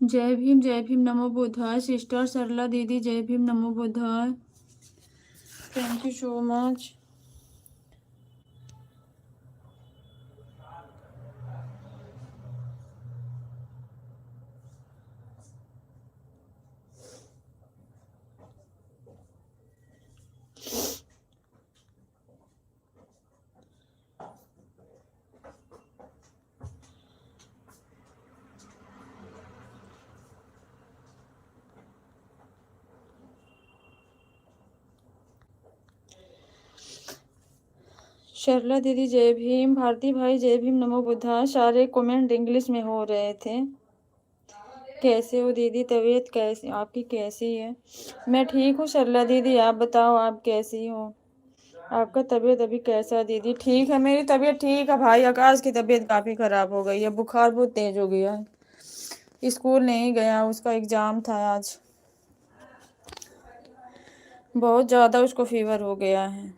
जय भीम नमो बुद्धाय। सिस्टर सरला दीदी जय भीम नमो बुद्धाय। Thank you so much. Sharla दीदी जय भीम। भारती भाई जय भीम नमो बुद्धाय। सारे कमेंट इंग्लिश में हो रहे थे। कैसे हो दीदी? तबीयत कैसी आपकी कैसी है? मैं ठीक हूँ शर्ला दीदी, आप बताओ आप कैसी हो? आपका तबीयत अभी कैसा है दीदी? ठीक है, मेरी तबीयत ठीक है भाई। आकाश की तबीयत काफ़ी ख़राब हो गई है, बुखार बहुत तेज हो गया है। स्कूल नहीं गया, उसका एग्ज़ाम था आज। बहुत ज़्यादा उसको फीवर हो गया है।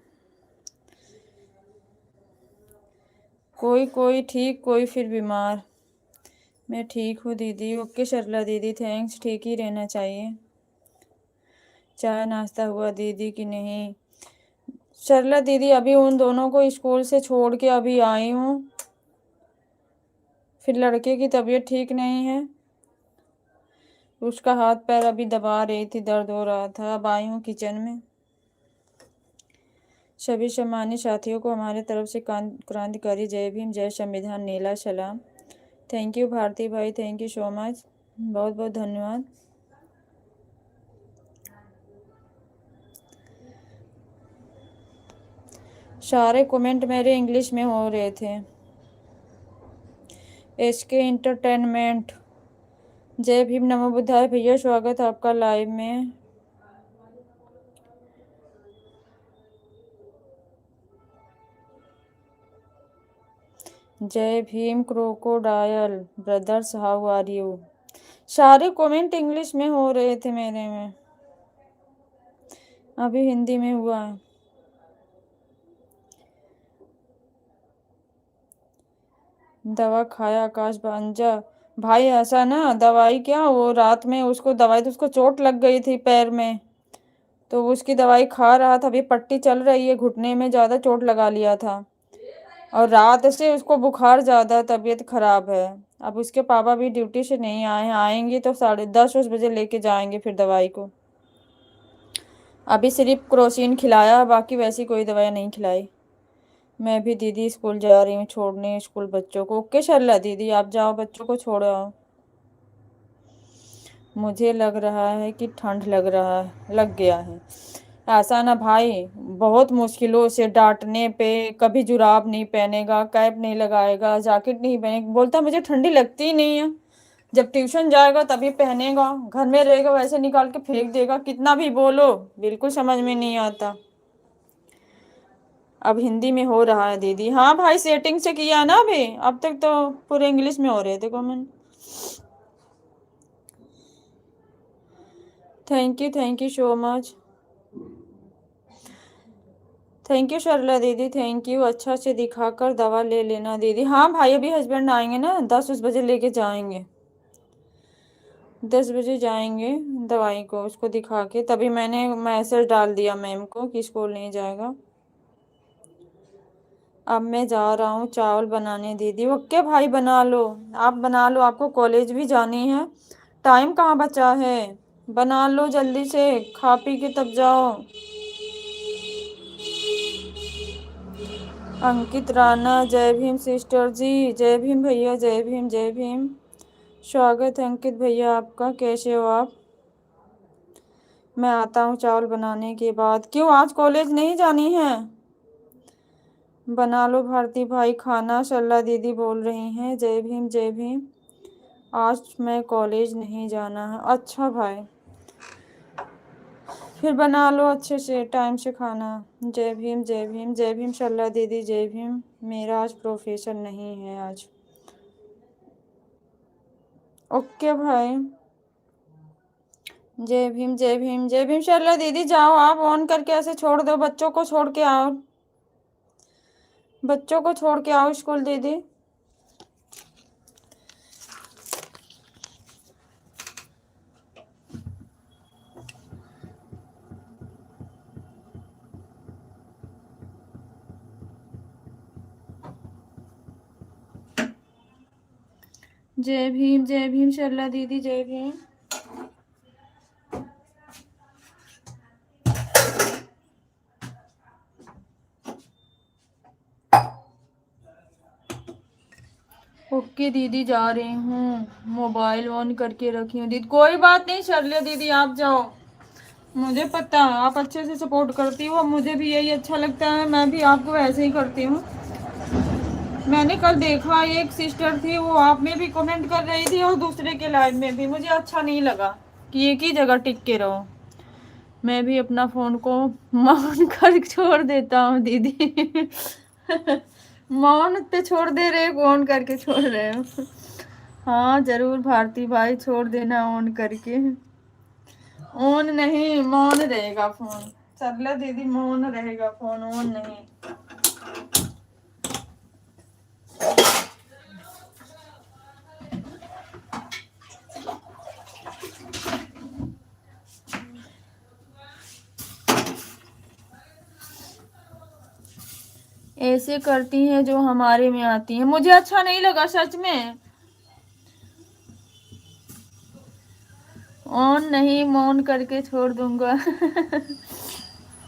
कोई कोई ठीक, कोई फिर बीमार। मैं ठीक हूँ दीदी। ओके शर्ला दीदी, थैंक्स। ठीक ही रहना चाहिए। चाय नाश्ता हुआ दीदी कि नहीं? शर्ला दीदी अभी उन दोनों को स्कूल से छोड़ के अभी आई हूँ। फिर लड़के की तबीयत ठीक नहीं है, उसका हाथ पैर अभी दबा रही थी, दर्द हो रहा था। अब आई हूँ किचन में। सभी सम्मानित साथियों को हमारे तरफ से क्रांतिकारी जय भीम, जय संविधान, नीला सलाम। थैंक यू भारती भाई, थैंक यू सो मच, बहुत बहुत धन्यवाद। सारे कमेंट मेरे इंग्लिश में हो रहे थे। एसके एंटरटेनमेंट जय भीम नमो बुद्धाय। भैया स्वागत है आपका लाइव में। जय Bhim crocodile brothers, how are you? सारे कमेंट इंग्लिश में हो रहे थे मेरे में, अभी हिंदी में हुआ है। दवा खाया आकाश भांजा? भाई ऐसा ना, दवाई क्या, वो रात में उसको दवाई, तो उसको चोट लग गई थी पैर में, तो उसकी दवाई खा रहा था। अभी पट्टी चल रही है, घुटने में ज़्यादा चोट लगा लिया था, और रात से उसको बुखार ज़्यादा, तबीयत खराब है। अब उसके पापा भी ड्यूटी से नहीं आए हैं, आएंगे तो 10:30 बजे लेके जाएंगे फिर दवाई को। अभी सिर्फ क्रोसिन खिलाया, बाकी वैसी कोई दवाई नहीं खिलाई। मैं भी दीदी स्कूल जा रही हूँ छोड़ने, स्कूल बच्चों को। ओके शर्ला दीदी, आप जाओ, बच्चों को छोड़ आओ। मुझे लग रहा है कि ठंड लग गया है। ऐसा ना भाई, बहुत मुश्किलों से डांटने पे, कभी जुराब नहीं पहनेगा, कैप नहीं लगाएगा, जैकेट नहीं पहनेगा, बोलता मुझे ठंडी लगती ही नहीं है। जब ट्यूशन जाएगा तभी पहनेगा, घर में रहेगा वैसे निकाल के फेंक देगा। कितना भी बोलो, बिल्कुल समझ में नहीं आता। अब हिंदी में हो रहा है दीदी। हाँ भाई, सेटिंग से किया ना अभी, अब तक तो पूरे इंग्लिश में हो रहे थे comment. Thank you so much. Thank you Sharla दीदी, थैंक यू। अच्छा से दिखाकर दवा ले लेना दीदी। हाँ भाई, अभी हस्बैंड आएंगे ना, 10 बजे लेके जाएंगे। 10 बजे जाएंगे दवाई को उसको दिखा के, तभी मैंने मैसेज डाल दिया मैम को कि स्कूल नहीं जाएगा। अब मैं जा रहा हूँ चावल बनाने दीदी। ओके भाई, बना लो, आप बना लो, आपको कॉलेज भी जानी है, टाइम कहाँ बचा है। बना लो जल्दी से, खा पी के तब जाओ। अंकित राणा जय भीम सिस्टर जी। जय भीम भैया, जय भीम जय भीम। स्वागत है अंकित भैया आपका, कैसे हो आप? मैं आता हूँ चावल बनाने के बाद। क्यों आज कॉलेज नहीं जानी है? बना लो भारती भाई खाना, शर्ला दीदी बोल रही हैं। जय भीम जय भीम। आज मैं कॉलेज नहीं जाना है। अच्छा भाई, फिर बना लो अच्छे से, टाइम से खाना। जय भीम जय भीम जय भीम शर्ला दीदी, जय भीम। मेरा आज प्रोफेसर नहीं है आज। ओके भाई, जय भीम जय भीम जय भीम शर्ला दीदी। जाओ आप, ऑन करके ऐसे छोड़ दो, बच्चों को छोड़ के आओ, बच्चों को छोड़ के आओ स्कूल दीदी। जय भीम शर्ला दीदी, जय भीम। ओके दीदी, जा रही हूँ, मोबाइल ऑन करके रखी हूँ दीदी। कोई बात नहीं शर्ला दीदी, आप जाओ, मुझे पता है आप अच्छे से सपोर्ट करती हो, मुझे भी यही अच्छा लगता है, मैं भी आपको ऐसे ही करती हूँ। मैंने कल देखा एक सिस्टर थी, वो आप में भी कमेंट कर रही थी और दूसरे के लाइव में भी, मुझे अच्छा नहीं लगा कि एक ही जगह टिक के रहो। मैं भी अपना फोन को मौन कर छोड़ देता हूँ दीदी। मौन पे छोड़ दे रहे हो, ऑन करके छोड़ रहे हो? हाँ जरूर भारती भाई, छोड़ देना ऑन करके। ऑन नहीं, मौन रहेगा फोन। सरला दीदी, मौन रहेगा फोन, ऑन नहीं। ऐसे करती हैं जो हमारे में आती हैं, मुझे अच्छा नहीं लगा सच में। ऑन नहीं, मौन करके छोड़ दूंगा।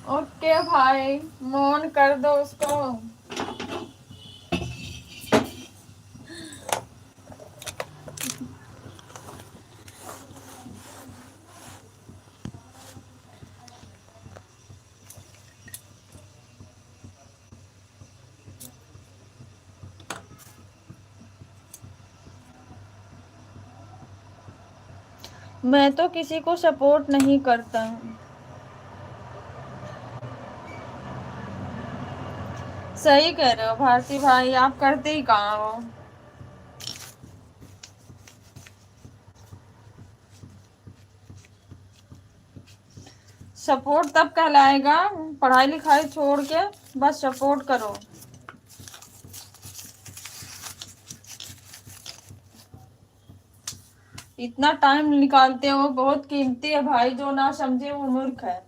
ओके भाई, मौन कर दो उसको। मैं तो किसी को सपोर्ट नहीं करता हूँ। सही कह रहे हो भारती भाई, आप करते ही कहाँ हो। सपोर्ट तब कहलाएगा पढ़ाई लिखाई छोड़ के बस सपोर्ट करो। इतना टाइम निकालते हो, बहुत कीमती है भाई, जो ना समझे वो मूर्ख है,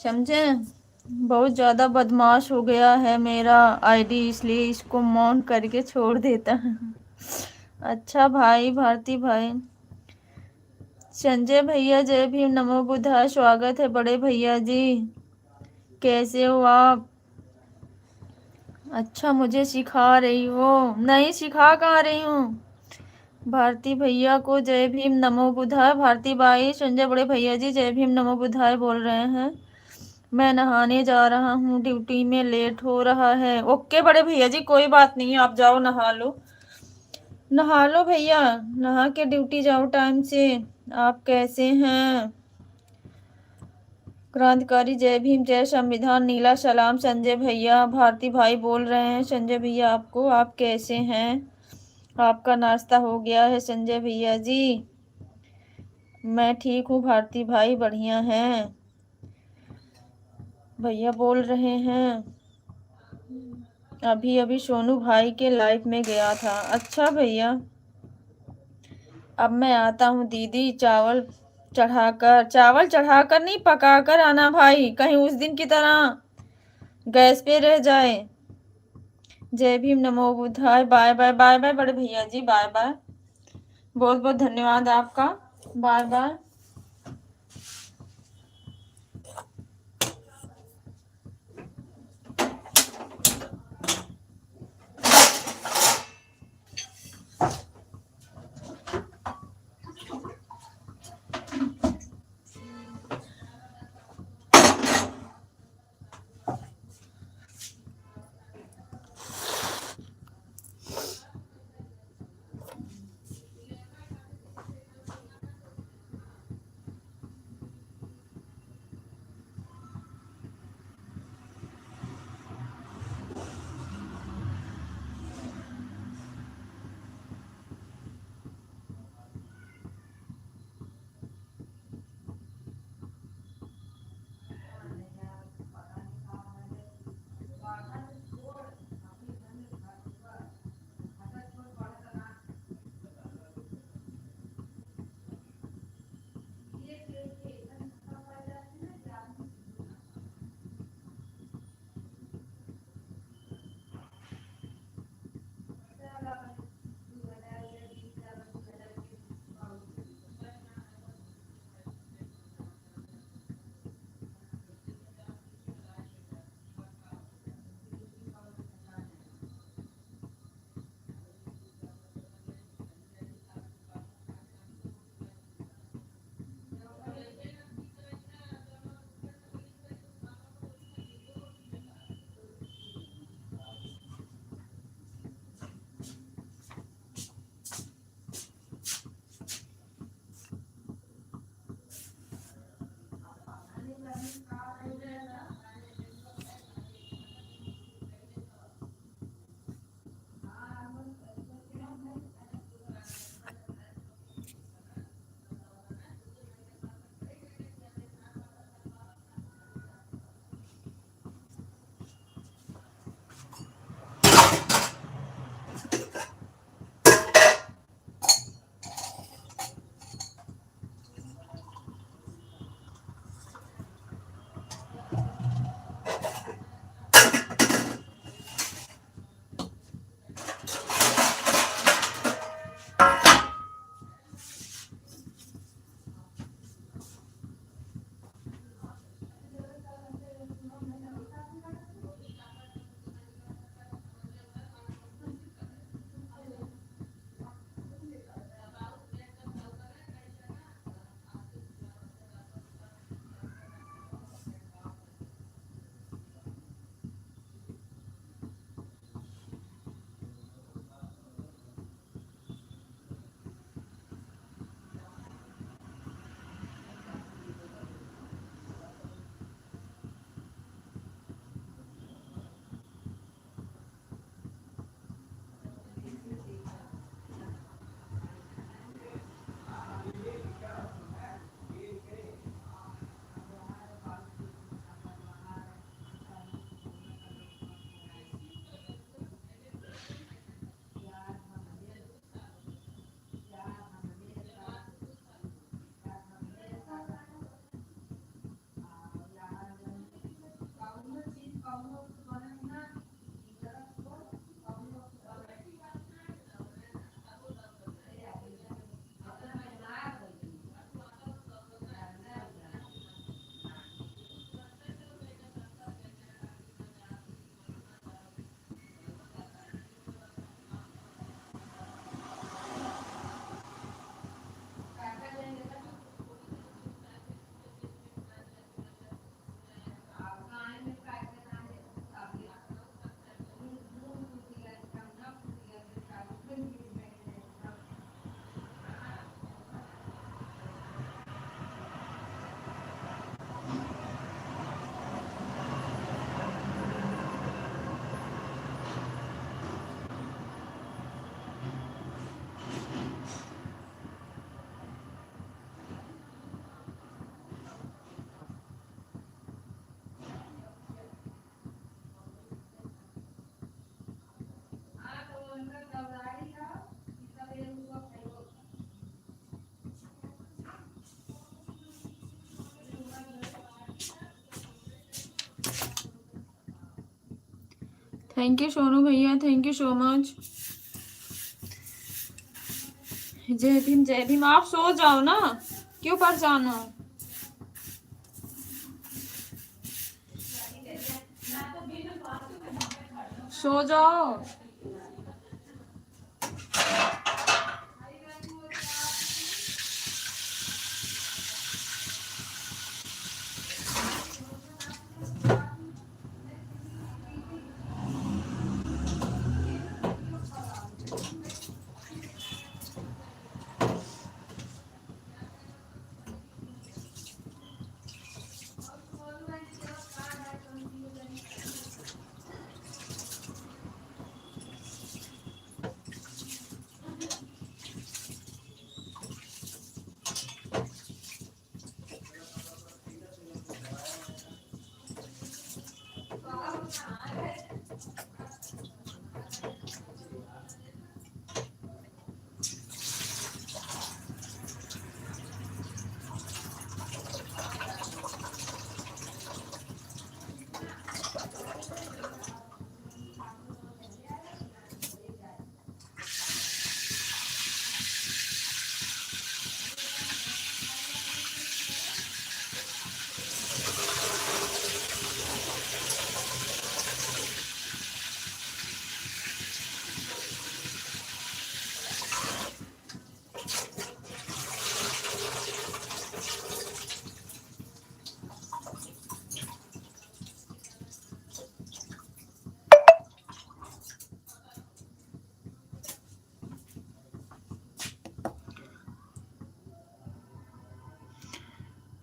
समझे? बहुत ज्यादा बदमाश हो गया है मेरा आईडी, इसलिए इसको मौन करके छोड़ देता है। अच्छा भाई भारती भाई। संजय भैया, जय भीम, नमो बुद्धाय, स्वागत है बड़े भैया जी, कैसे हो आप? अच्छा, मुझे सिखा रही हो? नहीं, सिखा कहाँ रही हूँ। भारती भैया को जय भीम नमो बुद्धाय, भारती भाई संजय बड़े भैया जी जय भीम नमो बुद्धाय बोल रहे हैं। मैं नहाने जा रहा हूँ, ड्यूटी में लेट हो रहा है। ओके बड़े भैया जी, कोई बात नहीं, आप जाओ नहा लो, नहा लो भैया, नहा के ड्यूटी जाओ टाइम से। आप कैसे हैं? क्रांतिकारी, जय भीम, जय संविधान, नीला सलाम संजय भैया, भारती भाई बोल रहे हैं संजय भैया आपको, आप कैसे हैं? आपका नाश्ता हो गया है संजय भैया जी? मैं ठीक हूँ भारती भाई, बढ़िया हैं भैया बोल रहे हैं। अभी अभी सोनू भाई के लाइफ में गया था। अच्छा भैया, अब मैं आता हूँ दीदी, चावल चढ़ाकर नहीं, पकाकर आना भाई, कहीं उस दिन की तरह गैस पे रह जाए। जय भीम नमो बुद्धाय, बाय बाय, बाय बाय बड़े भैया जी, बाय बाय, बहुत बहुत धन्यवाद आपका, bye bye. Thank you Sonu भैया, थैंक यू सो मच। जय भीम जय भीम। आप सो जाओ ना, क्यों परेशान हो? सो जाओ।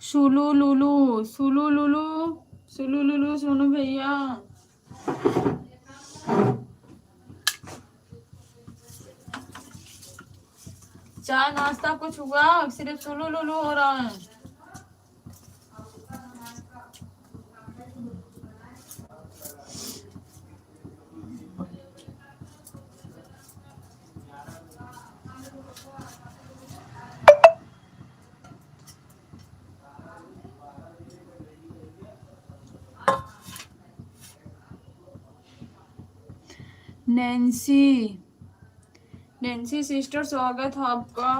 सुलू लुलू, सुलू लुलू, सुलू लुलू सोनू भैया। चाय नाश्ता कुछ हुआ? सिर्फ सुलू लुलू हो रहा है। नैन्सी, नैन्सी सिस्टर स्वागत है आपका।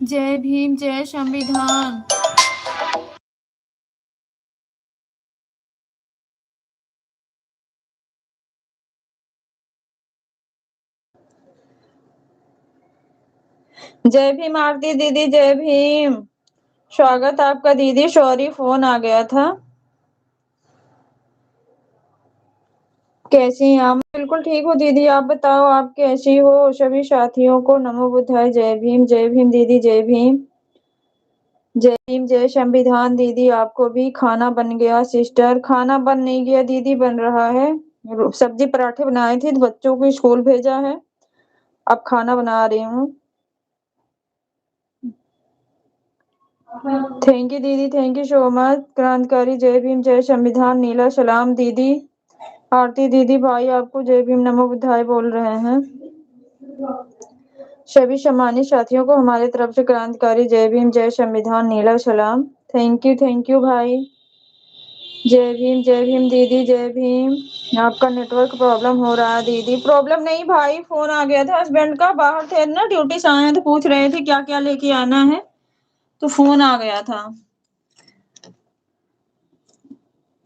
जय भीम, जय संविधान। जय भीम आरती दीदी, जय भीम। स्वागत आपका दीदी। सॉरी, फोन आ गया था। कैसी हैं आप? बिल्कुल ठीक हूँ दीदी, आप बताओ आप कैसी हो? सभी साथियों को नमो बुद्धाय। जय भीम दीदी, जय भीम। जय भीम, जय संविधान दीदी। आपको भी खाना बन गया सिस्टर? खाना बन नहीं गया दीदी, बन रहा है। सब्जी पराठे बनाए थे तो बच्चों को स्कूल भेजा है, अब खाना बना रही हूँ। थैंक यू दीदी, थैंक यू सो मच। क्रांतिकारी जय भीम, जय संविधान। नीला सलाम दीदी। आरती दीदी, भाई आपको जय भीम नमो बुद्धाय बोल रहे हैं। सभी सम्मानित साथियों को हमारे तरफ से क्रांतिकारी जय भीम, जय संविधान, नीला सलाम। थैंक यू भाई। जय भीम दीदी, जय भीम। आपका नेटवर्क प्रॉब्लम हो रहा है दीदी। प्रॉब्लम नहीं भाई, फोन आ गया था हस्बैंड का, बाहर थे ना, ड्यूटी से आए हैं तो पूछ रहे थे क्या क्या लेके आना है, तो फोन आ गया था।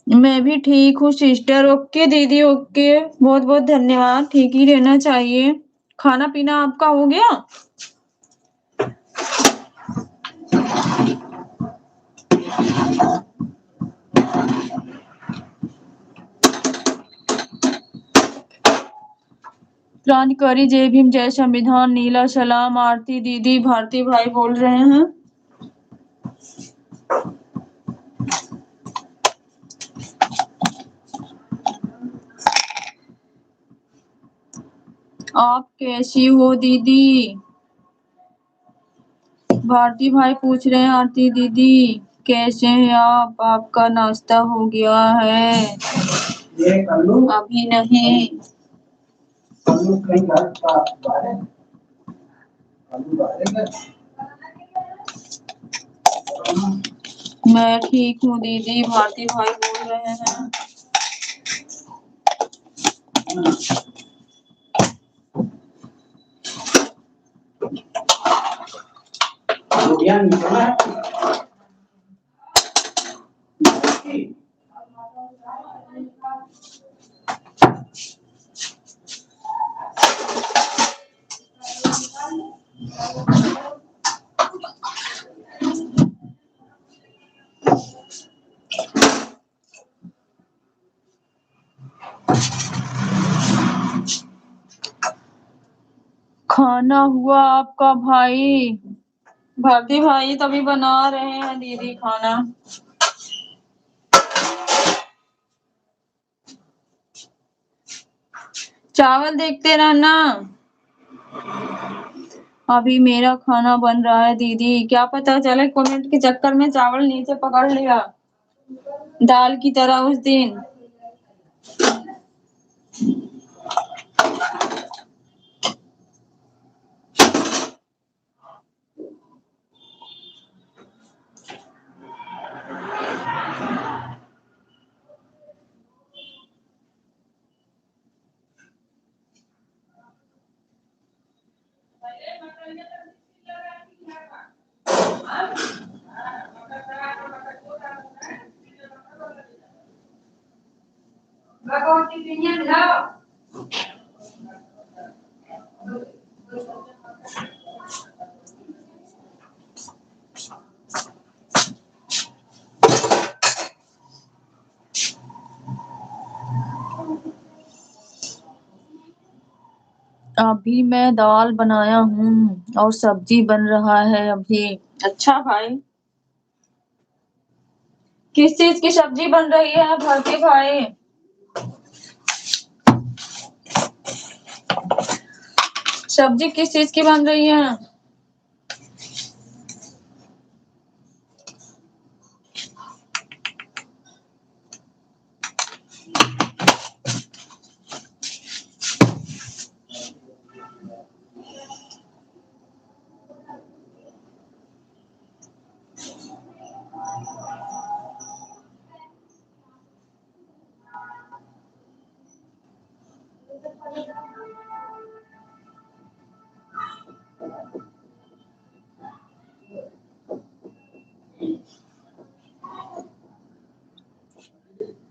मैं भी ठीक हूँ सिस्टर। ओके दीदी, ओके। बहुत बहुत धन्यवाद। ठीक ही रहना चाहिए। खाना पीना आपका हो गया? क्रांतिकारी जय भीम, जय संविधान, नीला सलाम। आरती दीदी, भारती भाई बोल रहे हैं। आप कैसी हो दीदी? भारती भाई पूछ रहे हैं आरती दीदी कैसे हैं आप? आपका नाश्ता हो गया है? अभी नहीं। मैं ठीक हूँ दीदी, भारती भाई बोल रहे हैं। खाना हुआ आपका भाई? भारती भाई तभी बना रहे हैं दीदी खाना। चावल देखते रहना। अभी मेरा खाना बन रहा है दीदी, क्या पता चले कमेंट के चक्कर में चावल नीचे पकड़ लिया दाल की तरह उस दिन। अभी मैं दाल बनाया हूँ और सब्जी बन रहा है अभी। अच्छा भाई, किस चीज की सब्जी बन रही है भारती भाई? सब्जी किस चीज की बन रही है?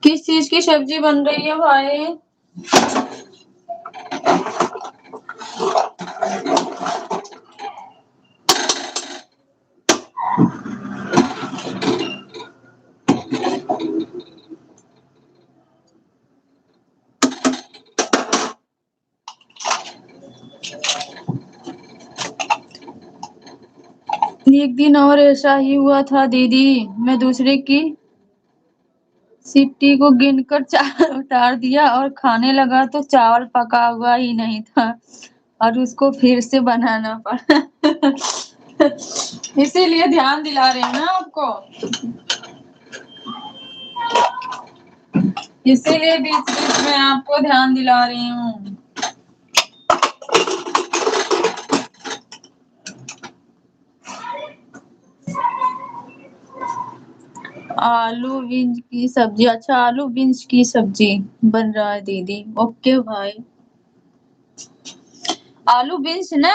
किस चीज की सब्जी बन रही है भाई? एक दिन और ऐसा ही हुआ था दीदी, मैं दूसरे की सीटी को गिनकर चावल उतार दिया और खाने लगा तो चावल पका हुआ ही नहीं था और उसको फिर से बनाना पड़ा। इसीलिए ध्यान दिला रहे हैं ना आपको, इसीलिए बीच बीच में आपको ध्यान दिला रही हूँ। आलू बीन्स की सब्जी, अच्छा आलू बीन्स की सब्जी बन रहा है दीदी। ओके भाई, आलू बीन्स ना।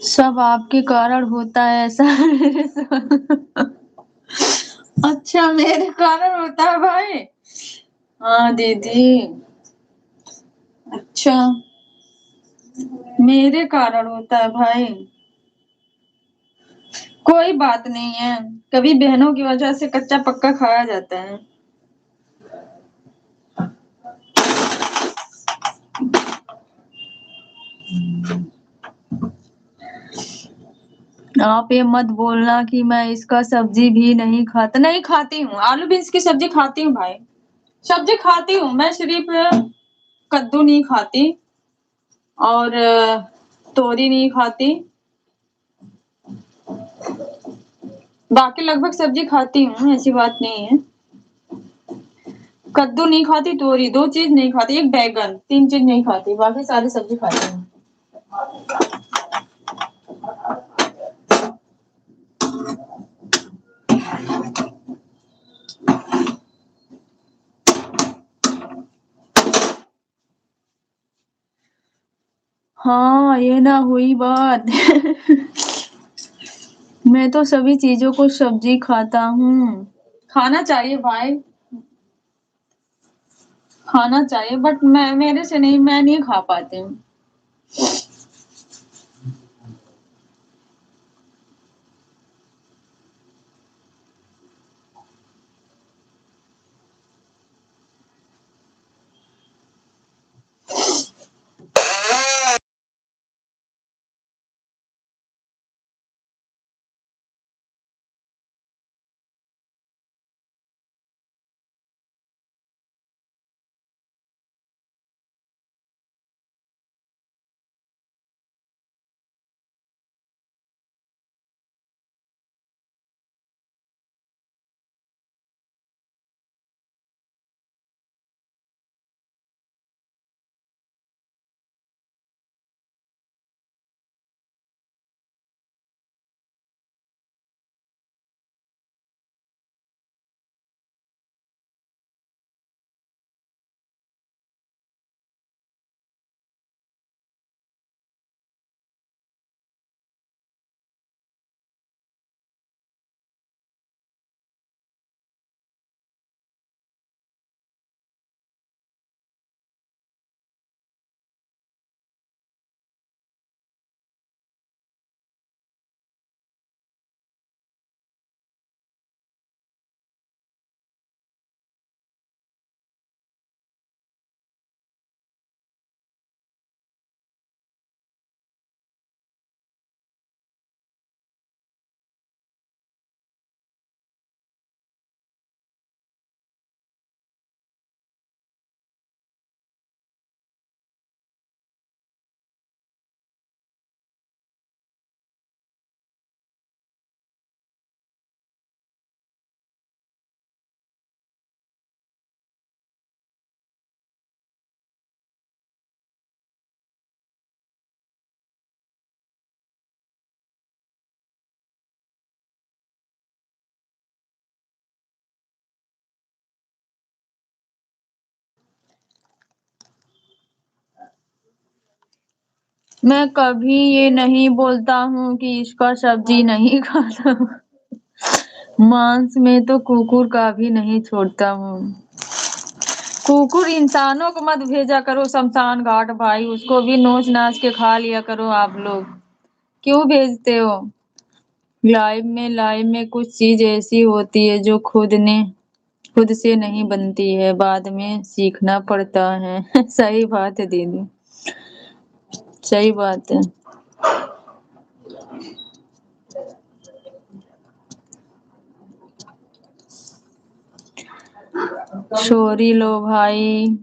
सब आपके कारण होता है ऐसा। अच्छा मेरे कारण होता है भाई? हाँ दीदी, अच्छा मेरे कारण होता है भाई। कोई बात नहीं है, कभी बहनों की वजह से कच्चा पक्का खाया जाता है। आप ये मत बोलना कि मैं इसका सब्जी भी नहीं खाता, नहीं खाती हूँ, आलू बीन्स की सब्जी खाती हूँ भाई, सब्जी खाती हूँ मैं, सिर्फ कद्दू नहीं खाती और तोरी नहीं खाती, बाकी लगभग सब्जी खाती हूँ, ऐसी बात नहीं है। कद्दू नहीं खाती, तोरी, दो चीज नहीं खाती, एक बैगन, तीन चीज नहीं खाती, बाकी सारी सब्जी खाती हूँ। हाँ ये ना हुई बात। मैं तो सभी चीजों को सब्जी खाता हूँ। खाना चाहिए भाई, खाना चाहिए, बट मैं, मेरे से नहीं, मैं नहीं खा पाती हूँ। मैं कभी ये नहीं बोलता हूँ कि इसका सब्जी नहीं खाता। मांस में तो कुकुर का भी नहीं छोड़ता हूँ। कुकुर इंसानों को मत भेजा करो शमशान घाट भाई, उसको भी नोच नाच के खा लिया करो आप लोग। क्यों भेजते हो? लाइफ में कुछ चीज ऐसी होती है जो खुद से नहीं बनती है, बाद में सीखना पड़ता है। सही बात है दीदी, सही बात है। सॉरी लो भाई।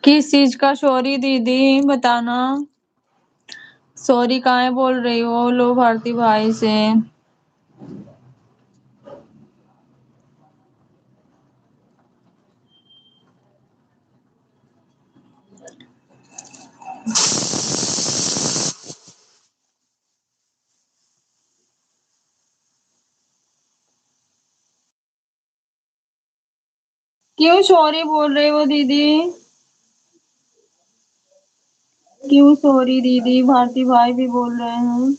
किस चीज का सॉरी दीदी, बताना। सॉरी काहे बोल रही हो लो भारती भाई से? क्यों सॉरी बोल रहे हो दीदी? क्यों सॉरी दीदी, भारती भाई भी बोल रहे हैं।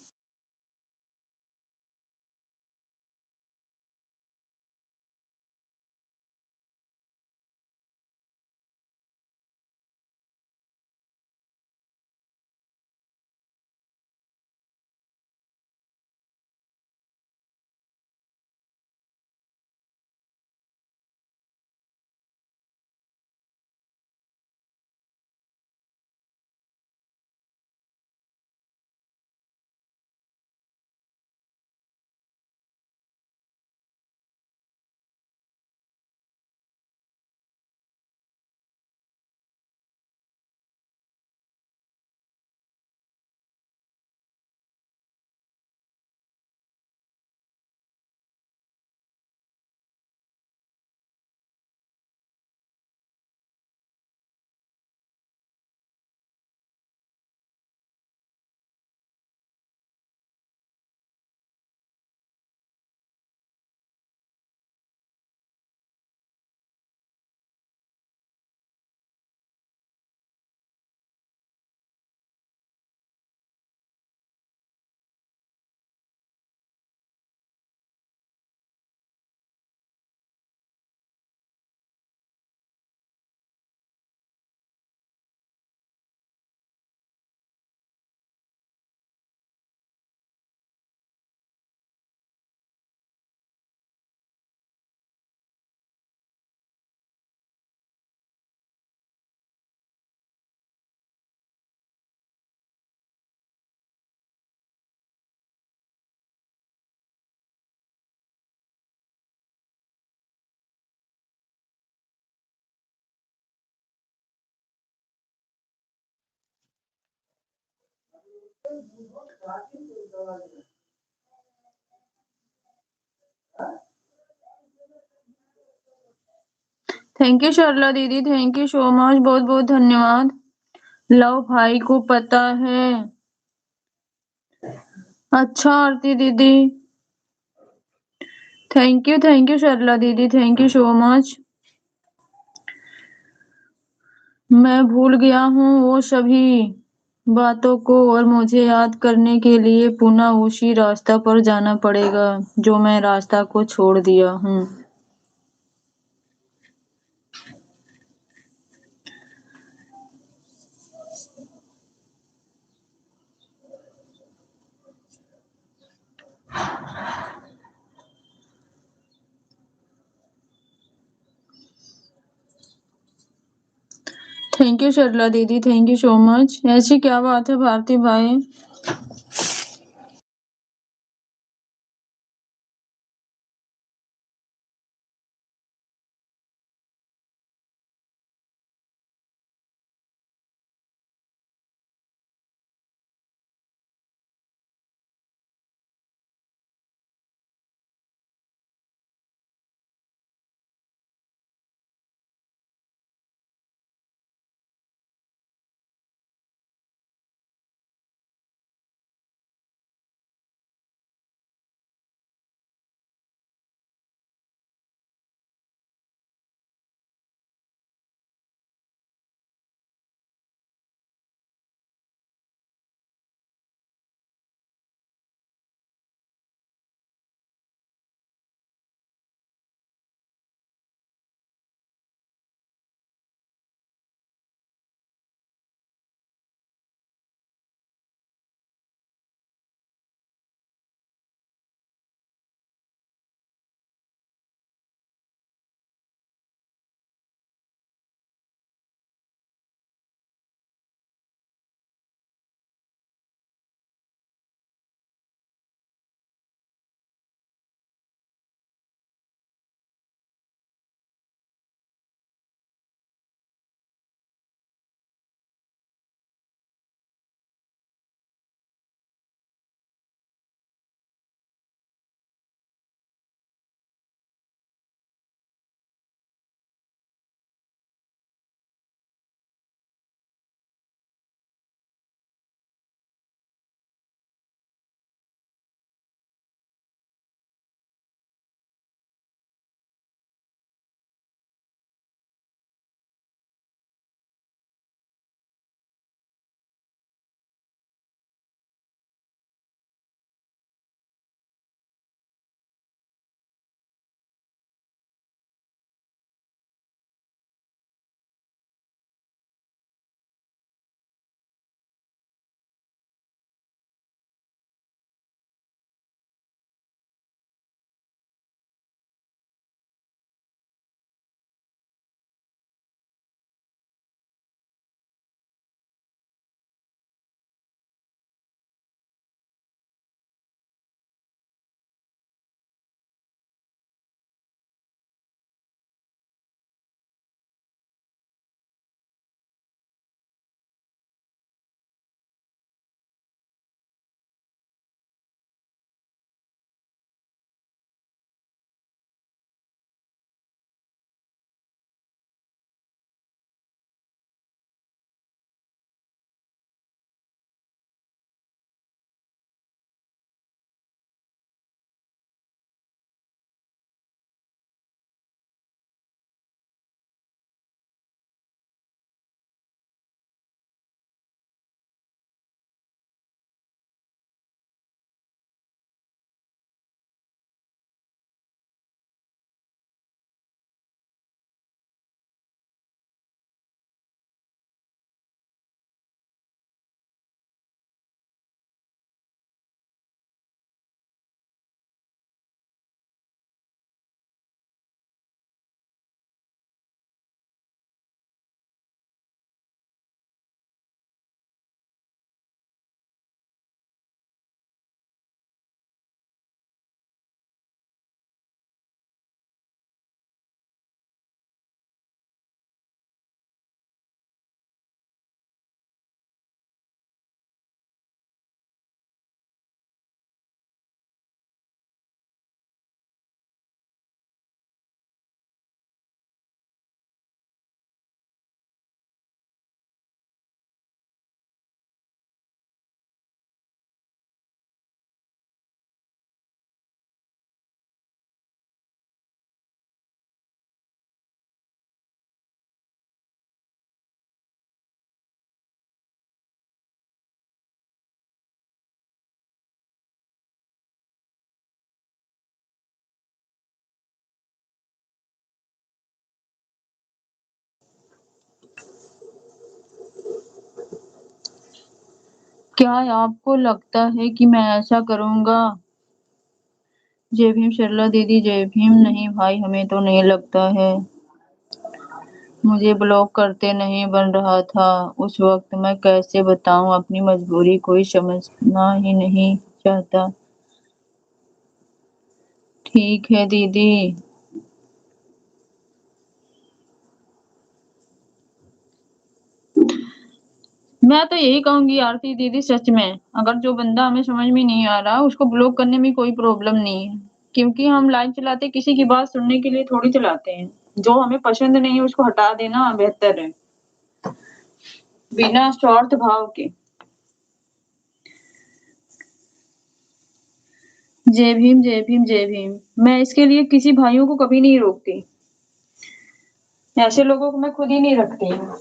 थैंक यू शर्ला दीदी, थैंक यू सो मच, बहुत बहुत धन्यवाद। लव भाई को पता है। अच्छा आरती दीदी, थैंक यू शर्ला दीदी, थैंक यू सो मच। मैं भूल गया हूँ वो सभी बातों को, और मुझे याद करने के लिए पुनः उसी रास्ता पर जाना पड़ेगा जो मैं रास्ता को छोड़ दिया हूँ। थैंक यू शर्ला दीदी, थैंक यू सो मच। ऐसी क्या बात है भारती भाई? क्या आपको लगता है कि मैं ऐसा करूँगा? जय भीम सरला दीदी, जय भीम। नहीं भाई, हमें तो नहीं लगता है। मुझे ब्लॉक करते नहीं बन रहा था उस वक्त, मैं कैसे बताऊं अपनी मजबूरी, कोई समझना ही नहीं चाहता। ठीक है दीदी। मैं तो यही कहूंगी आरती दीदी, सच में अगर जो बंदा हमें समझ में नहीं आ रहा उसको ब्लॉक करने में कोई प्रॉब्लम नहीं है, क्योंकि हम लाइव चलाते किसी की बात सुनने के लिए थोड़ी चलाते हैं। जो हमें पसंद नहीं है उसको हटा देना बेहतर है, बिना स्वार्थ भाव के। जय भीम, जय भीम, जय भीम। मैं इसके लिए किसी भाइयों को कभी नहीं रोकती, ऐसे लोगों को मैं खुद ही नहीं रखती हूँ।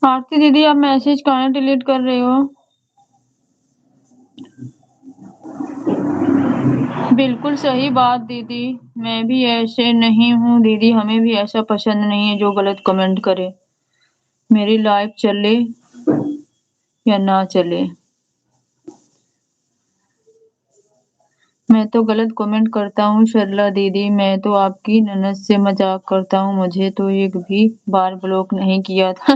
आरती दीदी, आप मैसेज कहाँ डिलीट कर रहे हो? बिल्कुल सही बात दीदी, मैं भी ऐसे नहीं हूँ दीदी, हमें भी ऐसा पसंद नहीं है जो गलत कमेंट करे। मेरी लाइफ चले या ना चले, मैं तो गलत कमेंट करता हूँ सरला दीदी। मैं तो आपकी ननद से मजाक करता हूँ, मुझे तो एक भी बार ब्लॉक नहीं किया था।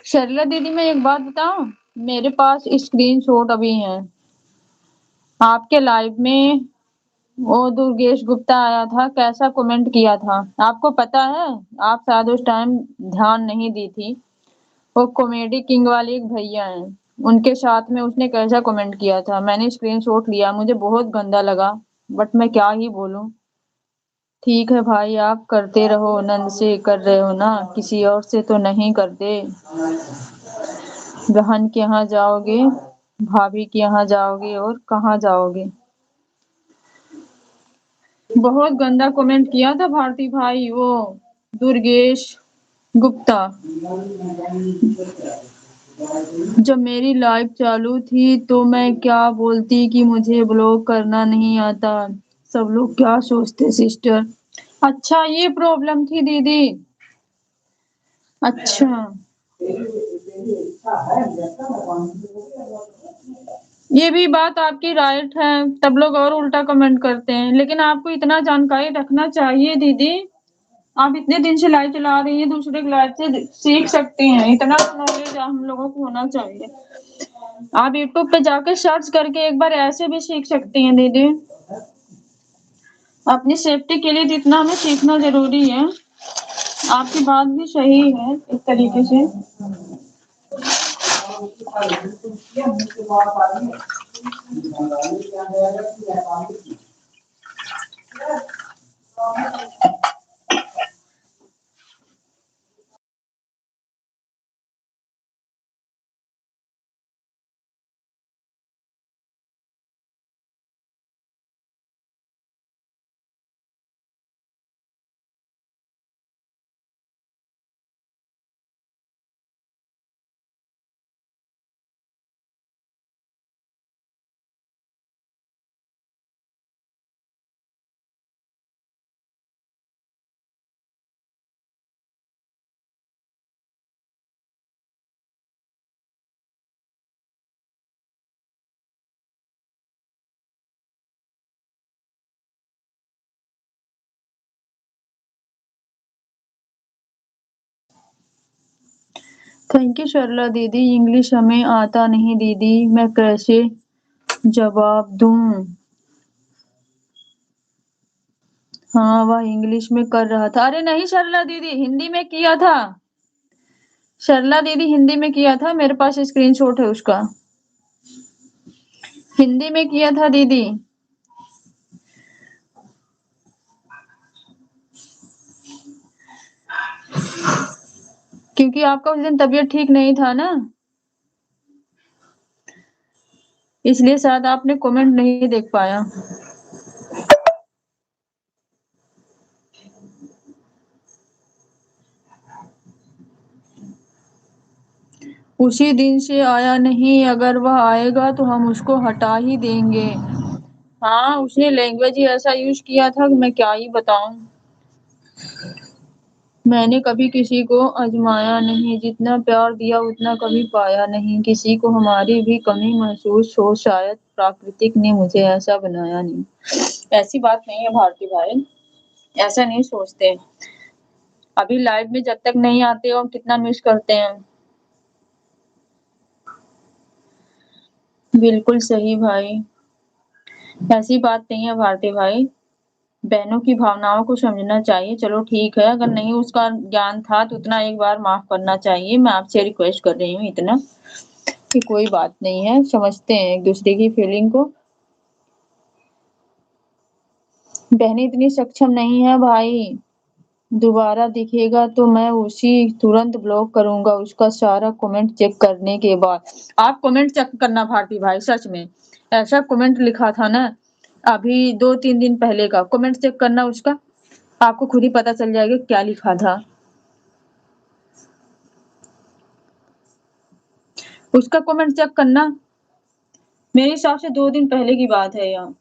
सरला दीदी, मैं एक बात बताऊं, मेरे पास स्क्रीनशॉट अभी है आपके लाइव में। वो दुर्गेश गुप्ता आया था, कैसा कमेंट किया था आपको पता है? आप शायद उस टाइम ध्यान नहीं दी थी। वो कॉमेडी किंग वाले एक भैया हैं, उनके साथ में उसने कैसा कमेंट किया था, मैंने स्क्रीनशॉट लिया, मुझे बहुत गंदा लगा, बट मैं क्या ही बोलूं। ठीक है भाई, आप करते रहो, नंद से कर रहे हो ना, किसी और से तो नहीं करते। बहन के यहाँ जाओगे, भाभी के यहाँ जाओगे और कहाँ जाओगे। बहुत गंदा कमेंट किया था भारती भाई, वो दुर्गेश गुप्ता। जब मेरी लाइफ चालू थी तो मैं क्या बोलती कि मुझे ब्लॉक करना नहीं आता, सब लोग क्या सोचते सिस्टर। अच्छा, ये प्रॉब्लम थी दीदी। अच्छा, ये भी बात आपकी राइट है, तब लोग और उल्टा कमेंट करते हैं, लेकिन आपको इतना जानकारी रखना चाहिए दीदी। आप इतने दिन से लाइव चला रही हैं, दूसरे की लाइव से सीख सकती हैं, इतना नॉलेज हम लोगों को होना चाहिए। आप यूट्यूब पे जाके सर्च करके एक बार ऐसे भी सीख सकती हैं दीदी। अपनी सेफ्टी के लिए जितना हमें सीखना जरूरी है। आपकी बात भी सही है एक तरीके से। थैंक यू सरला दीदी। इंग्लिश हमें आता नहीं दीदी, मैं कैसे जवाब दूं? हाँ, वह इंग्लिश में कर रहा था। अरे नहीं सरला दीदी, हिंदी में किया था। सरला दीदी हिंदी में किया था, मेरे पास स्क्रीनशॉट है उसका। हिंदी में किया था दीदी। क्योंकि आपका उस दिन तबीयत ठीक नहीं था ना, इसलिए शायद आपने कमेंट नहीं देख पाया। उसी दिन से आया नहीं, अगर वह आएगा तो हम उसको हटा ही देंगे। हाँ, उसने लैंग्वेज ही ऐसा यूज किया था कि मैं क्या ही बताऊं। मैंने कभी किसी को आजमाया नहीं, जितना प्यार दिया उतना कभी पाया नहीं। किसी को हमारी भी कमी महसूस हो, शायद प्राकृतिक ने मुझे ऐसा बनाया नहीं। ऐसी बात नहीं है भारती भाई, ऐसा नहीं सोचते। अभी लाइव में जब तक नहीं आते हो हम कितना मिस करते हैं। बिल्कुल सही भाई, ऐसी बात नहीं है भारती भाई। बहनों की भावनाओं को समझना चाहिए। चलो ठीक है, अगर नहीं उसका ज्ञान था तो उतना एक बार माफ करना चाहिए। मैं आपसे रिक्वेस्ट कर रही हूँ इतना कि कोई बात नहीं है, समझते हैं एक दूसरे की फीलिंग को। बहनें इतनी सक्षम नहीं है भाई। दोबारा दिखेगा तो मैं उसी तुरंत ब्लॉक करूंगा उसका सारा कमेंट चेक करने के बाद। आप कमेंट चेक करना भारती भाई, सच में ऐसा कमेंट लिखा था ना अभी 2-3 दिन पहले का, कमेंट चेक करना उसका, आपको खुद ही पता चल जाएगा क्या लिखा था। उसका कमेंट चेक करना, मेरे हिसाब से 2 दिन पहले की बात है यहाँ।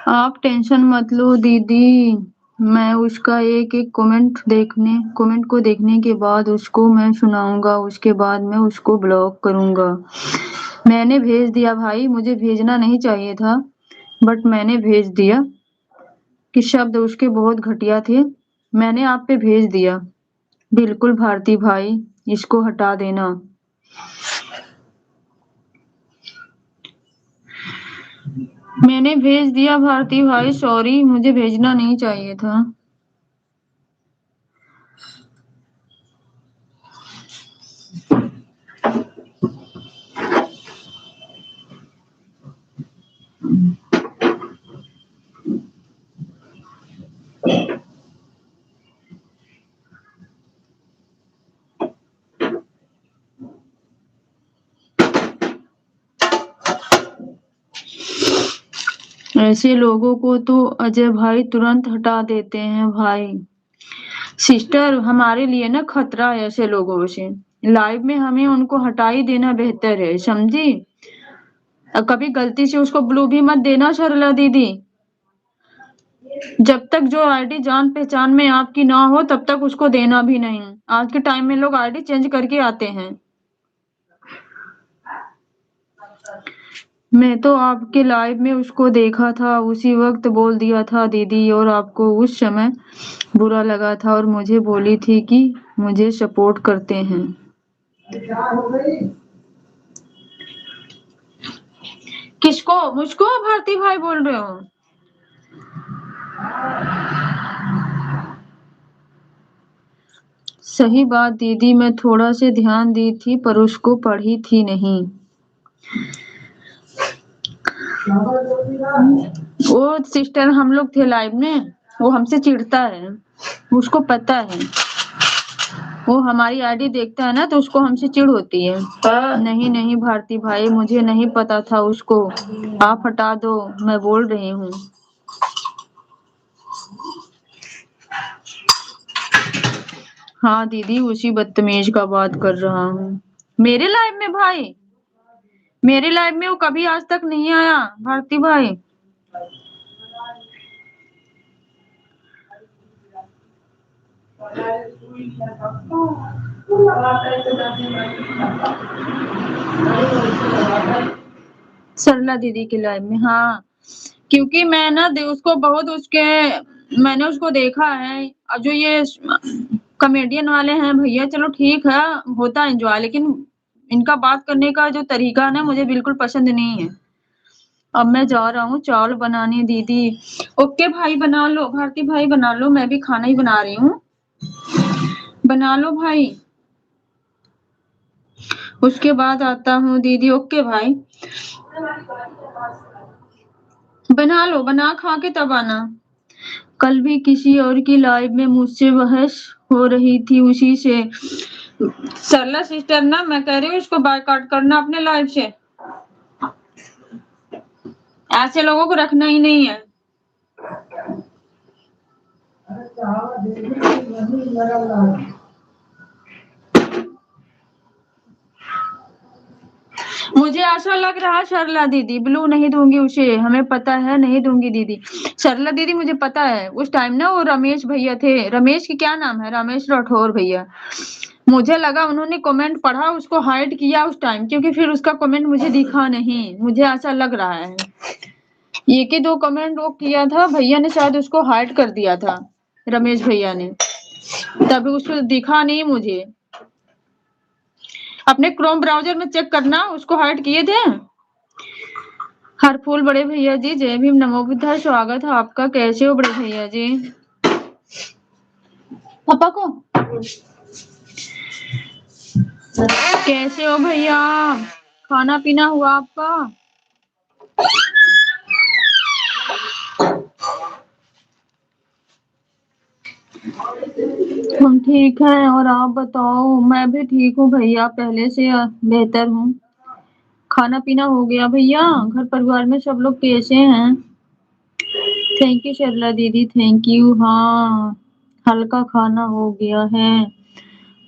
आप टेंशन मत लो दीदी, मैं उसका एक एक कमेंट को देखने के बाद उसको मैं सुनाऊंगा, उसके बाद मैं उसको ब्लॉक करूंगा। मैंने भेज दिया भाई, मुझे भेजना नहीं चाहिए था बट मैंने भेज दिया कि शब्द उसके बहुत घटिया थे। मैंने आप पे भेज दिया। बिल्कुल भारती भाई, इसको हटा देना। मैंने भेज दिया भारती भाई, सॉरी, मुझे भेजना नहीं चाहिए था। ऐसे लोगों को तो अजय भाई तुरंत हटा देते हैं भाई। सिस्टर, हमारे लिए ना खतरा है ऐसे लोगों से। लाइव में हमें उनको हटा ही देना बेहतर है, समझी? कभी गलती से उसको ब्लू भी मत देना सरला दीदी। जब तक जो आईडी जान पहचान में आपकी ना हो तब तक उसको देना भी नहीं। आज के टाइम में लोग आईडी चेंज करके आते हैं। मैं तो आपके लाइव में उसको देखा था, उसी वक्त बोल दिया था दीदी, और आपको उस समय बुरा लगा था और मुझे बोली थी कि मुझे सपोर्ट करते हैं। किसको? मुझको भारती भाई बोल रहे हो? सही बात दीदी, मैं थोड़ा से ध्यान दी थी पर उसको पढ़ी थी नहीं। वो सिस्टर हम लोग थे लाइव में, वो हमसे चिढ़ता है, उसको पता है। वो हमारी आईडी देखता है ना तो उसको हमसे चिढ़ होती है। नहीं नहीं भारती भाई, मुझे नहीं पता था उसको, आप हटा दो, मैं बोल रही हूँ। हाँ दीदी, उसी बदतमीज का बात कर रहा हूँ। मेरे लाइफ में भाई, मेरे लाइफ में वो कभी आज तक नहीं आया भारती भाई। सरला दीदी की लाइफ में, हाँ, क्योंकि मैं ना उसको बहुत उसके, मैंने उसको देखा है। और जो ये कॉमेडियन वाले हैं भैया, चलो ठीक है, होता है एंजॉय, लेकिन इनका बात करने का जो तरीका है ना, मुझे बिल्कुल पसंद नहीं है। अब मैं जा रहा हूँ चावल बनाने दीदी। ओके भाई, बना लो भारती भाई, बना लो, मैं भी खाना ही बना रही हूँ, बना लो भाई। उसके बाद आता हूँ दीदी। ओके भाई, बना लो, बना खा के तब आना। कल भी किसी और की लाइव में मुझसे बहस हो रही थी उसी से। सरला सिस्टर ना, मैं कह रही हूँ इसको बायकॉट करना अपने लाइव से। ऐसे लोगों को रखना ही नहीं है। मुझे ऐसा लग रहा है सरला दीदी ब्लू नहीं दूंगी उसे, हमें पता है नहीं दूंगी दीदी। सरला दीदी मुझे पता है, उस टाइम ना वो रमेश भैया थे, रमेश की क्या नाम है, रमेश राठौर भैया, मुझे लगा उन्होंने कमेंट पढ़ा, उसको हाइड किया उस टाइम, क्योंकि फिर उसका कमेंट मुझे दिखा नहीं, मुझे ऐसा लग रहा है। एक ही दो कमेंट वो किया था, भैया ने शायद उसको हाइड कर दिया था, रमेश भैया ने, तभी उसको दिखा नहीं मुझे। अपने क्रोम ब्राउजर में चेक करना, उसको हाइड किए थे। हर फूल बड़े भैया जी, जय भीम, नमो बुद्धाय, स्वागत है आपका, कैसे हो बड़े भैया जी। पापा को कैसे हो भैया, खाना पीना हुआ आपका। हम ठीक हैं, और आप बताओ। मैं भी ठीक हूँ भैया, पहले से बेहतर हूँ। खाना पीना हो गया भैया, घर परिवार में सब लोग कैसे हैं। थैंक यू शर्ला दीदी, थैंक यू। हाँ, हल्का खाना हो गया है।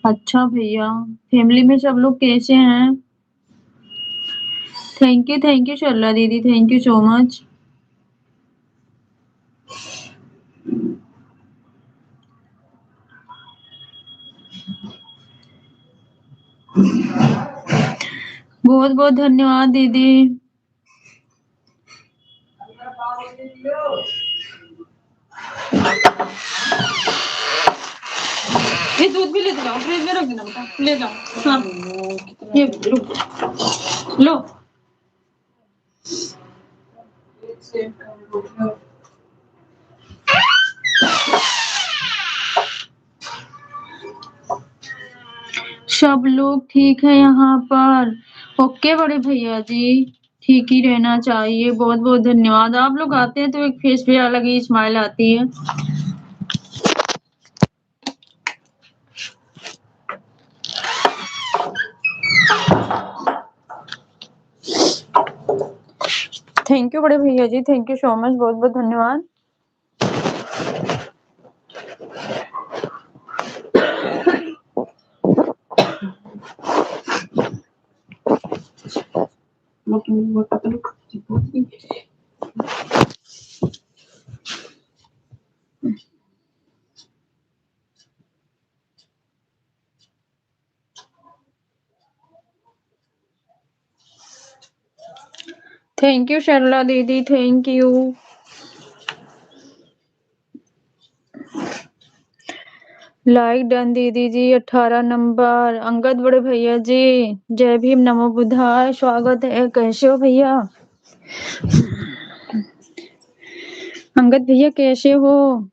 अच्छा भैया, फैमिली में सब लोग कैसे हैं। थैंक यू शर्ला दीदी, थैंक यू सो मच। बहुत बहुत धन्यवाद दीदी। ये दूध भी ले जाओ, फ्रिज में रख देना बेटा, ले जाओ। हाँ, ये रुक लो। सब लोग ठीक है यहाँ पर। ओके बड़े भैया जी, ठीक ही रहना चाहिए। बहुत बहुत धन्यवाद। आप लोग आते हैं तो एक फेस पे अलग ही स्माइल आती है। थैंक यू बड़े भैया ji, thank you so much, बहुत बहुत धन्यवाद। थैंक यू शर्ला दीदी, थैंक यू। लाइक डन दीदी जी, 18 नंबर। अंगद बड़े भैया जी, जय भीम, नमो बुद्धाय, स्वागत है, कैसे हो भैया। अंगद भैया कैसे हो।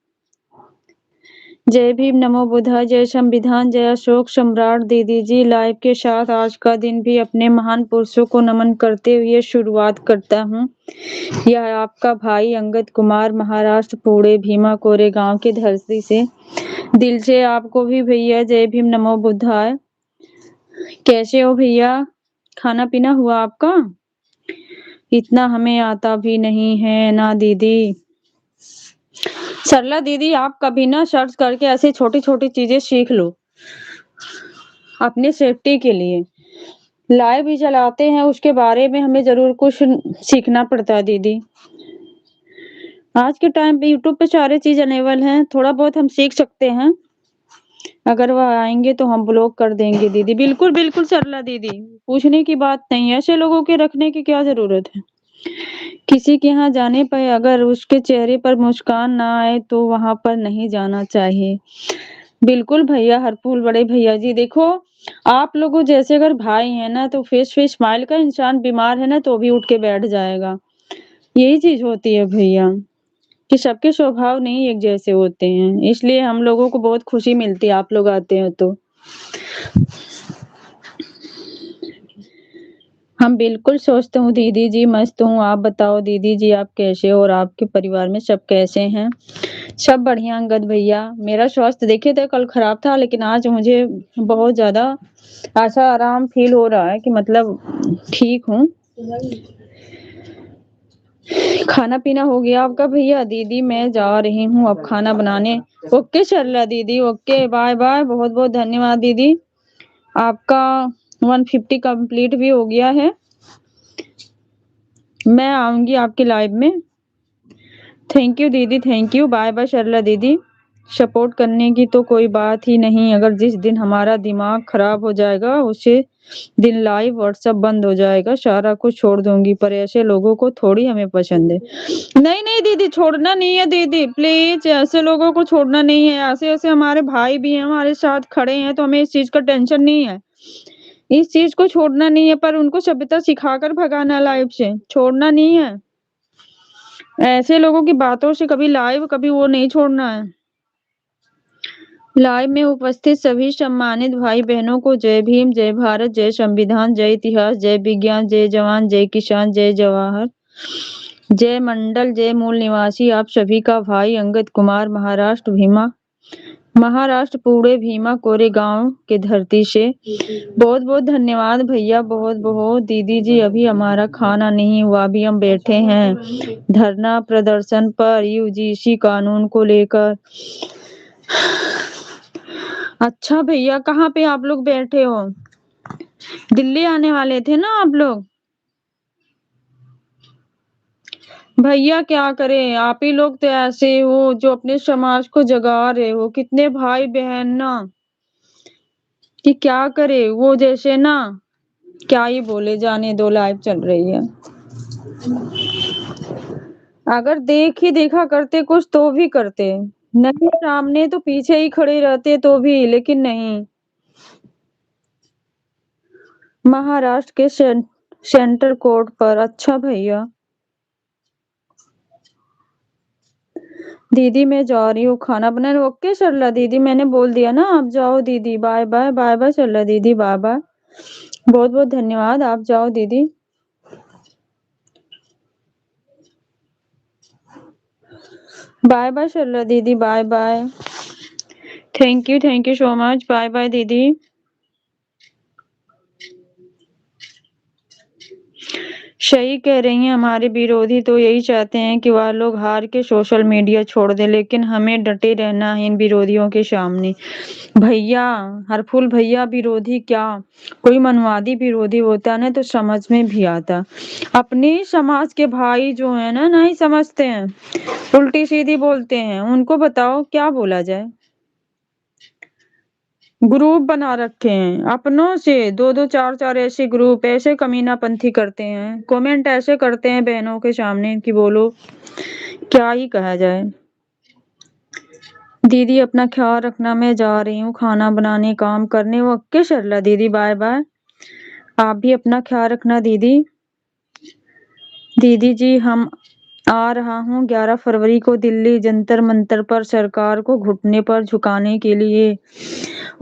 जय भीम, नमो बुद्धाय, जय संविधान, जय अशोक सम्राट। दीदी जी लाइव के साथ आज का दिन भी अपने महान पुरुषों को नमन करते हुए शुरुआत करता हूँ। यह आपका भाई अंगद कुमार, महाराष्ट्र, पुणे भीमा कोरे गांव की धरती से दिल से आपको भी भैया जय भीम, नमो बुद्धाय। कैसे हो भैया, खाना पीना हुआ आपका। इतना हमें आता भी नहीं है ना दीदी। सरला दीदी, आप कभी ना सर्च करके ऐसी छोटी छोटी चीजें सीख लो, अपने सेफ्टी के लिए लाइव भी चलाते हैं, उसके बारे में हमें जरूर कुछ सीखना पड़ता है दीदी। आज के टाइम पे यूट्यूब पे सारी चीज अनेबल हैं, थोड़ा बहुत हम सीख सकते हैं। अगर वह आएंगे तो हम ब्लॉक कर देंगे दीदी। बिल्कुल बिल्कुल सरला दीदी, पूछने की बात नहीं है, ऐसे लोगों के रखने की क्या जरूरत है। किसी के यहाँ जाने पर अगर उसके चेहरे पर मुस्कान ना आए तो वहां पर नहीं जाना चाहिए। बिल्कुल भैया, हरफूल बड़े भैया जी, देखो आप लोगों जैसे अगर भाई है ना तो फेस फेस स्माइल का इंसान बीमार है ना तो भी उठ के बैठ जाएगा। यही चीज होती है भैया, कि सबके स्वभाव नहीं एक जैसे होते हैं, इसलिए हम लोगों को बहुत खुशी मिलती है आप लोग आते हैं तो। हम बिल्कुल स्वस्थ हूँ दीदी जी, मस्त हूँ। आप बताओ दीदी जी, आप कैसे हो और आपके परिवार में सब कैसे हैं? सब बढ़िया अंगद भैया। मेरा स्वास्थ्य देखिए तो कल खराब था, लेकिन आज मुझे बहुत ज्यादा ऐसा आराम फील हो रहा है कि मतलब ठीक हूँ। खाना पीना हो गया आपका भैया? दीदी मैं जा रही हूँ अब खाना बनाने। ओके शर्ला दीदी, ओके बाय बाय, बहुत बहुत धन्यवाद दीदी। आपका 150 कंप्लीट भी हो गया है। मैं आऊंगी आपके लाइव में। थैंक यू दीदी, thank you, bye bye Sharla दीदी। सपोर्ट करने की तो कोई बात ही नहीं, अगर जिस दिन हमारा दिमाग खराब हो जाएगा उसे दिन लाइव व्हाट्सएप बंद हो जाएगा, सारा कुछ छोड़ दूंगी, पर ऐसे लोगों को थोड़ी हमें पसंद है। नहीं नहीं दीदी, छोड़ना नहीं है दीदी, प्लीज ऐसे लोगों को छोड़ना नहीं है। ऐसे ऐसे हमारे भाई भी हैं हमारे साथ खड़े हैं, तो हमें इस चीज का टेंशन नहीं है। इस चीज को छोड़ना नहीं है, पर उनको सभ्यता सिखाकर भगाना, लाइव से छोड़ना नहीं है। ऐसे लोगों की बातों से कभी लाइव कभी वो नहीं छोड़ना है। लाइव में उपस्थित सभी सम्मानित भाई बहनों को जय भीम, जय भारत, जय संविधान, जय इतिहास, जय विज्ञान, जय जवान, जय किसान, जय जवाहर, जय मंडल, जय मूल निवासी। आप सभी का भाई अंगद कुमार, महाराष्ट्र भीमा, महाराष्ट्र पूरे भीमा कोरेगांव के धरती से बहुत बहुत धन्यवाद भैया, बहुत बहुत। दीदी जी अभी हमारा खाना नहीं हुआ, अभी हम बैठे हैं धरना प्रदर्शन पर यूजीसी कानून को लेकर। अच्छा भैया, कहाँ पे आप लोग बैठे हो? दिल्ली आने वाले थे ना आप लोग? भैया क्या करें, आप ही लोग तो ऐसे हो जो अपने समाज को जगा रहे हो। कितने भाई बहन ना, कि क्या करे वो, जैसे ना क्या ही बोले, जाने दो, लाइव चल रही है। अगर देख ही देखा करते कुछ तो भी करते, नहीं सामने तो पीछे ही खड़े रहते तो भी, लेकिन नहीं। महाराष्ट्र के सेंटर कोर्ट पर। अच्छा भैया। दीदी मैं जा रही हूँ खाना बनाने। ओके सरला दीदी, मैंने बोल दिया ना, आप जाओ दीदी, bye bye, bye bye Sarla दीदी, बाय बाय, बहुत बहुत धन्यवाद, आप जाओ दीदी। बाय बाय सरला दीदी, bye bye, thank you so much, bye bye दीदी। सही कह रही हैं, हमारे विरोधी तो यही चाहते हैं कि वह लोग हार के सोशल मीडिया छोड़ दें, लेकिन हमें डटे रहना है इन विरोधियों के सामने। भैया, हरफुल भैया, विरोधी क्या, कोई मनवादी विरोधी होता ना तो समझ में भी आता। अपने ही समाज के भाई जो है ना, नहीं समझते हैं, उल्टी सीधी बोलते हैं। उनको बताओ क्या बोला जाए। ग्रुप बना रखे हैं अपनों से, दो दो चार चार ऐसे ग्रुप, ऐसे कमीनापंथी करते हैं, कमेंट ऐसे करते हैं बहनों के सामने कि बोलो क्या ही कहा जाए। दीदी अपना ख्याल रखना, मैं जा रही हूँ खाना बनाने, काम करने। ओके शर्ला दीदी, बाय बाय, आप भी अपना ख्याल रखना दीदी। दीदी जी हम आ रहा हूँ 11 फरवरी को दिल्ली जंतर मंतर पर सरकार को घुटने पर झुकाने के लिए।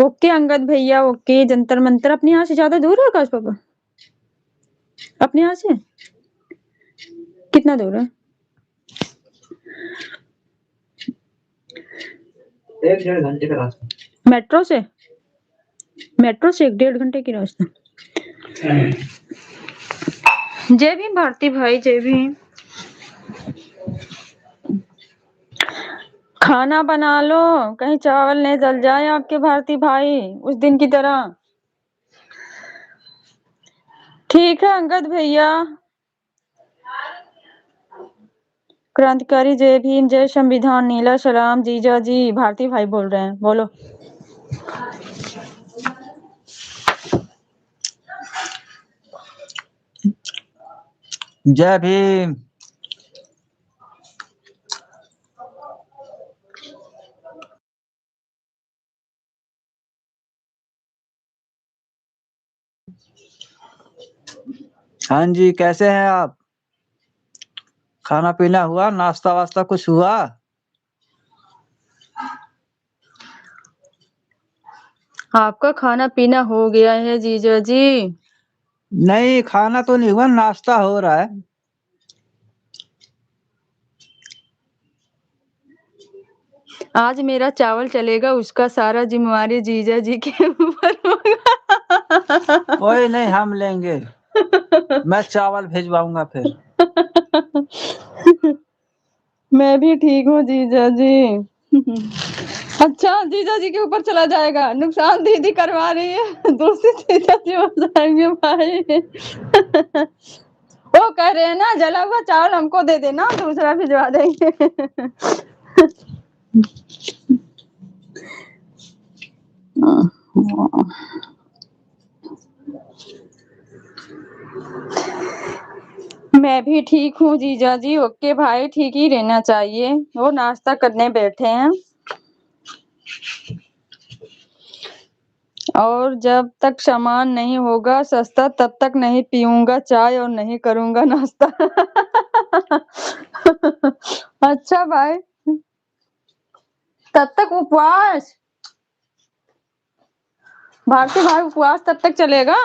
ओके अंगद भैया, ओके। जंतर मंतर अपने यहाँ से ज्यादा दूर है आकाश पापा? अपने यहाँ से कितना दूर है? 1-1.5 घंटे का रास्ता। मेट्रो से 1-1.5 घंटे की रास्ता। जय भीम भारती भाई, जय भीम। खाना बना लो, कहीं चावल नहीं जल जाए आपके भारती भाई उस दिन की तरह। ठीक है अंगद भैया। क्रांतिकारी जय भीम, जय संविधान, नीला सलाम। जीजा जी भारती भाई बोल रहे हैं, बोलो। जय भीम। हाँ जी, कैसे हैं आप? खाना पीना हुआ, नाश्ता वास्ता कुछ हुआ? आपका खाना पीना हो गया है जीजा जी? नहीं, खाना तो नहीं हुआ, नाश्ता हो रहा है। आज मेरा चावल चलेगा, उसका सारा जिम्मेवारी जीजा जी के ऊपर होगा। कोई नहीं, हम लेंगे। मैं चावल भिजवाऊंगा फिर। मैं भी ठीक हूँ जीजा जी। अच्छा, जीजा जी के ऊपर चला जाएगा, नुकसान दीदी करवा रही है, दूसरी जीजा जी हो जाएंगे भाई। वो कह रहे हैं ना, जला हुआ चावल हमको दे देना, दूसरा भिजवा देंगे। मैं भी ठीक हूँ जीजा जी। ओके भाई, ठीक ही रहना चाहिए। वो नाश्ता करने बैठे हैं। और जब तक सामान नहीं होगा सस्ता, तब तक नहीं पीऊंगा चाय और नहीं करूंगा नाश्ता। अच्छा भाई, तब तक उपवास। भारती भाई, उपवास तब तक चलेगा?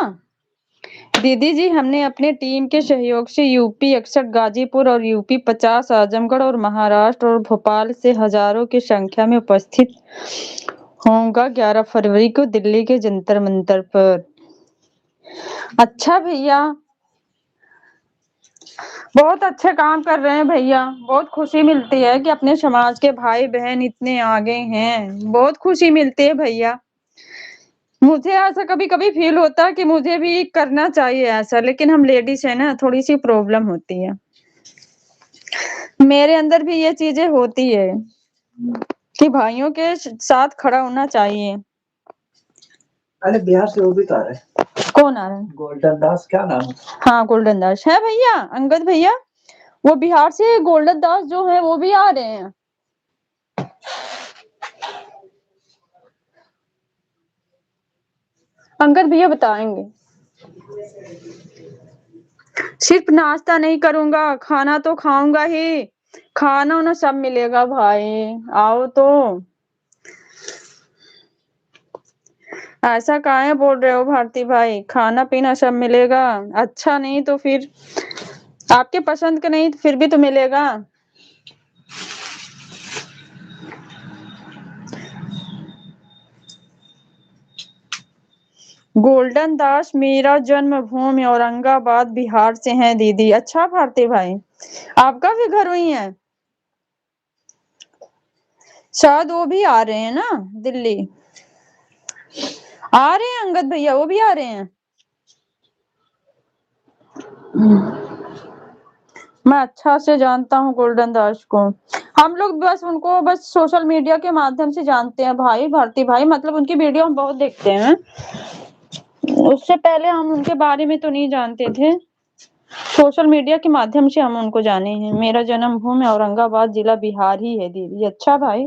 दीदी जी, हमने अपने टीम के सहयोग से यूपी 61, गाजीपुर और यूपी 50, आजमगढ़ और महाराष्ट्र और भोपाल से हजारों की संख्या में उपस्थित होगा 11 फरवरी को दिल्ली के जंतर मंतर पर। अच्छा भैया, बहुत अच्छे काम कर रहे हैं भैया। बहुत खुशी मिलती है कि अपने समाज के भाई बहन इतने आगे हैं। बहुत खुशी मिलती है भैया। मुझे ऐसा कभी कभी फील होता है कि मुझे भी करना चाहिए ऐसा, लेकिन हम लेडीज है ना, थोड़ी सी प्रॉब्लम होती है। मेरे अंदर भी ये चीजें होती है कि भाइयों के साथ खड़ा होना चाहिए। अरे बिहार से वो भी तो आ रहा है। कौन आ रहा है? गोल्डन दास, क्या नाम है? हाँ, गोल्डन दास है भैया। अंगद भैया, वो बिहार से गोल्डन दास जो है वो भी आ रहे हैं। अंगद भैया बताएंगे। सिर्फ नाश्ता नहीं करूंगा, खाना तो खाऊंगा ही। खाना ना सब मिलेगा भाई, आओ तो। ऐसा काहे बोल रहे हो भारती भाई? खाना पीना सब मिलेगा। अच्छा नहीं तो फिर आपके पसंद का नहीं, फिर भी तो मिलेगा। गोल्डन दास मेरा जन्मभूमि औरंगाबाद बिहार से है दीदी। अच्छा भारती भाई, आपका भी घर वही है? शायद वो भी आ रहे हैं ना दिल्ली। आ रहे हैं अंगद भैया, वो भी आ रहे हैं। मैं अच्छा से जानता हूँ गोल्डन दास को। हम लोग बस उनको बस सोशल मीडिया के माध्यम से जानते हैं भाई, भारती भाई। मतलब उनकी वीडियो हम बहुत देखते हैं। उससे पहले हम उनके बारे में तो नहीं जानते थे। सोशल मीडिया के माध्यम से हम उनको जाने हैं। मेरा जन्मभूमि औरंगाबाद जिला बिहार ही है दीदी। अच्छा भाई,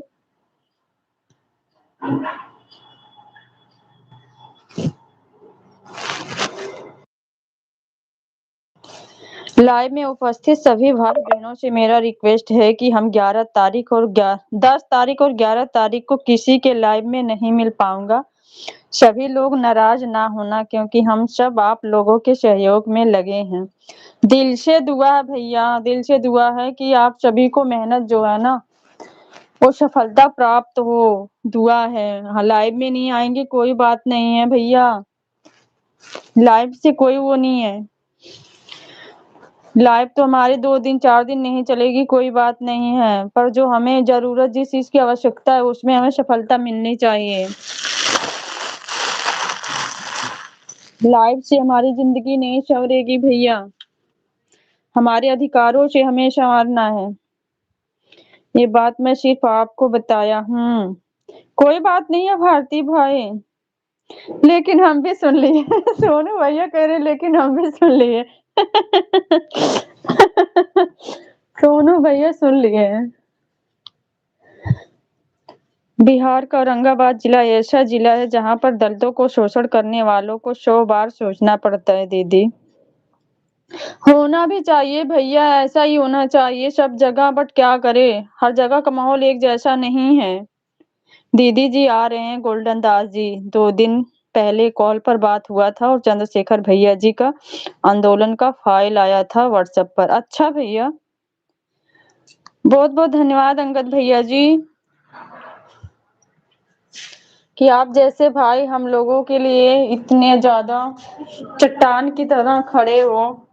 लाइव में उपस्थित सभी भाई बहनों से मेरा रिक्वेस्ट है कि हम 11 तारीख और 10 तारीख और 11 तारीख को किसी के लाइव में नहीं मिल पाऊंगा। सभी लोग नाराज ना होना, क्योंकि हम सब आप लोगों के सहयोग में लगे हैं। दिल से दुआ है भैया, दिल से दुआ है कि आप सभी को मेहनत जो है ना वो सफलता प्राप्त हो। दुआ है। हाँ, लाइव में नहीं आएंगे कोई बात नहीं है भैया। लाइव से कोई वो नहीं है। लाइव तो हमारे 2 दिन 4 दिन नहीं चलेगी, कोई बात नहीं है, पर जो हमें जरूरत, जिस चीज की आवश्यकता है उसमें हमें सफलता मिलनी चाहिए। लाइफ से हमारी जिंदगी नहीं संवरेगी भैया, हमारे अधिकारों से हमें संवारना है। ये बात मैं सिर्फ आपको बताया हूँ। कोई बात नहीं है भारती भाई, लेकिन हम भी सुन लिए। सोनू भैया कह रहे लेकिन हम भी सुन लिए। सोनू भैया सुन लिए। बिहार का औरंगाबाद जिला ऐसा जिला है जहां पर दलितों को शोषण करने वालों को 100 बार सोचना पड़ता है दीदी। होना भी चाहिए भैया, ऐसा ही होना चाहिए सब जगह, बट क्या करे, हर जगह का माहौल एक जैसा नहीं है। दीदी जी आ रहे हैं गोल्डन दास जी, 2 दिन पहले कॉल पर बात हुआ था और चंद्रशेखर भैया जी का आंदोलन का फाइल आया था व्हाट्सएप पर। अच्छा भैया, बहुत बहुत धन्यवाद अंगद भैया जी कि आप जैसे भाई हम लोगों के लिए इतने ज्यादा चट्टान की तरह खड़े हो।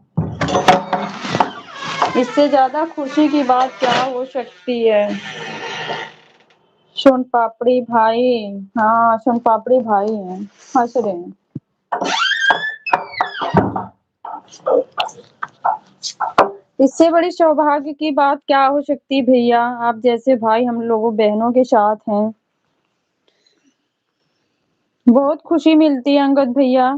इससे ज्यादा खुशी की बात क्या हो सकती है। सोन पापड़ी भाई, हाँ सोन पापड़ी भाई हैं, हंस रहे हैं। इससे बड़ी सौभाग्य की बात क्या हो सकती भैया, आप जैसे भाई हम लोगों बहनों के साथ हैं। बहुत खुशी मिलती है अंगद भैया।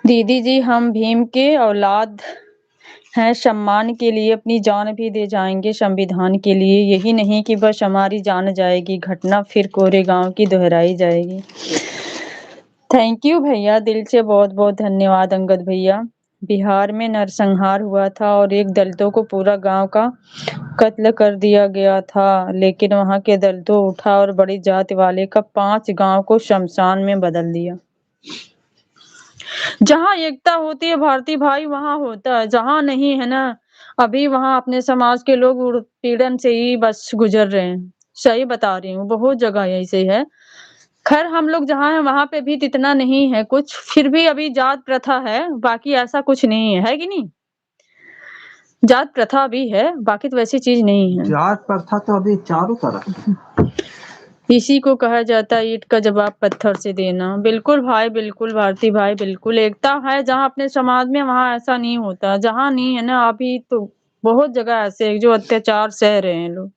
दीदी जी हम भीम के औलाद हैं, सम्मान के लिए अपनी जान भी दे जाएंगे संविधान के लिए। यही नहीं कि बस हमारी जान जाएगी, घटना फिर कोरेगांव की दोहराई जाएगी। थैंक यू भैया, दिल से बहुत बहुत धन्यवाद अंगद भैया। बिहार में नरसंहार हुआ था और एक दलितों को पूरा गांव का कत्ल कर दिया गया था, लेकिन वहां के दलितों उठा और बड़ी जाति वाले का 5 गांव को शमशान में बदल दिया। जहाँ एकता होती है भारती भाई वहां होता है, जहाँ नहीं है ना, अभी वहां अपने समाज के लोग उत्पीड़न से ही बस गुजर रहे हैं। सही बता रही हूँ, बहुत जगह ऐसे है। खैर हम लोग जहाँ है वहां पे भी इतना नहीं है कुछ, फिर भी अभी जात प्रथा है, बाकी ऐसा कुछ नहीं है कि नहीं। जात प्रथा भी है, बाकी तो वैसी चीज नहीं है। जात प्रथा तो अभी चारों तरफ। इसी को कहा जाता है ईंट का जवाब पत्थर से देना। बिल्कुल भाई, बिल्कुल भारती भाई, बिल्कुल एकता है जहाँ अपने समाज में, वहां ऐसा नहीं होता। जहाँ नहीं है ना, अभी तो बहुत जगह ऐसे है जो अत्याचार सह रहे हैं लोग।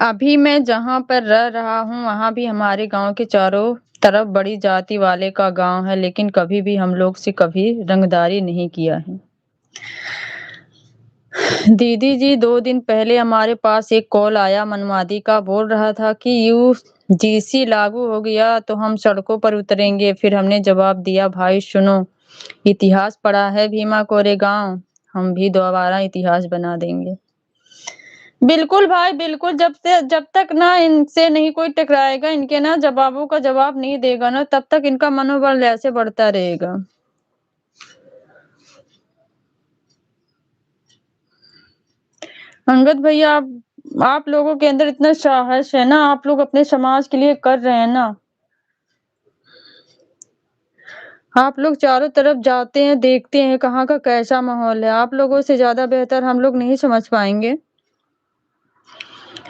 अभी मैं जहाँ पर रह रहा हूँ वहाँ भी हमारे गांव के चारों तरफ बड़ी जाति वाले का गांव है, लेकिन कभी भी हम लोग से कभी रंगदारी नहीं किया है। दीदी जी 2 दिन पहले हमारे पास एक कॉल आया मनवादी का, बोल रहा था कि यूजीसी लागू हो गया तो हम सड़कों पर उतरेंगे। फिर हमने जवाब दिया भाई सुनो, इतिहास पढ़ा है भीमा कोरेगांव, हम भी दोबारा इतिहास बना देंगे। बिल्कुल भाई, बिल्कुल जब तक ना इनसे नहीं कोई टकराएगा, इनके ना जवाबों का जवाब नहीं देगा ना, तब तक इनका मनोबल ऐसे बढ़ता रहेगा। अंगद भैया, आप लोगों के अंदर इतना साहस है ना, आप लोग अपने समाज के लिए कर रहे हैं ना। आप लोग चारों तरफ जाते हैं, देखते हैं कहाँ का कैसा माहौल है। आप लोगों से ज़्यादा बेहतर हम लोग नहीं समझ पाएँगे।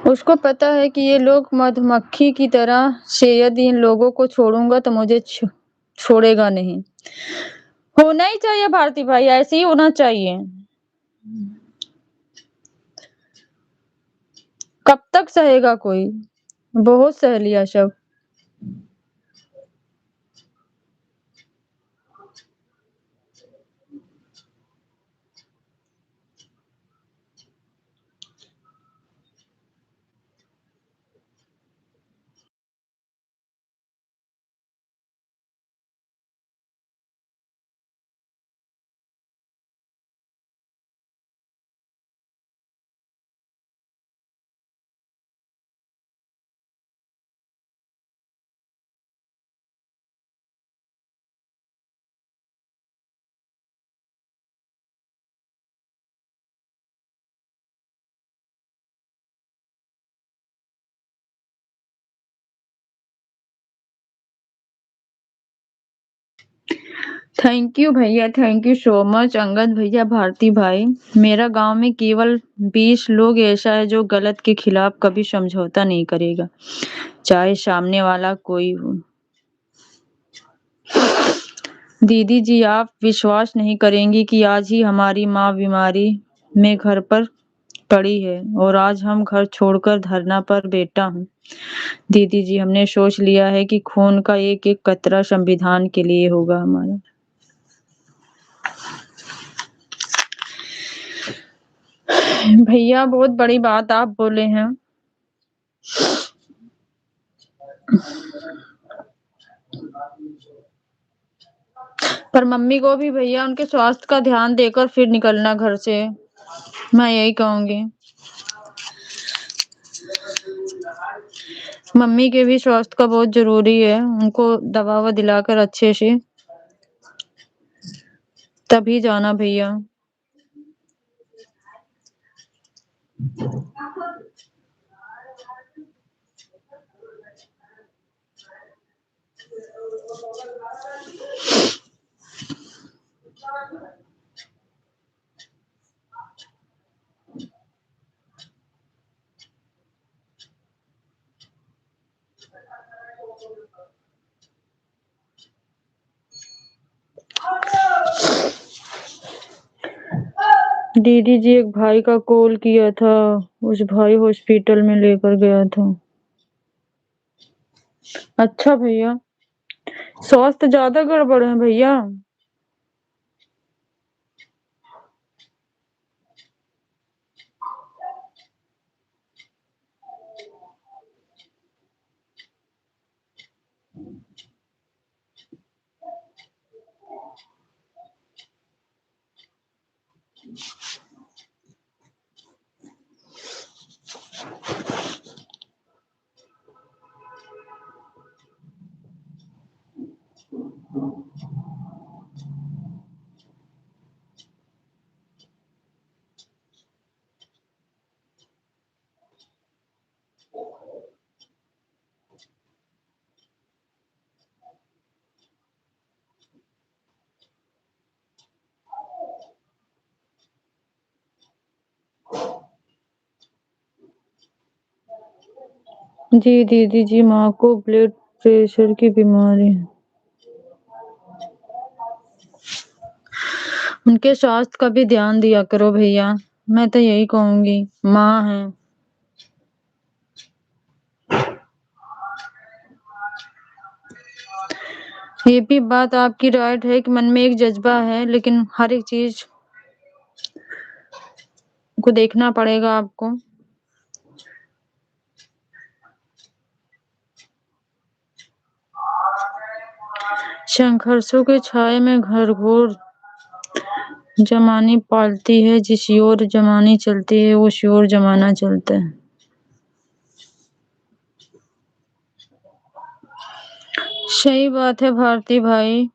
उसको पता है कि ये लोग मधुमक्खी की तरह से यदि इन लोगों को छोड़ूँगा तो मुझे छोड़ेगा नहीं। होना ही चाहिए भारती भाई, ऐसे ही होना चाहिए। कब तक सहेगा कोई? बहुत सह लिया सब। थैंक यू भैया, thank you so much Angad भैया, भारती भाई। मेरा गांव में केवल 20 लोग ऐसा है जो गलत के खिलाफ कभी समझौता नहीं करेगा, चाहे सामने वाला कोई हो। दीदी जी, आप विश्वास नहीं करेंगी कि आज ही हमारी माँ बीमारी में घर पर पड़ी है और आज हम घर छोड़कर धरना पर बैठा हूँ। दीदी जी, हमने सोच लिया है कि खून का एक एक कतरा संविधान के लिए होगा हमारा। भैया, बहुत बड़ी बात आप बोले हैं। पर मम्मी को भी भैया उनके स्वास्थ्य का ध्यान देकर फिर निकलना घर से, मैं यही कहूंगी। मम्मी के भी स्वास्थ्य का बहुत जरूरी है, उनको दवा ववा दिलाकर अच्छे से तभी जाना भैया। दीदी जी, एक भाई का कॉल किया था, उस भाई हॉस्पिटल में लेकर गया था। अच्छा भैया, स्वास्थ्य ज्यादा गड़बड़ है भैया? जी दीदी जी, माँ को ब्लड प्रेशर की बीमारी है। उनके स्वास्थ्य का भी ध्यान दिया करो भैया, मैं तो यही कहूंगी, माँ है। ये भी बात आपकी राइट है कि मन में एक जज्बा है, लेकिन हर एक चीज को देखना पड़ेगा आपको। संघर्षों के छाये में घरघोर जमानी पालती है, जिस ओर जमानी चलती है उस ओर जमाना चलता है। सही बात है भारती भाई।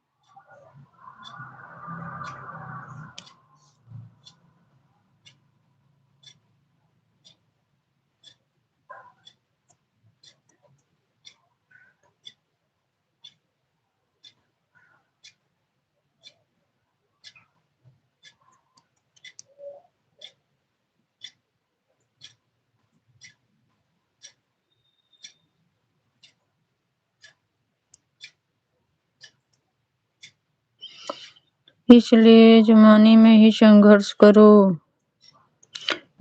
इसलिए जमाने में ही संघर्ष करो।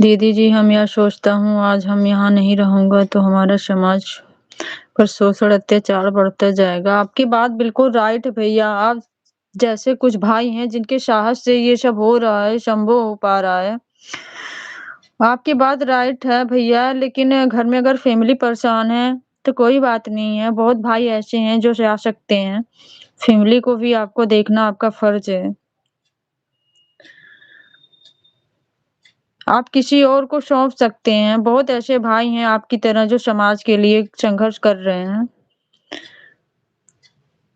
दीदी जी, हम यह सोचता हूँ आज हम यहाँ नहीं रहूंगा तो हमारा समाज पर शोषण अत्याचार बढ़ता जाएगा। आपकी बात बिल्कुल राइट है भैया। आप जैसे कुछ भाई हैं जिनके साहस से ये सब हो रहा है, संभव हो पा रहा है। आपकी बात राइट है भैया, लेकिन घर में अगर फैमिली परेशान है तो कोई बात नहीं है। बहुत भाई ऐसे हैं जो जा सकते हैं। फैमिली को भी आपको देखना आपका फर्ज है। आप किसी और को सौंप सकते हैं। बहुत ऐसे भाई हैं आपकी तरह जो समाज के लिए संघर्ष कर रहे हैं,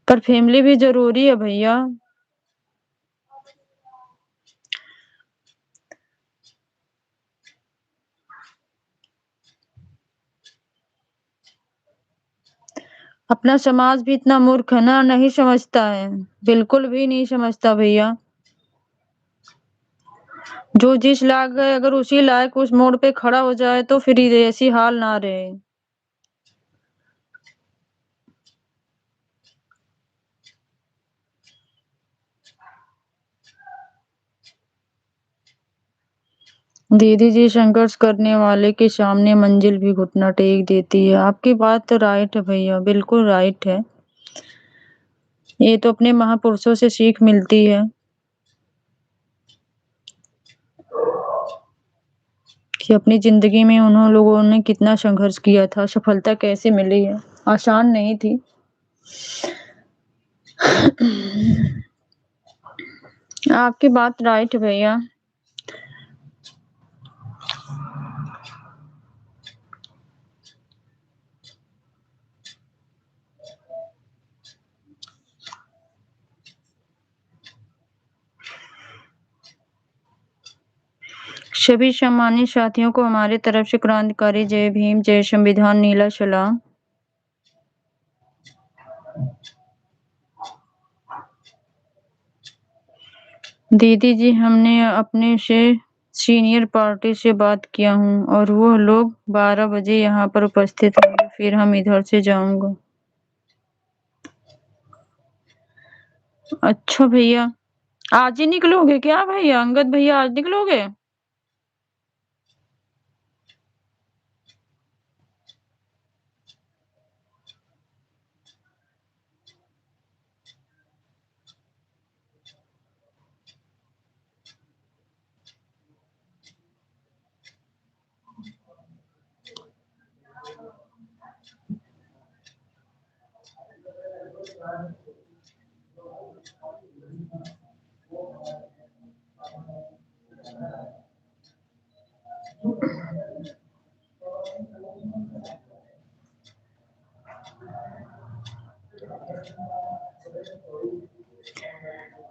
पर फैमिली भी जरूरी है भैया। अपना समाज भी इतना मूर्ख है ना, नहीं समझता है, बिल्कुल भी नहीं समझता भैया। जो जिस लायक है अगर उसी लायक उस मोड़ पे खड़ा हो जाए तो फिर ऐसी हाल ना रहे। दीदी जी, संघर्ष करने वाले के सामने मंजिल भी घुटना टेक देती है। आपकी बात तो राइट है भैया, बिल्कुल राइट है। ये तो अपने महापुरुषों से सीख मिलती है कि अपनी जिंदगी में उन्होंने लोगों ने कितना संघर्ष किया था, सफलता कैसे मिली है, आसान नहीं थी। आपकी बात राइट है भैया। सभी सम्मानित साथियों को हमारे तरफ से क्रांतिकारी जय भीम, जय संविधान, नीला सलाम। दीदी जी, हमने अपने से सीनियर पार्टी से बात किया हूँ और वो लोग 12 बजे यहाँ पर उपस्थित होंगे, फिर हम इधर से जाऊंगा। अच्छा भैया, आज ही निकलोगे क्या भैया? अंगद भैया, आज निकलोगे?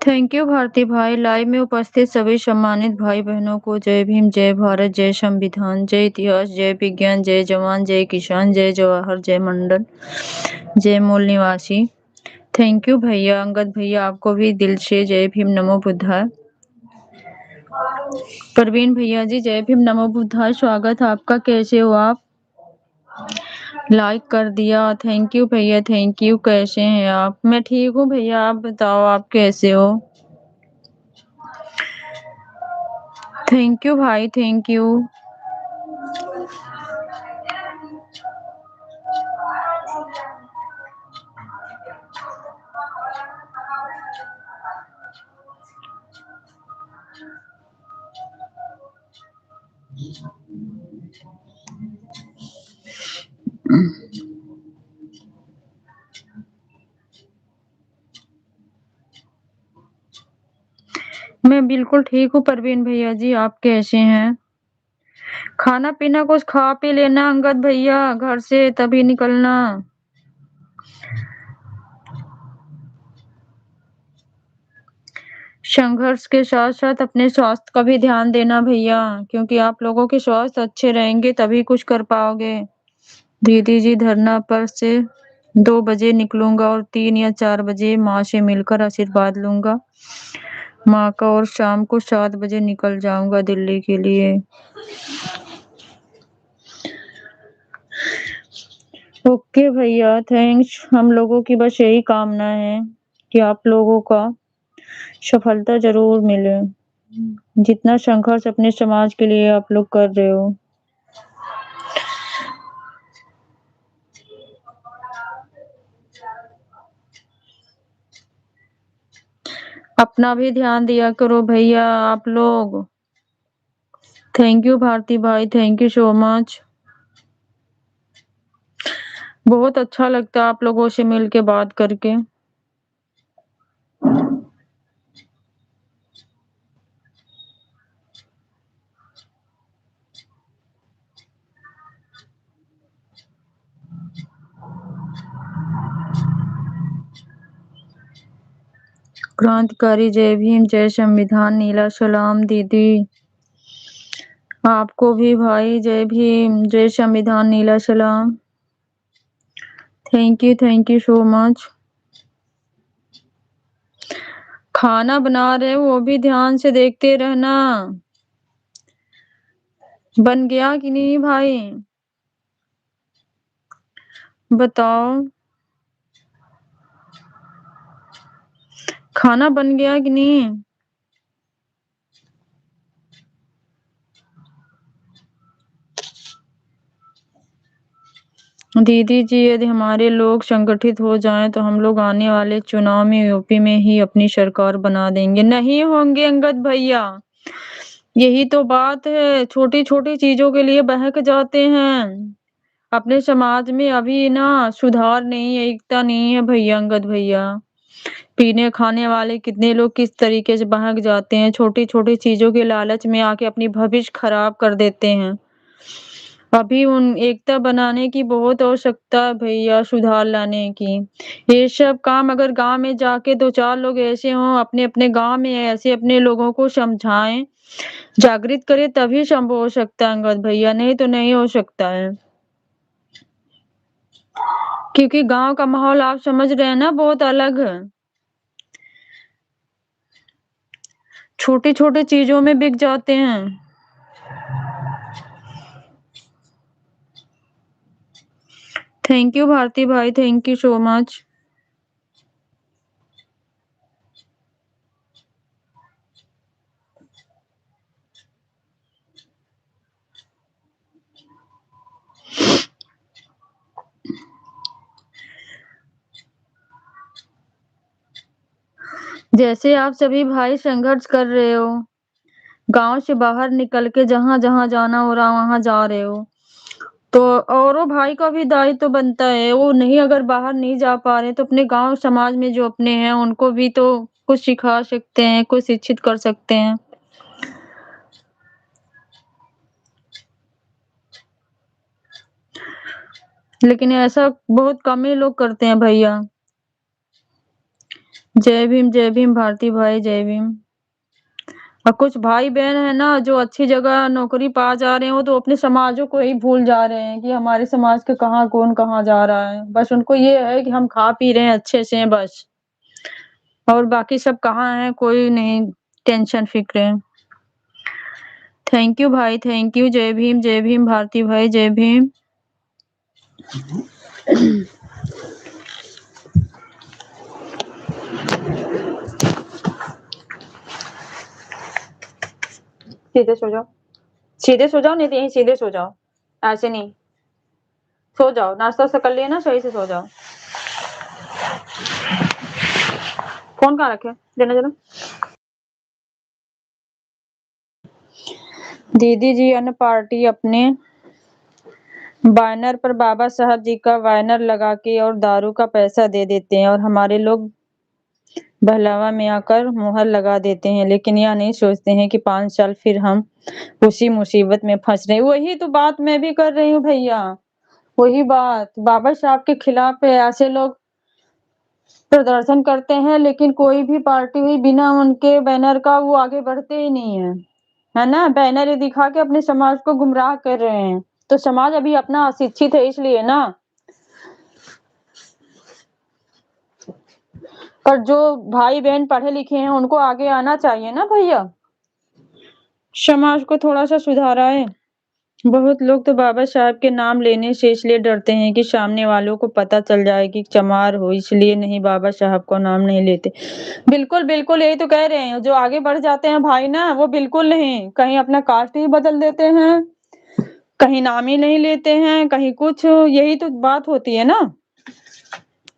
थैंक यू भारती भाई। लाइव में उपस्थित सभी सम्मानित भाई बहनों को जय भीम, जय भारत, जय संविधान, जय इतिहास, जय विज्ञान, जय जवान, जय किसान, जय जवाहर, जय मंडल, जय मूल निवासी। थैंक यू भैया। अंगद भैया, आपको भी दिल से जय भीम, नमो बुद्धाय। प्रवीण भैया जी, जय भीम, नमो बुद्धाय। स्वागत है आपका। कैसे हो आप? लाइक कर दिया, थैंक यू भैया, थैंक यू। कैसे हैं आप? मैं ठीक हूँ भैया, आप बताओ आप कैसे हो? थैंक यू भाई, थैंक यू। मैं मैं बिल्कुल ठीक हूँ परवीन भैया जी, आप कैसे हैं? खाना पीना कुछ खा पी लेना अंगद भैया, घर से तभी निकलना। संघर्ष के साथ साथ अपने स्वास्थ्य का भी ध्यान देना भैया, क्योंकि आप लोगों के स्वास्थ्य अच्छे रहेंगे तभी कुछ कर पाओगे। दीदी जी धरना पर से 2 बजे निकलूंगा और 3 या 4 बजे माँ से मिलकर आशीर्वाद लूंगा माँ का, और शाम को 7 बजे निकल जाऊंगा दिल्ली के लिए। ओके भैया, थैंक्स। हम लोगों की बस यही कामना है कि आप लोगों का सफलता जरूर मिले, जितना संघर्ष अपने समाज के लिए आप लोग कर रहे हो। अपना भी ध्यान दिया करो भैया आप लोग। थैंक यू भारती भाई, थैंक यू सो मच। बहुत अच्छा लगता है आप लोगों से मिलके बात करके। क्रांतिकारी जय भीम, जय संविधान, नीला सलाम दीदी। आपको भी भाई, जय भीम, जय संविधान, नीला सलाम। Thank you so much. खाना बना रहे हो वो भी ध्यान से देखते रहना, बन गया कि नहीं भाई, बताओ। खाना बन गया कि नहीं? दीदी जी यदि हमारे लोग संगठित हो जाएं तो हम लोग आने वाले चुनाव में यूपी में ही अपनी सरकार बना देंगे। नहीं होंगे अंगद भैया, यही तो बात है, छोटी छोटी चीजों के लिए बहक जाते हैं। अपने समाज में अभी ना सुधार नहीं, एकता नहीं है भैया, अंगद भैया। पीने खाने वाले कितने लोग किस तरीके से बहक जाते हैं, छोटी छोटी चीजों के लालच में आके अपनी भविष्य खराब कर देते हैं। अभी उन एकता बनाने की बहुत आवश्यकता है भैया, सुधार लाने की। ये सब काम अगर गांव में जाके 2-4 लोग ऐसे हों, अपने अपने गांव में ऐसे अपने लोगों को समझाएं, जागृत करें, तभी संभव हो सकता है अंगद भैया, नहीं तो नहीं हो सकता है। क्योंकि गांव का माहौल आप समझ रहे हैं ना, बहुत अलग है। छोटी छोटी चीजों में बिक जाते हैं। थैंक यू भारती भाई, थैंक यू सो मच। जैसे आप सभी भाई संघर्ष कर रहे हो, गांव से बाहर निकल के जहां जहां जाना हो रहा वहां जा रहे हो, तो औरों भाई का भी दायित्व तो बनता है। वो नहीं, अगर बाहर नहीं जा पा रहे तो अपने गांव समाज में जो अपने हैं उनको भी तो कुछ सिखा सकते हैं, कुछ शिक्षित कर सकते हैं। लेकिन ऐसा बहुत कम ही लोग करते हैं भैया। जय भीम भारती भाई, जय भीम। और कुछ भाई बहन है ना जो अच्छी जगह नौकरी पा जा रहे हैं, वो तो अपने समाजों को ही भूल जा रहे हैं कि हमारे समाज के कहाँ कौन कहाँ जा रहा है। बस उनको ये है कि हम खा पी रहे हैं अच्छे से बस, और बाकी सब कहाँ है कोई नहीं टेंशन फिक्र है। थैंक यू भाई, थैंक यू। जय भीम भारती भाई, जय भीम। सीधे सो जाओ, सीधे सो जाओ, नहीं तो यहीं सीधे सो जाओ, ऐसे नहीं। सो जाओ, नाश्ता कर लिया ना, सही से सो जाओ। फोन कहाँ रखे, देना जरा। दीदी जी अन्य पार्टी अपने बैनर पर बाबा साहब जी का बैनर लगा के और दारू का पैसा दे देते हैं, और हमारे लोग बहलावा में आकर मुहर लगा देते हैं, लेकिन यह नहीं सोचते हैं कि 5 साल फिर हम उसी मुसीबत में फंस रहे हैं। वही तो बात मैं भी कर रही हूँ भैया, वही बात। बाबा साहब के खिलाफ ऐसे लोग प्रदर्शन करते हैं, लेकिन कोई भी पार्टी हुई बिना उनके बैनर का वो आगे बढ़ते ही नहीं है ना। बैनर ये दिखा के अपने समाज को गुमराह कर रहे हैं। तो समाज अभी अपना अशिक्षित है इसलिए ना। पर जो भाई बहन पढ़े लिखे हैं उनको आगे आना चाहिए ना भैया, समाज को थोड़ा सा सुधाराए। बहुत लोग तो बाबा साहब के नाम लेने से इसलिए डरते हैं कि सामने वालों को पता चल जाए कि चमार हो, इसलिए नहीं बाबा साहब को नाम नहीं लेते। बिल्कुल बिल्कुल, यही तो कह रहे हैं। जो आगे बढ़ जाते हैं भाई ना, वो बिल्कुल नहीं, कहीं अपना कास्ट ही बदल देते हैं, कहीं नाम ही नहीं लेते हैं, कहीं कुछ। यही तो बात होती है ना।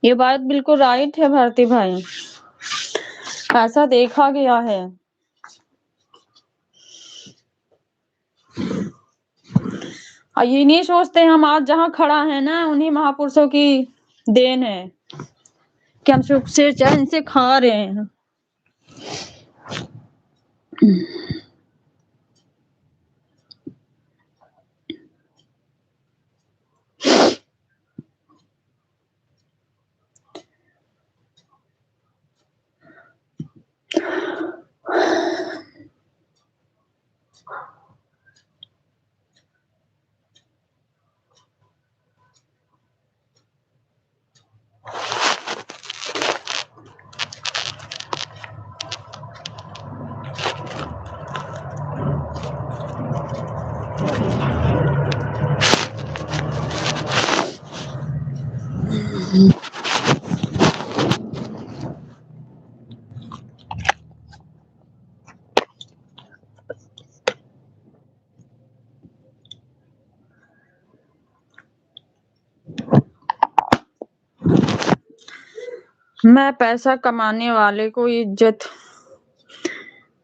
ये बात बिल्कुल राइट है भारती भाई, ऐसा देखा गया है। और ये नहीं सोचते हम आज जहाँ खड़ा है ना, उन्हीं महापुरुषों की देन है कि हम सुख से चैन से खा रहे हैं। मैं पैसा कमाने वाले को इज्जत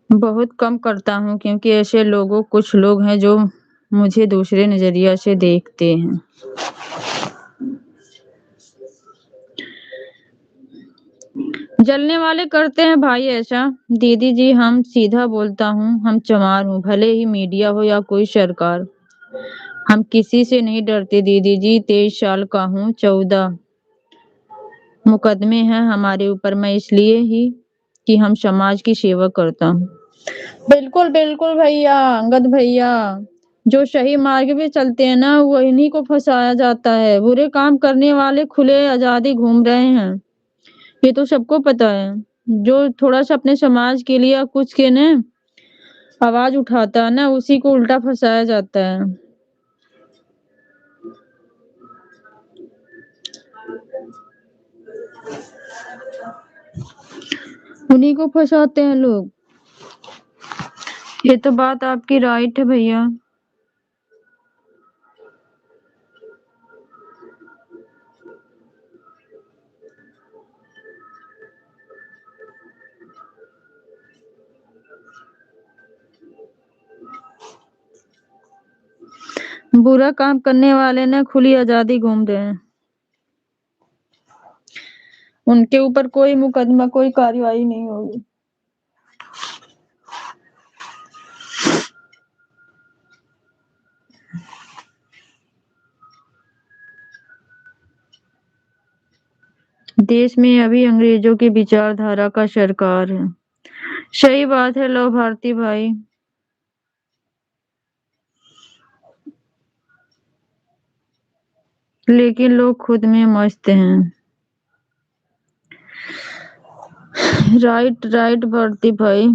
बहुत कम करता हूँ, क्योंकि ऐसे लोगों कुछ लोग हैं जो मुझे दूसरे नजरिया से देखते हैं। जलने वाले करते हैं भाई ऐसा। दीदी जी, हम सीधा बोलता हूँ, हम चमार हूँ, भले ही मीडिया हो या कोई सरकार, हम किसी से नहीं डरते दीदी जी। 23 साल का हूँ, 14 मुकदमे हैं हमारे ऊपर। मैं इसलिए ही कि हम समाज की सेवा करता हूँ। बिल्कुल बिल्कुल भैया, अंगद भैया, जो सही मार्ग पे चलते हैं ना, वो इन्हीं को फंसाया जाता है। बुरे काम करने वाले खुले आजादी घूम रहे हैं, ये तो सबको पता है। जो थोड़ा सा अपने समाज के लिए कुछ के ना आवाज उठाता है ना, उसी को उल्टा फंसाया जाता है। उन्हीं को फंसाते हैं लोग। ये तो बात आपकी राइट है भैया। बुरा काम करने वाले ना खुली आजादी घूम रहे हैं, उनके ऊपर कोई मुकदमा, कोई कार्रवाई नहीं होगी। देश में अभी अंग्रेजों की विचारधारा का सरकार है। सही बात है लो भारती भाई। लेकिन लोग खुद में मस्त हैं। राइट राइट भारती भाई।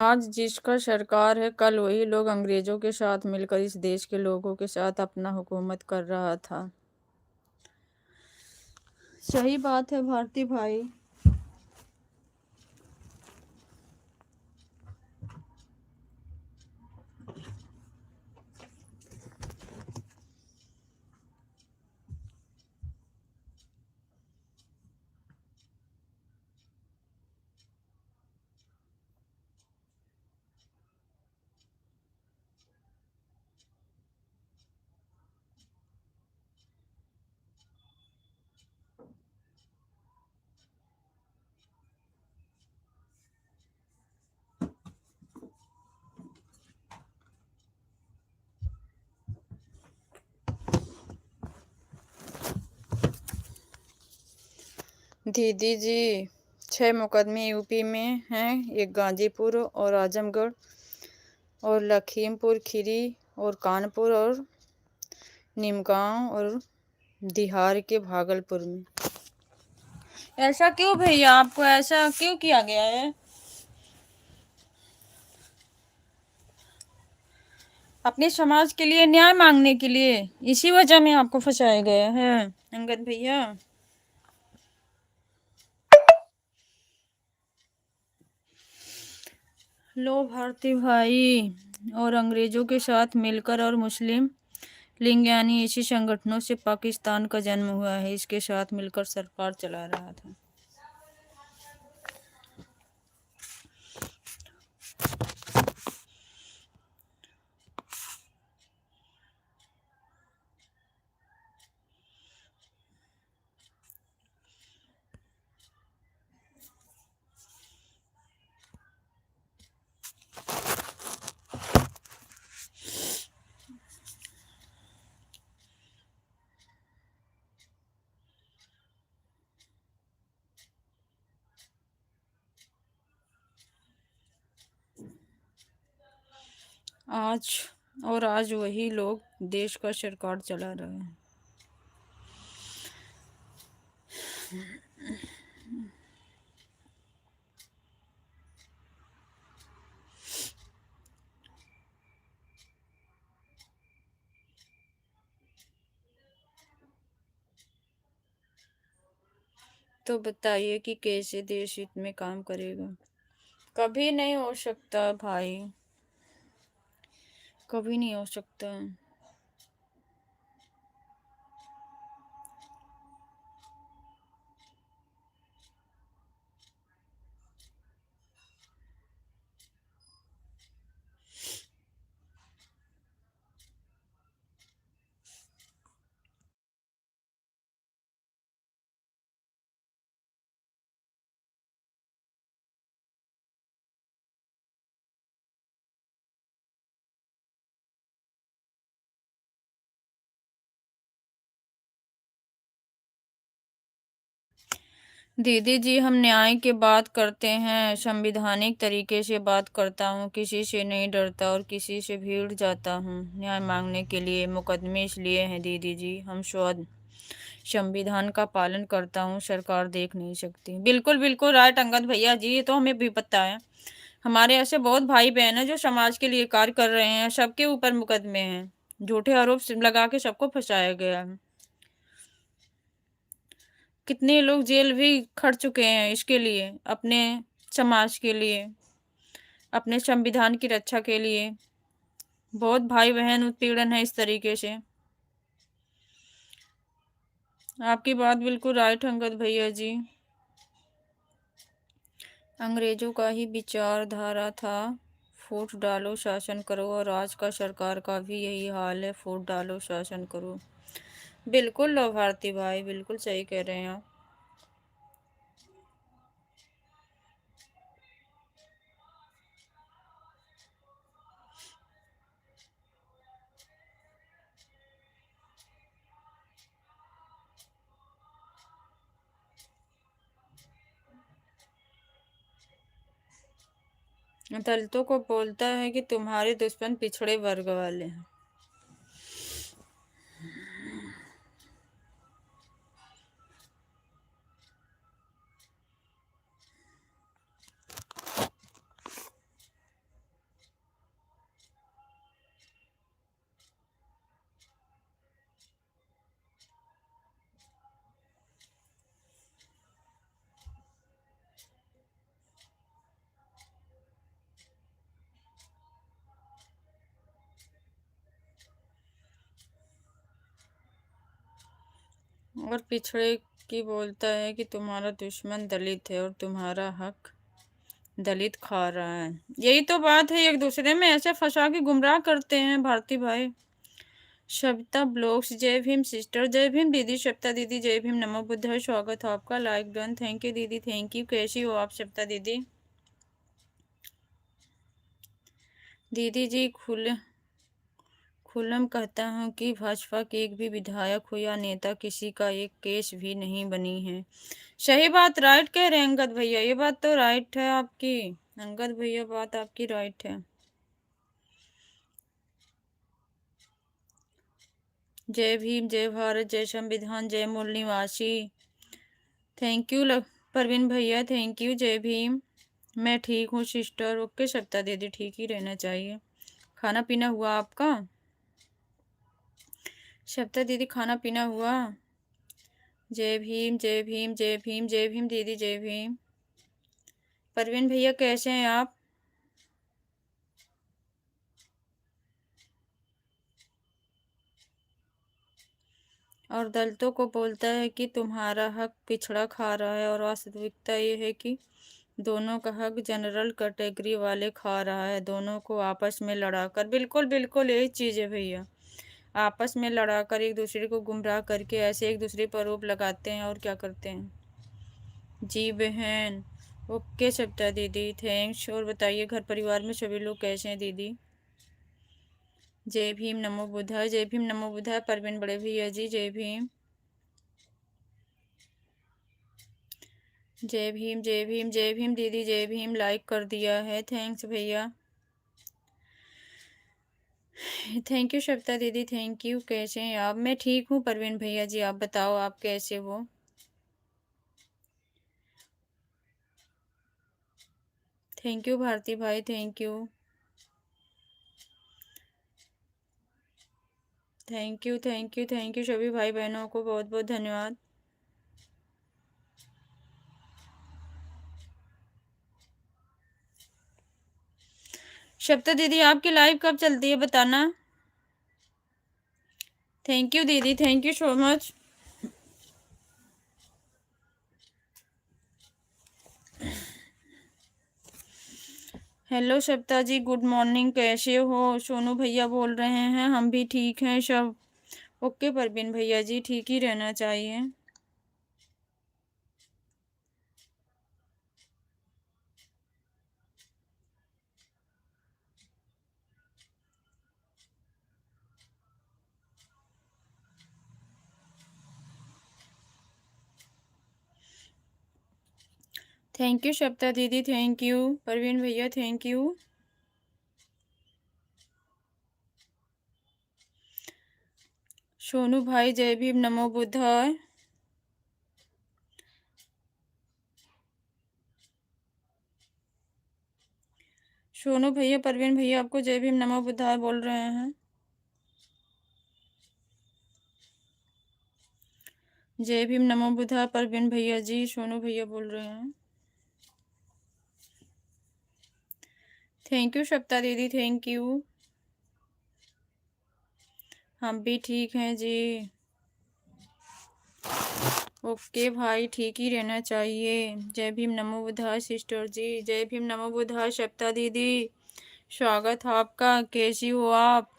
आज जिसका सरकार है, कल वही लोग अंग्रेजों के साथ मिलकर इस देश के लोगों के साथ अपना हुकूमत कर रहा था। सही बात है भारती भाई। दीदी जी, 6 मुकदमे यूपी में हैं, एक गाजीपुर और आजमगढ़ और लखीमपुर खीरी और कानपुर और निमगांव और बिहार के भागलपुर में। ऐसा क्यों भैया, आपको ऐसा क्यों किया गया है? अपने समाज के लिए न्याय मांगने के लिए, इसी वजह में आपको फंसाया गया है अंगद भैया। लो भारती भाई, और अंग्रेजों के साथ मिलकर और मुस्लिम लीग यानी इसी संगठनों से पाकिस्तान का जन्म हुआ है। इसके साथ मिलकर सरकार चला रहा था। आज वही लोग देश का सरकार चला रहे हैं। तो बताइए कि कैसे देश हित में काम करेगा? कभी नहीं हो सकता भाई, कभी नहीं हो सकता। दीदी जी, हम न्याय की बात करते हैं, संवैधानिक तरीके से बात करता हूँ, किसी से नहीं डरता और किसी से भीड़ जाता हूँ न्याय मांगने के लिए। मुकदमे इसलिए हैं दीदी जी, हम स्वयं संविधान का पालन करता हूँ, सरकार देख नहीं सकती। बिल्कुल बिल्कुल राइट अंगद भैया जी, ये तो हमें भी पता है। हमारे ऐसे बहुत भाई बहन हैं जो समाज के लिए कार्य कर रहे हैं, सबके ऊपर मुकदमे हैं, झूठे आरोप लगा के सबको फंसाया गया है। कितने लोग जेल भी खट चुके हैं इसके लिए, अपने समाज के लिए, अपने संविधान की रक्षा के लिए। बहुत भाई बहन उत्पीड़न है इस तरीके से। आपकी बात बिल्कुल राइट अंगद भैया जी। अंग्रेजों का ही विचारधारा था, फूट डालो शासन करो, और आज का सरकार का भी यही हाल है, फूट डालो शासन करो। बिल्कुल लो भारती भाई, बिल्कुल सही कह रहे हैं आप। दलितों को बोलता है कि तुम्हारे दुश्मन पिछड़े वर्ग वाले हैं। और पिछड़े की बोलता है कि तुम्हारा दुश्मन दलित है और तुम्हारा हक दलित खा रहा है। यही तो बात है, एक दूसरे में ऐसे फंसा के गुमराह करते हैं भारती भाई। शब्दा ब्लॉग्स, जय भीम सिस्टर, जय भीम दीदी, शब्दा दीदी, जय भीम, नमो बुद्धाय, स्वागत है आपका, लाइक डन, थैंक यू दीदी, थैंक यू। कैसी हो आप शब्दा दीदी? दीदी जी खुल्लम कहता हूँ कि भाजपा के एक भी विधायक हो या नेता किसी का एक केस भी नहीं बनी है। सही बात, राइट कह रहे हैं अंगद भैया, ये बात तो राइट है आपकी अंगद भैया, बात आपकी राइट है। जय भीम, जय भारत, जय संविधान, जय मूल निवासी। थैंक यू परवीन भैया, थैंक यू। जय भीम। मैं ठीक हूँ सिस्टर। ओके सप्ता दीदी, ठीक ही रहना चाहिए। खाना पीना हुआ आपका? सप्ता दीदी खाना पीना हुआ? जय भीम, जय भीम, जय भीम, जय भीम दीदी, जय भीम। परवीन भैया कैसे हैं आप? और दलितों को बोलता है कि तुम्हारा हक पिछड़ा खा रहा है, और वास्तविकता ये है कि दोनों का हक जनरल कैटेगरी वाले खा रहा है। दोनों को आपस में लड़ाकर, बिल्कुल बिल्कुल यही चीज़ है भैया, आपस में लड़ाकर एक दूसरे को गुमराह करके ऐसे एक दूसरे पर आरोप लगाते हैं और क्या करते हैं। जी बहन, ओके सप्ता दीदी, थैंक्स। और बताइए घर परिवार में सभी लोग कैसे हैं दीदी? जय भीम, नमो बुद्धाय, जय भीम, नमो बुद्धाय, परवीन बड़े भैया जी, जय भीम, जय भीम, जय भीम, जय भीम दीदी, जय भीम। लाइक कर दिया है, थैंक्स भैया, थैंक यू सप्ता दीदी, थैंक यू। कैसे हैं आप? मैं ठीक हूँ परवीन भैया जी, आप बताओ आप कैसे हो? थैंक यू भारती भाई, thank you, thank you, thank you, thank you सभी भाई बहनों को बहुत बहुत धन्यवाद। सप्ता दीदी आपकी लाइव कब चलती है बताना। थैंक यू दीदी, thank you so much. Hello सप्ता जी, गुड मॉर्निंग, कैसे हो? सोनू भैया बोल रहे हैं, हम भी ठीक हैं सब। ओके परवीन भैया जी, ठीक ही रहना चाहिए। थैंक यू सप्ता दीदी, थैंक यू परवीन भैया, थैंक यू। सोनू भाई जय भीम, नमो बुद्धाय। सोनू भैया, परवीन भैया आपको जय भीम नमो बुद्धाय बोल रहे हैं। जय भीम नमो बुद्धाय परवीन भैया जी, सोनू भैया बोल रहे हैं। थैंक यू सप्ता दीदी, थैंक यू। हम भी ठीक हैं जी। ओके भाई, ठीक ही रहना चाहिए। जय भीम नमो बुद्धाय सिस्टर जी, जय भीम नमो बुद्धाय सप्ता दीदी, स्वागत है आपका, कैसी हो आप?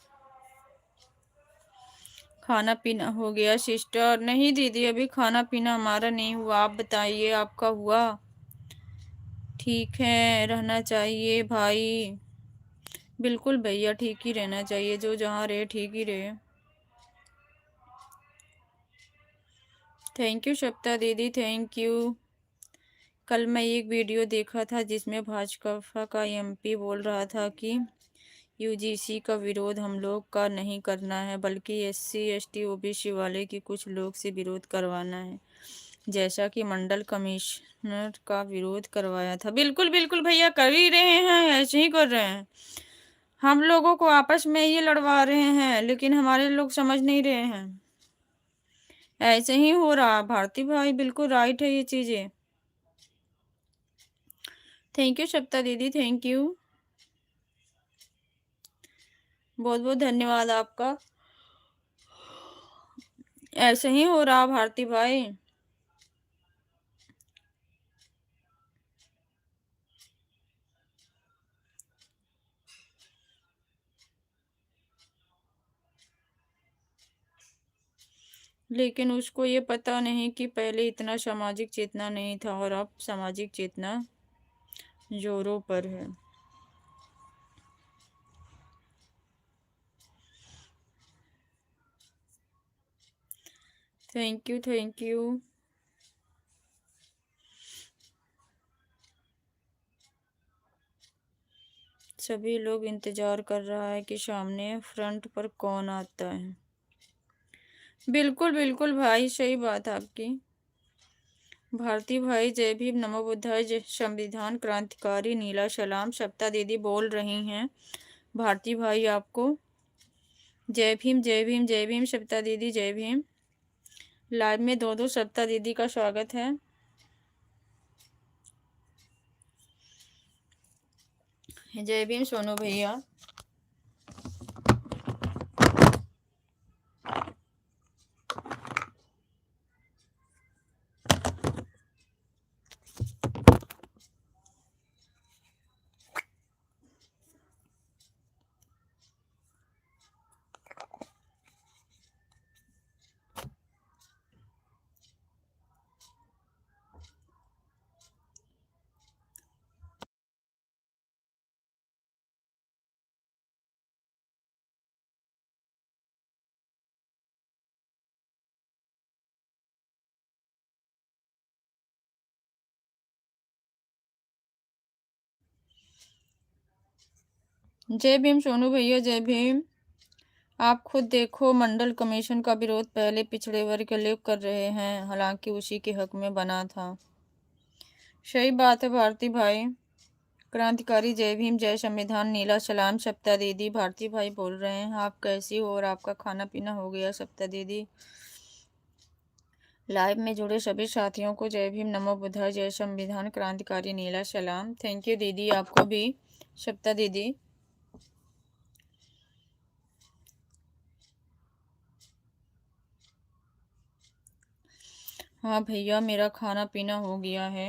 खाना पीना हो गया सिस्टर? नहीं दीदी, अभी खाना पीना हमारा नहीं हुआ, आप बताइए आपका हुआ? ठीक है, रहना चाहिए भाई, बिल्कुल भैया, ठीक ही रहना चाहिए, जो जहाँ रहे ठीक ही रहे। थैंक यू सप्ता दीदी, थैंक यू। कल मैं एक वीडियो देखा था जिसमें भाजपा का एमपी बोल रहा था कि यूजीसी का विरोध हम लोग का नहीं करना है, बल्कि एससी एसटी ओबीसी वाले की कुछ लोग से विरोध करवाना है, जैसा कि मंडल कमिश्नर का विरोध करवाया था। बिल्कुल बिल्कुल भैया, कर ही रहे हैं, ऐसे ही कर रहे हैं। हम लोगों को आपस में ये लड़वा रहे हैं, लेकिन हमारे लोग समझ नहीं रहे हैं। ऐसे ही हो रहा भारती भाई, बिल्कुल राइट है ये चीजें। थैंक यू सप्ता दीदी, थैंक यू, बहुत बहुत धन्यवाद आपका। ऐसे ही हो रहा भारती भाई। लेकिन उसको ये पता नहीं कि पहले इतना सामाजिक चेतना नहीं था और अब सामाजिक चेतना जोरों पर है। Thank you, thank you. सभी लोग इंतजार कर रहा है कि सामने फ्रंट पर कौन आता है। बिल्कुल बिल्कुल भाई, सही बात आपकी। भारती भाई जय भीम, नमो बुद्धाय, जय संविधान क्रांतिकारी नीला सलाम। सप्ता दीदी बोल रही हैं भारती भाई आपको जय भीम, जय भीम, जय भीम। सप्ता दीदी जय भीम। लाइव में दो दो सप्ता दीदी का स्वागत है। जय भीम सोनू भैया। जय भीम सोनू भैया, जय भीम। आप खुद देखो, मंडल कमीशन का विरोध पहले पिछड़े वर्ग के लोग कर रहे हैं, हालांकि उसी के हक में बना था। सही बात है भारती भाई। क्रांतिकारी जय भीम, जय संविधान नीला सलाम। सप्ता दीदी भारती भाई बोल रहे हैं आप कैसी हो और आपका खाना पीना हो गया सप्ता दीदी। लाइव में जुड़े सभी साथियों को जय भीम, नमो बुद्धाय, जय संविधान क्रांतिकारी नीला सलाम। थैंक यू दीदी, आपको भी सप्ता दीदी। हाँ भैया, मेरा खाना पीना हो गया है।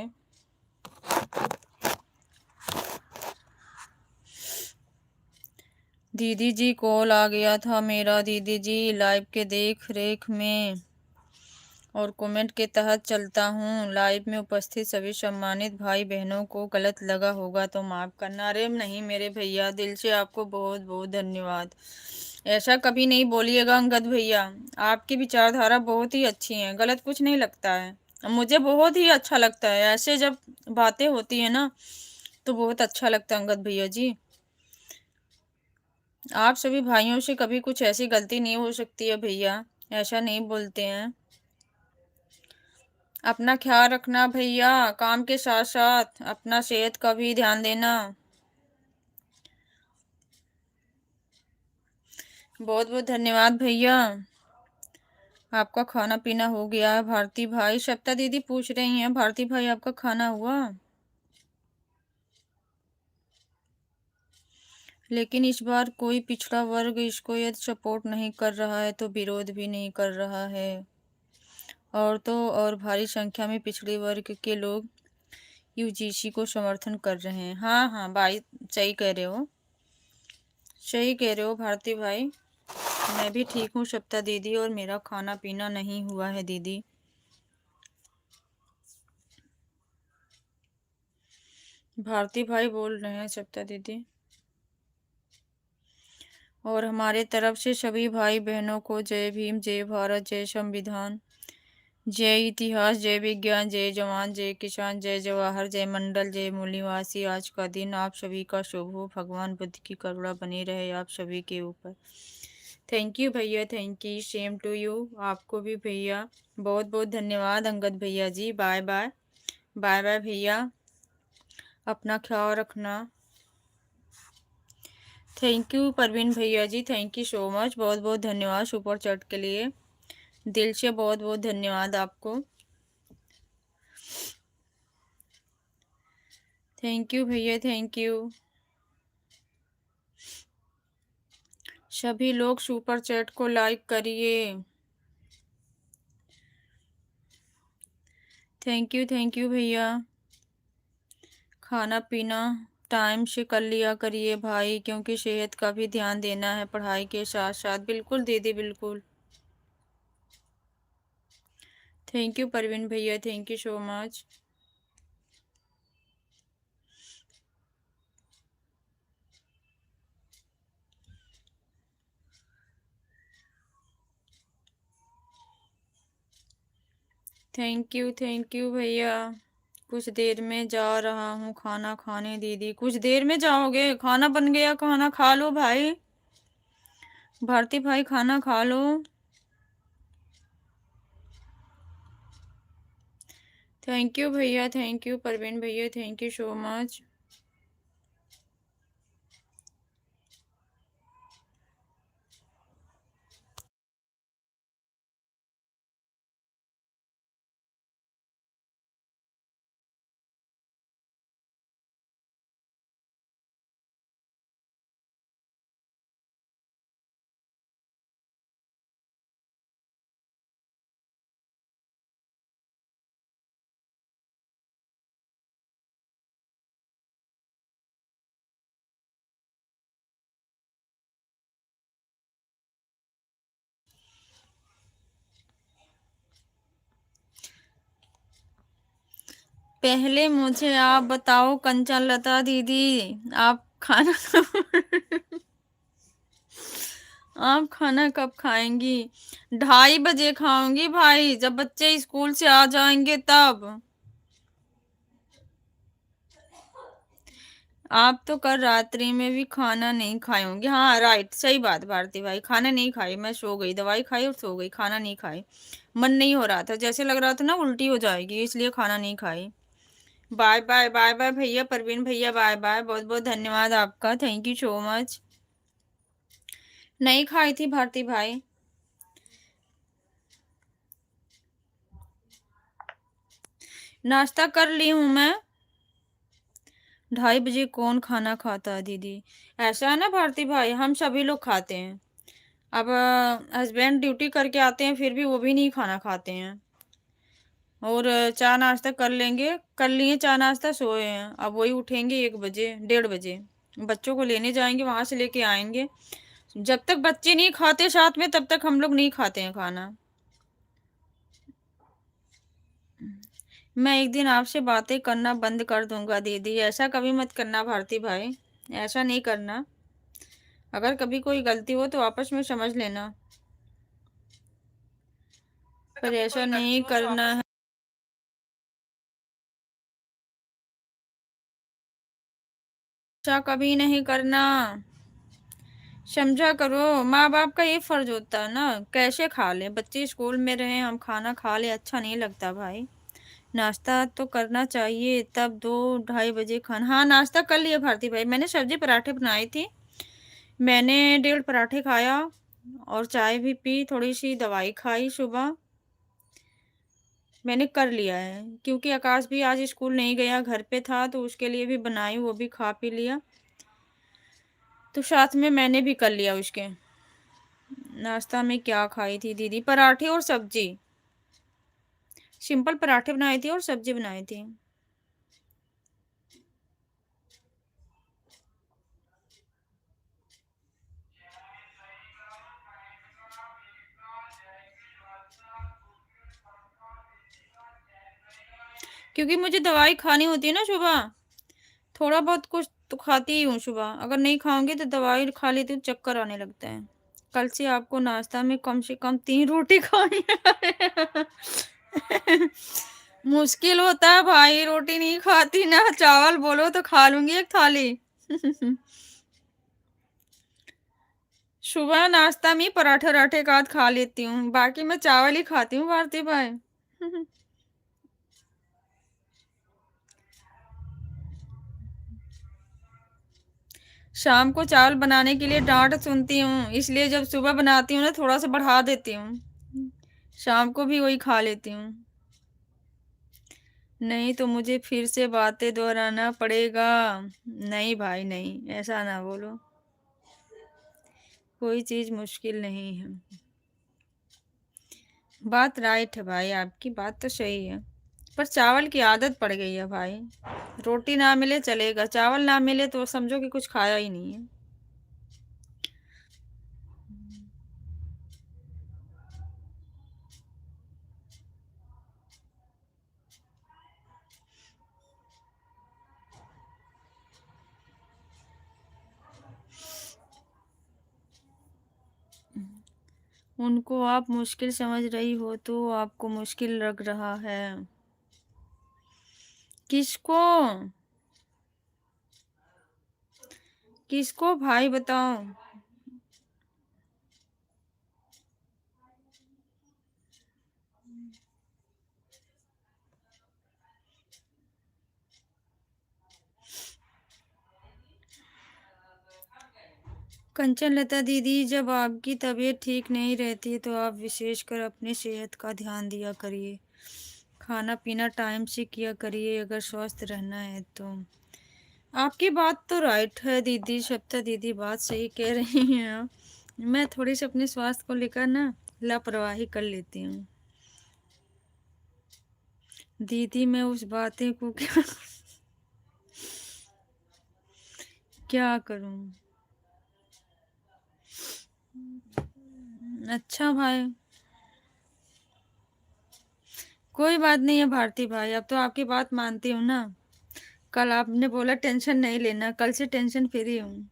दीदी जी कॉल आ गया था मेरा, दीदी जी लाइव के देख रेख में और कमेंट के तहत चलता हूँ। लाइव में उपस्थित सभी सम्मानित भाई बहनों को गलत लगा होगा तो माफ़ करना। अरे नहीं मेरे भैया, दिल से आपको बहुत बहुत धन्यवाद। ऐसा कभी नहीं बोलिएगा अंगद भैया, आपकी विचारधारा बहुत ही अच्छी है, गलत कुछ नहीं लगता है। मुझे बहुत ही अच्छा लगता है ऐसे जब बातें होती है ना, तो बहुत अच्छा लगता है अंगद भैया जी। आप सभी भाइयों से कभी कुछ ऐसी गलती नहीं हो सकती है भैया, ऐसा नहीं बोलते हैं। अपना ख्याल रखना भैया, काम के साथ साथ अपना सेहत का भी ध्यान देना। बहुत बहुत धन्यवाद भैया। आपका खाना पीना हो गया है भारती भाई। सप्ता दीदी पूछ रही हैं भारती भाई आपका खाना हुआ। लेकिन इस बार कोई पिछड़ा वर्ग इसको यदि सपोर्ट नहीं कर रहा है तो विरोध भी नहीं कर रहा है। औरतों और भारी संख्या में पिछड़े वर्ग के लोग यूजीसी को समर्थन कर रहे हैं। हाँ हाँ भाई, सही कह रहे हो, सही कह रहे हो भारती भाई। मैं भी ठीक हूँ सप्ता दीदी, और मेरा खाना पीना नहीं हुआ है दीदी। भारती भाई बोल रहे हैं सप्ता दीदी। और हमारे तरफ से सभी भाई बहनों को जय भीम, जय भारत, जय संविधान, जय इतिहास, जय विज्ञान, जय जवान, जय किसान, जय जवाहर, जय मंडल, जय मूल्यवासी। आज का दिन आप सभी का शुभ हो, भगवान बुद्ध की करुणा बनी रहे आप सभी के ऊपर। थैंक यू भैया, thank you, same to you. आपको भी भैया बहुत बहुत धन्यवाद अंगद भैया जी। बाय बाय, बाय बाय भैया, अपना ख्याल रखना। थैंक यू परवीन भैया ji, thank you so much, बहुत बहुत धन्यवाद सुपर चैट के लिए, दिल से बहुत बहुत धन्यवाद आपको। थैंक यू भैया, थैंक यू। सभी लोग सुपर चैट को लाइक करिए। थैंक यू भैया। खाना पीना टाइम से कर लिया करिए भाई, क्योंकि सेहत का भी ध्यान देना है पढ़ाई के साथ साथ। बिल्कुल दीदी बिल्कुल। थैंक यू परवीन भैया, thank you so much. Thank you भैया। कुछ देर में जा रहा हूँ खाना खाने दीदी। कुछ देर में जाओगे? खाना बन गया, खाना खा लो भाई। भारती भाई खाना खा लो। थैंक यू भैया, थैंक यू परवीन भैया, थैंक यू सो मच। पहले मुझे आप बताओ कंचन लता दीदी, आप खाना आप खाना कब खाएंगी? 2:30 बजे खाऊंगी भाई, जब बच्चे स्कूल से आ जाएंगे तब। आप तो कल रात्रि में भी खाना नहीं खाए होंगे। हाँ राइट, सही बात भारती भाई, खाना नहीं खाई, मैं सो गई, दवाई खाई और सो गई, खाना नहीं खाई। मन नहीं हो रहा था, जैसे लग रहा था ना उल्टी हो जाएगी, इसलिए खाना नहीं खाई। बाय बाय बाय बाय भैया, परवीन भैया बाय बाय, बहुत बहुत धन्यवाद आपका, थैंक यू सो मच। नहीं खाई थी भारती भाई। नाश्ता कर ली हूँ मैं। 2:30 बजे कौन खाना खाता है दीदी? ऐसा है ना भारती भाई, हम सभी लोग खाते हैं। अब हस्बैंड ड्यूटी करके आते हैं, फिर भी वो भी नहीं खाना खाते हैं। और चाय नाश्ता कर लेंगे, कर लिए चाय नाश्ता, सोए हैं। अब वही उठेंगे 1 बजे 1:30 बजे, बच्चों को लेने जाएंगे, वहां से लेके आएंगे। जब तक बच्चे नहीं खाते साथ में, तब तक हम लोग नहीं खाते हैं खाना। मैं एक दिन आपसे बातें करना बंद कर दूंगा दीदी, ऐसा कभी मत करना भारती भाई, ऐसा नहीं करना। अगर कभी कोई गलती हो तो आपस में समझ लेना, पर ऐसा नहीं करना है। ऐसा कभी नहीं करना, समझा करो। माँ बाप का ये फर्ज होता है ना, कैसे खा ले बच्चे, स्कूल में रहे, हम खाना खा ले, अच्छा नहीं लगता भाई। नाश्ता तो करना चाहिए, तब 2-2:30 बजे खाना। हाँ नाश्ता कर लिया भारती भाई, मैंने सब्जी पराठे बनाई थी, मैंने 1.5 पराठे खाया और चाय भी पी, थोड़ी सी दवाई खाई सुबह। मैंने कर लिया है, क्योंकि आकाश भी आज स्कूल नहीं गया, घर पे था, तो उसके लिए भी बनाई, वो भी खा पी लिया, तो साथ में मैंने भी कर लिया उसके। नाश्ता में क्या खाई थी दीदी? पराठे और सब्जी, सिंपल पराठे बनाए थे और सब्जी बनाई थी। क्योंकि मुझे दवाई खानी होती है ना सुबह, थोड़ा बहुत कुछ तो खाती ही हूँ सुबह, अगर नहीं खाऊंगी तो दवाई खा लेती हूँ, चक्कर आने लगता है। कल से आपको नाश्ता में कम से कम 3 रोटी खानी है। मुश्किल होता है भाई, रोटी नहीं खाती ना, चावल बोलो तो खा लूंगी 1 थाली। सुबह नाश्ता में पराठे वराठे का खा लेती हूँ, बाकी मैं चावल ही खाती हूँ भारती भाई। शाम को चावल बनाने के लिए डांट सुनती हूँ, इसलिए जब सुबह बनाती हूँ ना, थोड़ा सा बढ़ा देती हूँ, शाम को भी वही खा लेती हूँ। नहीं तो मुझे फिर से बातें दोहराना पड़ेगा। नहीं भाई नहीं, ऐसा ना बोलो, कोई चीज मुश्किल नहीं है। बात राइट है भाई, आपकी बात तो सही है। पर चावल की आदत पड़ गई है भाई। रोटी ना मिले चलेगा, चावल ना मिले तो समझो कि कुछ खाया ही नहीं है। उनको आप मुश्किल समझ रही हो तो आपको मुश्किल लग रहा है। किसको? किसको भाई बताओ? कंचन लता दीदी, जब आपकी तबीयत ठीक नहीं रहती तो आप विशेषकर अपनी सेहत का ध्यान दिया करिए। खाना पीना टाइम से किया करिए अगर स्वस्थ रहना है तो। आपकी बात तो राइट है दीदी, सप्ता दीदी बात सही कह रही हैं आप। मैं थोड़ी सी अपने स्वास्थ्य को लेकर ना लापरवाही कर लेती हूँ दीदी। मैं उस बातें को क्या करूँ? अच्छा भाई, कोई बात नहीं है भारती भाई, अब तो आपकी बात मानती हूँ ना। कल आपने बोला टेंशन नहीं लेना, कल से टेंशन फ्री हूँ।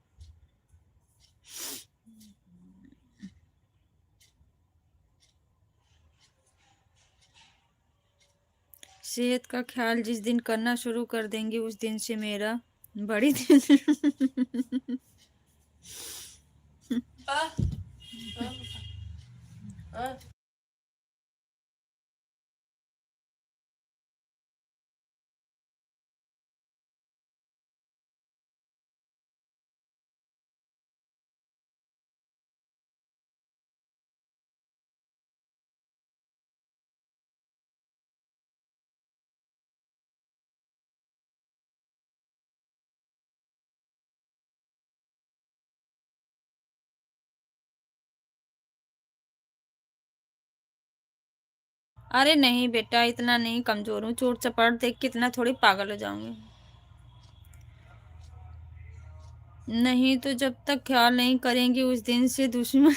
सेहत का ख्याल जिस दिन करना शुरू कर देंगे उस दिन से मेरा बड़ी दिन अरे नहीं बेटा, इतना नहीं कमजोर हूँ, चोट चपाट देख के इतना थोड़ी पागल हो जाऊंगी। नहीं तो जब तक ख्याल नहीं करेंगे उस दिन से दुश्मन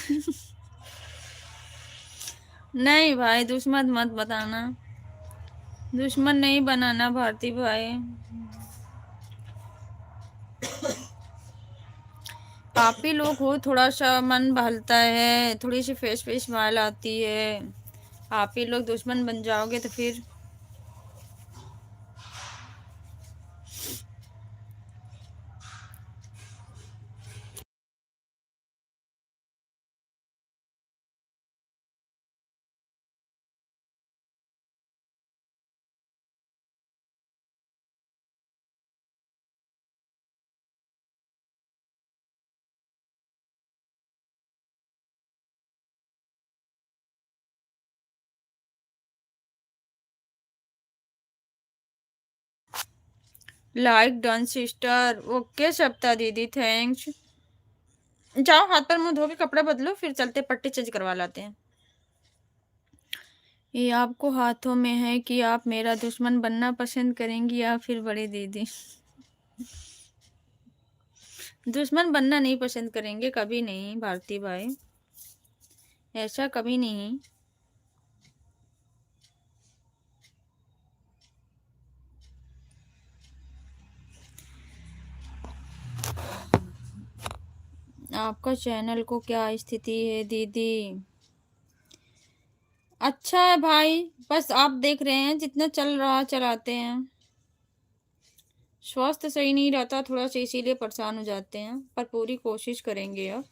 नहीं भाई, दुश्मन मत बताना, दुश्मन नहीं बनाना भारती भाई। आप ही लोग हो, थोड़ा सा मन बहलता है, थोड़ी सी फेस पे स्माइल आती है, आप ही लोग दुश्मन बन जाओगे तो फिर। लाइक डन सिस्टर, ओके सप्ता दीदी, थैंक्स। जाओ हाथ पर मुंह धो के कपड़ा बदलो, फिर चलते पट्टी चेंज करवा लाते हैं। ये आपको हाथों में है कि आप मेरा दुश्मन बनना पसंद करेंगी या फिर बड़ी दीदी। दुश्मन बनना नहीं पसंद करेंगे, कभी नहीं भारती भाई, ऐसा कभी नहीं। आपका चैनल को क्या स्थिति है दीदी? अच्छा है भाई, बस आप देख रहे हैं जितना चल रहा चलाते हैं। स्वास्थ्य सही नहीं रहता थोड़ा सा, इसीलिए परेशान हो जाते हैं, पर पूरी कोशिश करेंगे अब।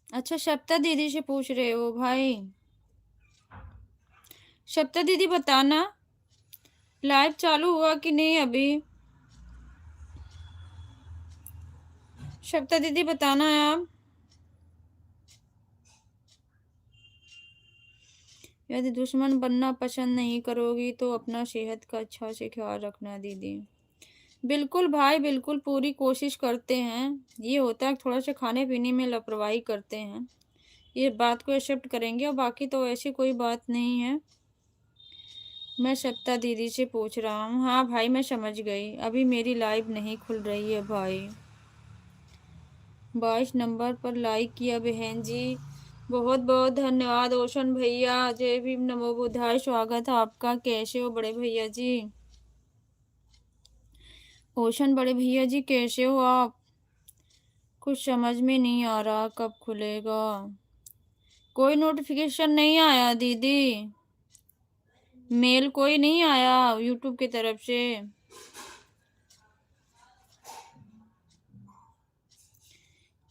अच्छा सप्ता दीदी से पूछ रहे हो भाई? सप्ता दीदी बताना लाइव चालू हुआ कि नहीं अभी? सप्ता दीदी बताना है आप। यदि दुश्मन बनना पसंद नहीं करोगी तो अपना सेहत का अच्छा से ख्याल रखना दीदी। बिल्कुल भाई, बिल्कुल पूरी कोशिश करते हैं। ये होता है थोड़ा-सा खाने-पीने में लापरवाही करते हैं। ये बात को एक्सेप्ट करेंगे और बाकी तो ऐसी कोई बात नहीं है। मैं सप्ता दीदी से पूछ रहा हूँ। हाँ भाई, मैं समझ गई। अभी मेरी लाइव नहीं खुल रही है भाई। 22 नंबर पर लाइक किया बहन जी। बहुत बहुत धन्यवाद ओशन भैया। जय भीम, नमो बुद्धाय। स्वागत है आपका। कैसे हो बड़े भैया जी? ओशन बड़े भैया जी कैसे हो आप? कुछ समझ में नहीं आ रहा कब खुलेगा। कोई नोटिफिकेशन नहीं आया दीदी। मेल कोई नहीं आया यूट्यूब की तरफ से।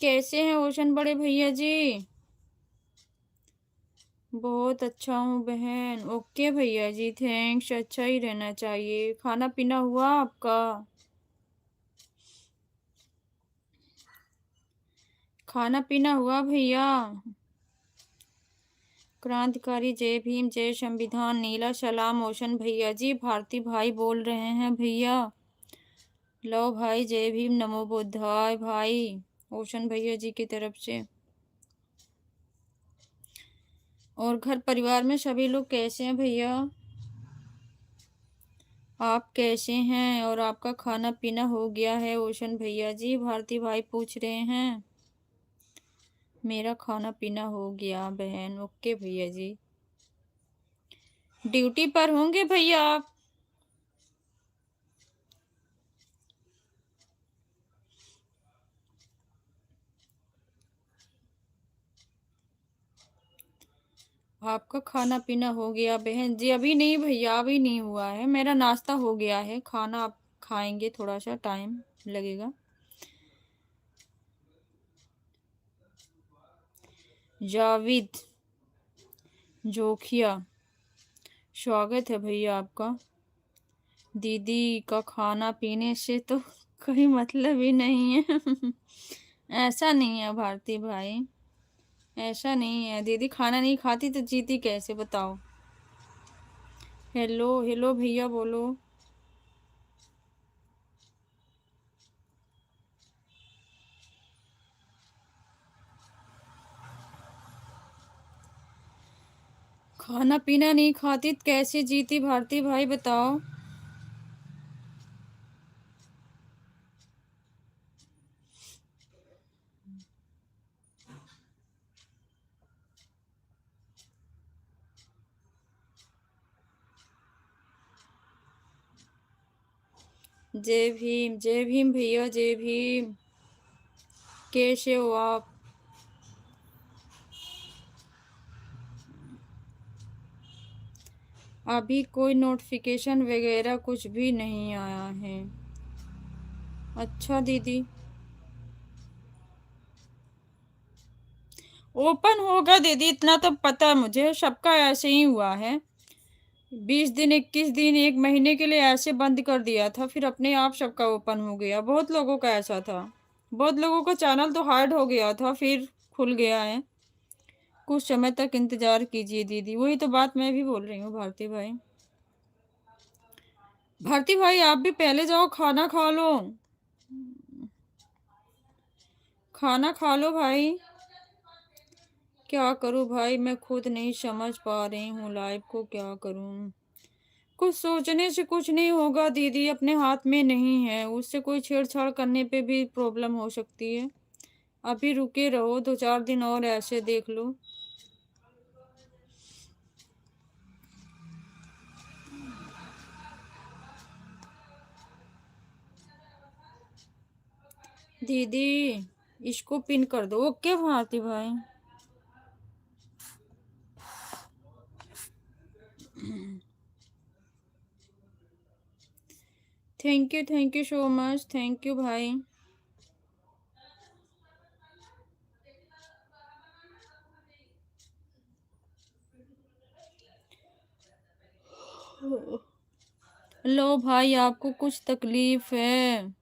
कैसे हैं ओशन बड़े भैया जी? बहुत अच्छा हूँ बहन। ओके भैया जी, थैंक्स। अच्छा ही रहना चाहिए। खाना पीना हुआ आपका? खाना पीना हुआ भैया? क्रांतिकारी जय भीम, जय संविधान, नीला सलाम ओशन भैया जी। भारती भाई बोल रहे हैं भैया। लो भाई, जय भीम, नमो बुद्धाय भाई ओशन भैया जी की तरफ से। और घर परिवार में सभी लोग कैसे हैं भैया? आप कैसे हैं? और आपका खाना पीना हो गया है ओशन भैया जी? भारती भाई पूछ रहे हैं। मेरा खाना पीना हो गया बहन। ओके भैया जी। ड्यूटी पर होंगे भैया आप? आपका खाना पीना हो गया बहन जी? अभी नहीं भैया, अभी नहीं हुआ है। मेरा नाश्ता हो गया है। खाना आप खाएंगे, थोड़ा सा टाइम लगेगा। जाविद जोखिया, स्वागत है भैया आपका। दीदी का खाना पीने से तो कोई मतलब ही नहीं है। ऐसा नहीं है भारती भाई, ऐसा नहीं है। दीदी खाना नहीं खाती तो जीती कैसे बताओ? हेलो हेलो भैया बोलो। खाना पीना नहीं खाती तो कैसे जीती भारती भाई बताओ? जय भीम, जय भीम भैया, जय भीम। कैसे हो आप? अभी कोई नोटिफिकेशन वगैरह कुछ भी नहीं आया है। अच्छा दीदी, ओपन होगा दीदी, इतना तो पता है मुझे। सबका ऐसे ही हुआ है। 20 दिन, 21 दिन, 1 महीने के लिए ऐसे बंद कर दिया था, फिर अपने आप सबका ओपन हो गया। बहुत लोगों का ऐसा था। बहुत लोगों का चैनल तो हाइड हो गया था, फिर खुल गया है। कुछ समय तक इंतजार कीजिए दीदी। वही तो बात मैं भी बोल रही हूँ भारती भाई। भारती भाई आप भी पहले जाओ, खाना खा लो। खाना खा लो भाई। क्या करूं भाई, मैं खुद नहीं समझ पा रही हूँ लाइफ को क्या करूं। कुछ सोचने से कुछ नहीं होगा दीदी, अपने हाथ में नहीं है। उससे कोई छेड़छाड़ करने पे भी प्रॉब्लम हो सकती है। अभी रुके रहो, 2-4 दिन और ऐसे देख लो। दीदी इसको पिन कर दो। ओके भारती भाई। Thank you so much. Thank you भाई। लो भाई, आपको कुछ तकलीफ है?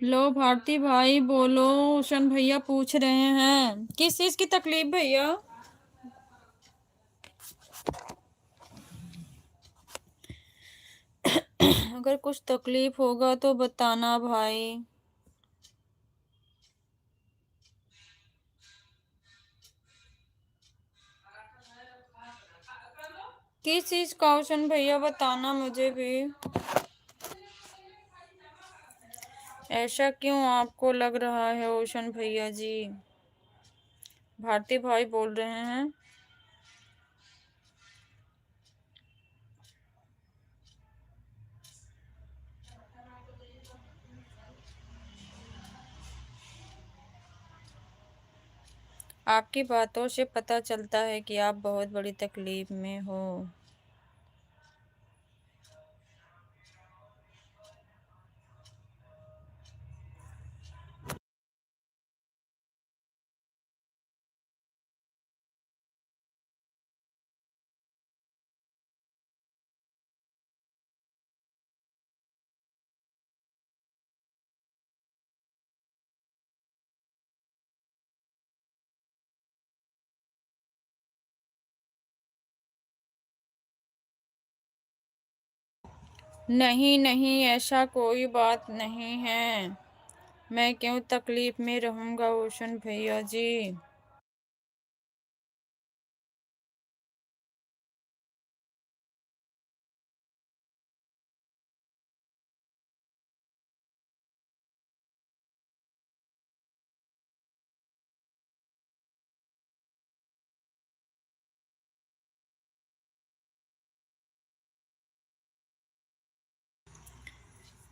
लो भारती भाई बोलो। उषण भैया पूछ रहे हैं किस चीज की तकलीफ भैया? अगर कुछ तकलीफ होगा तो बताना भाई। किस चीज का ओशन भैया बताना मुझे भी। ऐसा क्यों आपको लग रहा है ओशन भैया जी? भारती भाई बोल रहे हैं। आपकी बातों से पता चलता है कि आप बहुत बड़ी तकलीफ में हो। नहीं नहीं, ऐसा कोई बात नहीं है। मैं क्यों तकलीफ में रहूंगा ओशन भैया जी।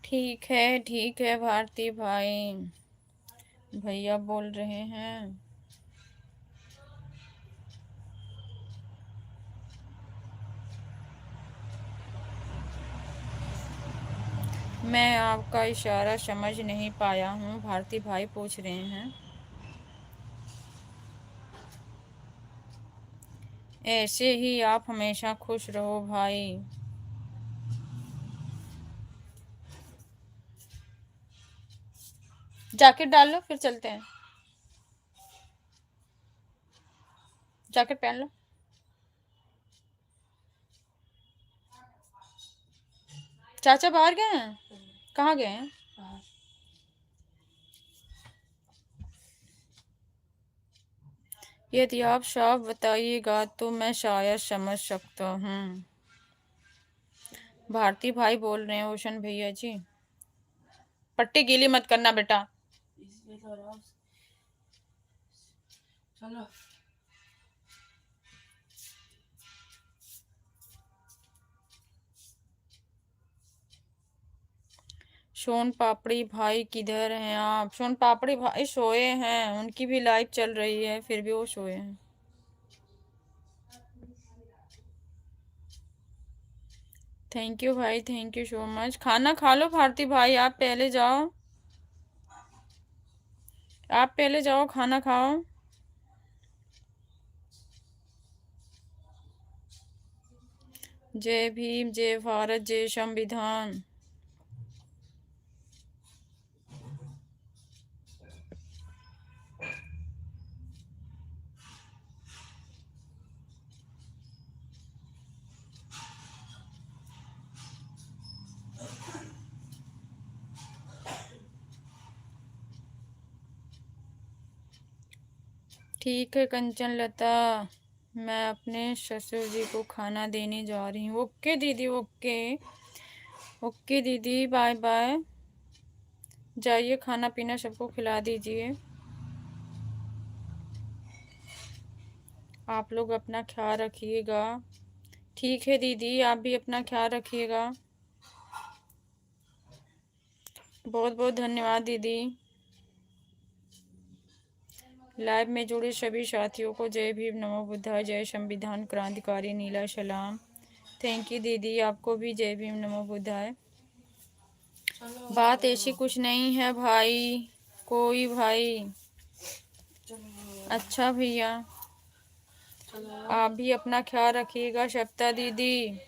ठीक है भारती भाई, भैया बोल रहे हैं। मैं आपका इशारा समझ नहीं पाया हूँ, भारती भाई पूछ रहे हैं। ऐसे ही आप हमेशा खुश रहो भाई। जैकेट डाल लो फिर चलते हैं। जैकेट पहन लो। चाचा बाहर गए हैं? कहाँ गए हैं? यदि आप साफ बताइएगा तो मैं शायद समझ सकता हूँ। भारती भाई बोल रहे हैं ओशन भैया जी। पट्टी गीली मत करना बेटा। चलो। सोन पापड़ी भाई किधर हैं आप? सोन पापड़ी भाई सोए हैं, उनकी भी लाइफ चल रही है, फिर भी वो सोए हैं। थैंक यू भाई, थैंक यू सो मच। खाना खा लो भारती भाई, आप पहले जाओ। आप पहले जाओ, खाना खाओ। जय भीम, जय भारत, जय संविधान। ठीक है कंचन लता, मैं अपने ससुर जी को खाना देने जा रही हूँ। ओके दीदी, ओके। ओके दीदी, बाय बाय। जाइए खाना पीना सबको खिला दीजिए। आप लोग अपना ख्याल रखिएगा। ठीक है दीदी, आप भी अपना ख्याल रखिएगा। बहुत बहुत धन्यवाद दीदी। लाइव में जुड़े सभी साथियों को जय भीम, नमो बुद्धाय, जय संविधान क्रांतिकारी नीला सलाम। थैंक यू दीदी, आपको भी जय भीम, नमो बुद्धाय। बात ऐसी कुछ नहीं है भाई, कोई भाई। अच्छा भैया, आप भी अपना ख्याल रखिएगा। सप्ता दीदी।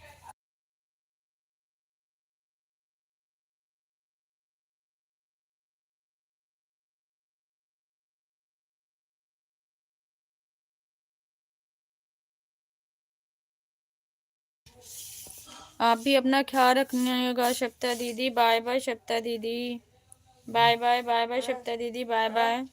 आप भी अपना ख्याल रखिएगा शब्दा दीदी। बाय बाय शब्दा दीदी। Bye bye bye bye Shabda दीदी। Bye bye.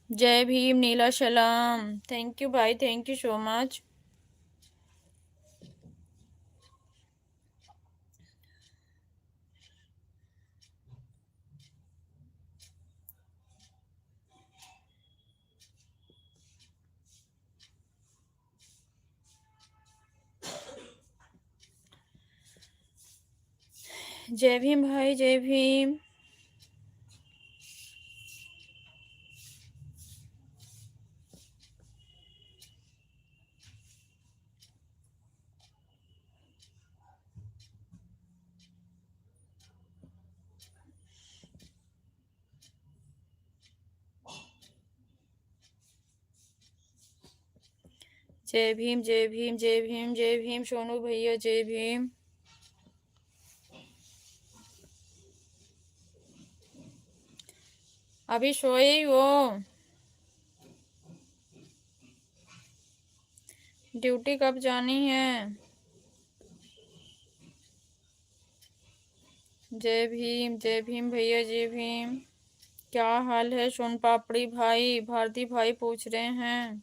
जय भीम नीला सलाम। थैंक यू भाई, थैंक यू सो मच। जय भीम भाई, जय भीम। जय भीम जय भीम जय भीम जय भीम सोनू भैया, जय भीम। अभी सोए ही हो? ड्यूटी कब जानी है? जय भीम भैया, जय भीम। क्या हाल है सोन पापड़ी भाई? भारती भाई पूछ रहे हैं।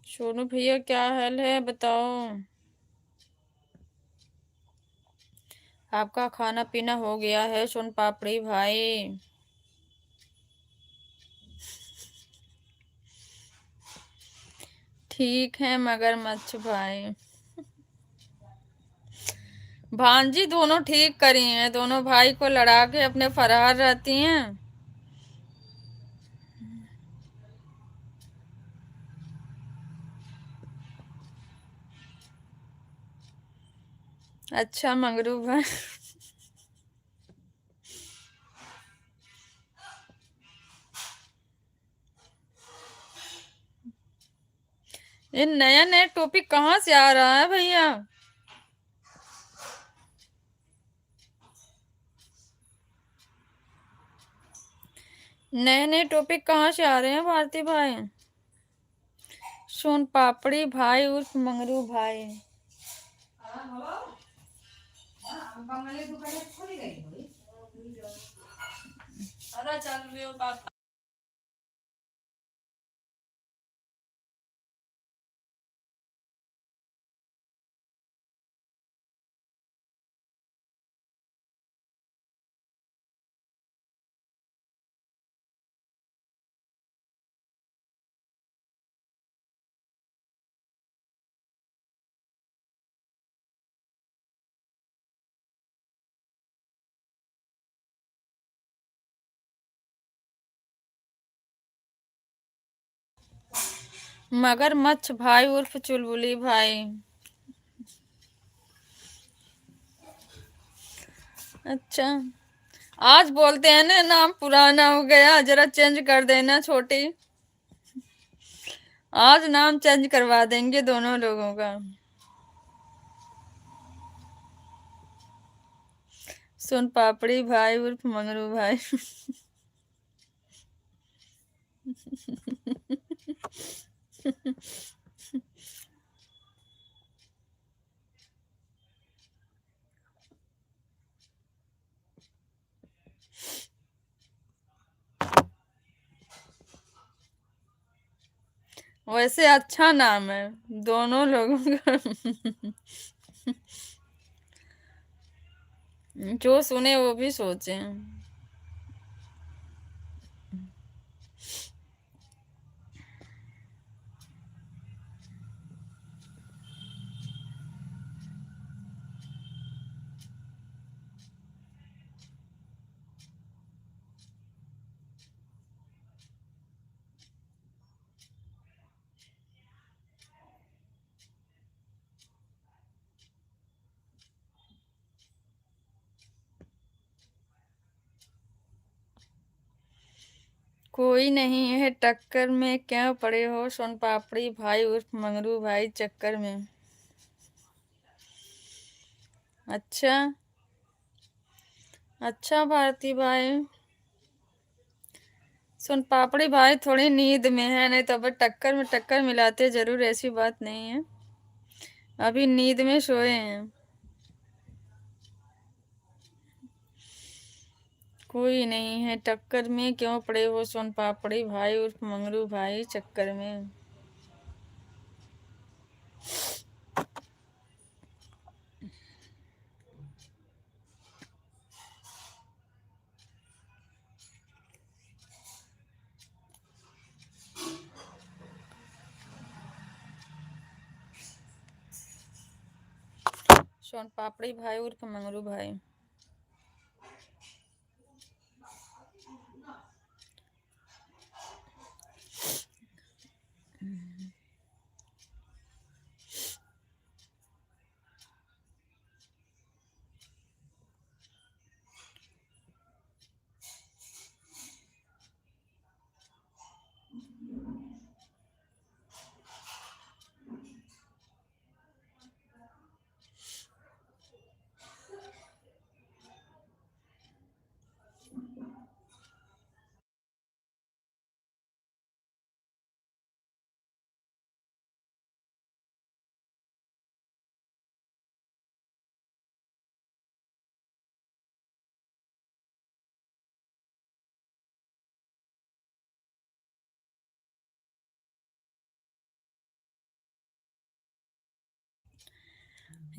सोनू भैया क्या हाल है बताओ। आपका खाना पीना हो गया है सोन पापड़ी भाई? ठीक है मगरमच्छ भाई। भांजी दोनों ठीक करी हैं, दोनों भाई को लड़ा के अपने फरार रहती हैं। अच्छा मंगरू भाई। ये नया नया टॉपिक कहाँ से आ रहा है भैया? नए नए टॉपिक कहाँ से आ रहे हैं भारती भाई? सोन पापड़ी भाई उर्फ मंगरू भाई। अरे चल रही हो पापा। मगरमच्छ भाई उर्फ चुलबुली भाई। अच्छा, आज बोलते हैं ना नाम पुराना हो गया, जरा चेंज कर देना छोटी। आज नाम चेंज करवा देंगे दोनों लोगों का। सोन पापड़ी भाई उर्फ मंगरू भाई। वैसे अच्छा नाम है दोनों लोगों का। जो सुने वो भी सोचे। कोई नहीं है टक्कर में, क्यों पड़े हो सोन पापड़ी भाई उर्फ मंगरू भाई चक्कर में। अच्छा अच्छा भारती भाई, सोन पापड़ी भाई थोड़ी नींद में है, नहीं तो अब टक्कर में टक्कर मिलाते जरूर, ऐसी बात नहीं है, अभी नींद में सोए हैं। कोई नहीं है टक्कर में, क्यों पड़े हो सोन पापड़ी भाई उर्फ मंगरू भाई चक्कर में। सोन पापड़ी भाई उर्फ मंगरू भाई।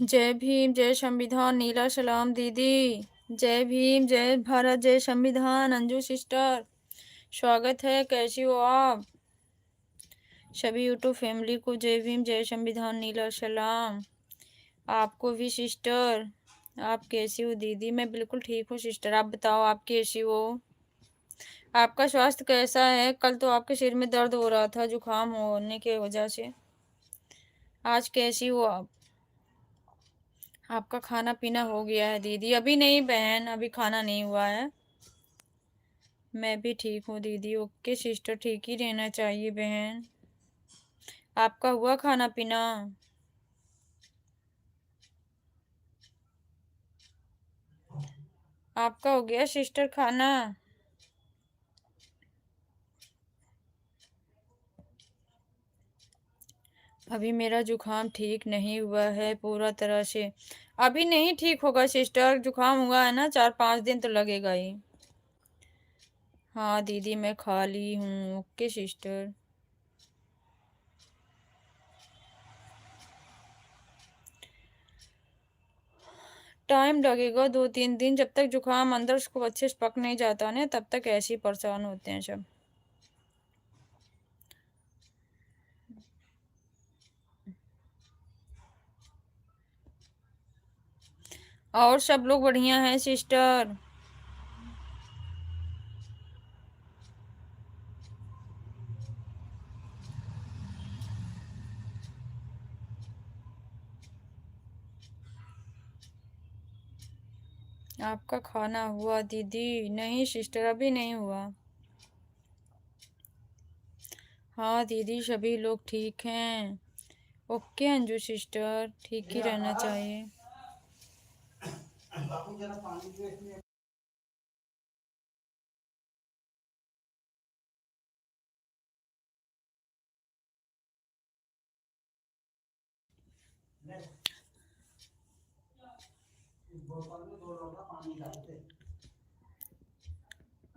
जय भीम जय संविधान नीला सलाम दीदी, जय भीम जय भारत जय संविधान अंजू सिस्टर, स्वागत है, कैसी हो आप सभी यूट्यूब फैमिली को, जय भीम जय संविधान नीला सलाम, आपको भी सिस्टर। आप कैसी हो दीदी? मैं बिल्कुल ठीक हूँ सिस्टर, आप बताओ आप कैसी हो, आपका स्वास्थ्य कैसा है? कल तो आपके सिर में दर्द हो रहा था जुकाम होने के वजह से, आज कैसी हो आप? आपका खाना पीना हो गया है दीदी? अभी नहीं बहन, अभी खाना नहीं हुआ है। मैं भी ठीक हूँ दीदी। ओके सिस्टर, ठीक ही रहना चाहिए बहन। आपका हुआ खाना पीना? आपका हो गया सिस्टर खाना? अभी मेरा जुकाम ठीक नहीं हुआ है पूरा तरह से, अभी नहीं ठीक होगा सिस्टर, जुकाम हुआ है ना 4-5 दिन तो लगेगा ही। हाँ दीदी मैं खा ली हूँ। Okay sister. टाइम लगेगा 2-3 दिन, जब तक जुकाम अंदर को अच्छे से पक नहीं जाता ना तब तक ऐसे ही परेशान होते हैं सब। और सब लोग बढ़िया हैं सिस्टर? आपका खाना हुआ दीदी? नहीं सिस्टर अभी नहीं हुआ। हाँ दीदी सभी लोग ठीक हैं। ओके अंजू सिस्टर, ठीक ही रहना चाहिए।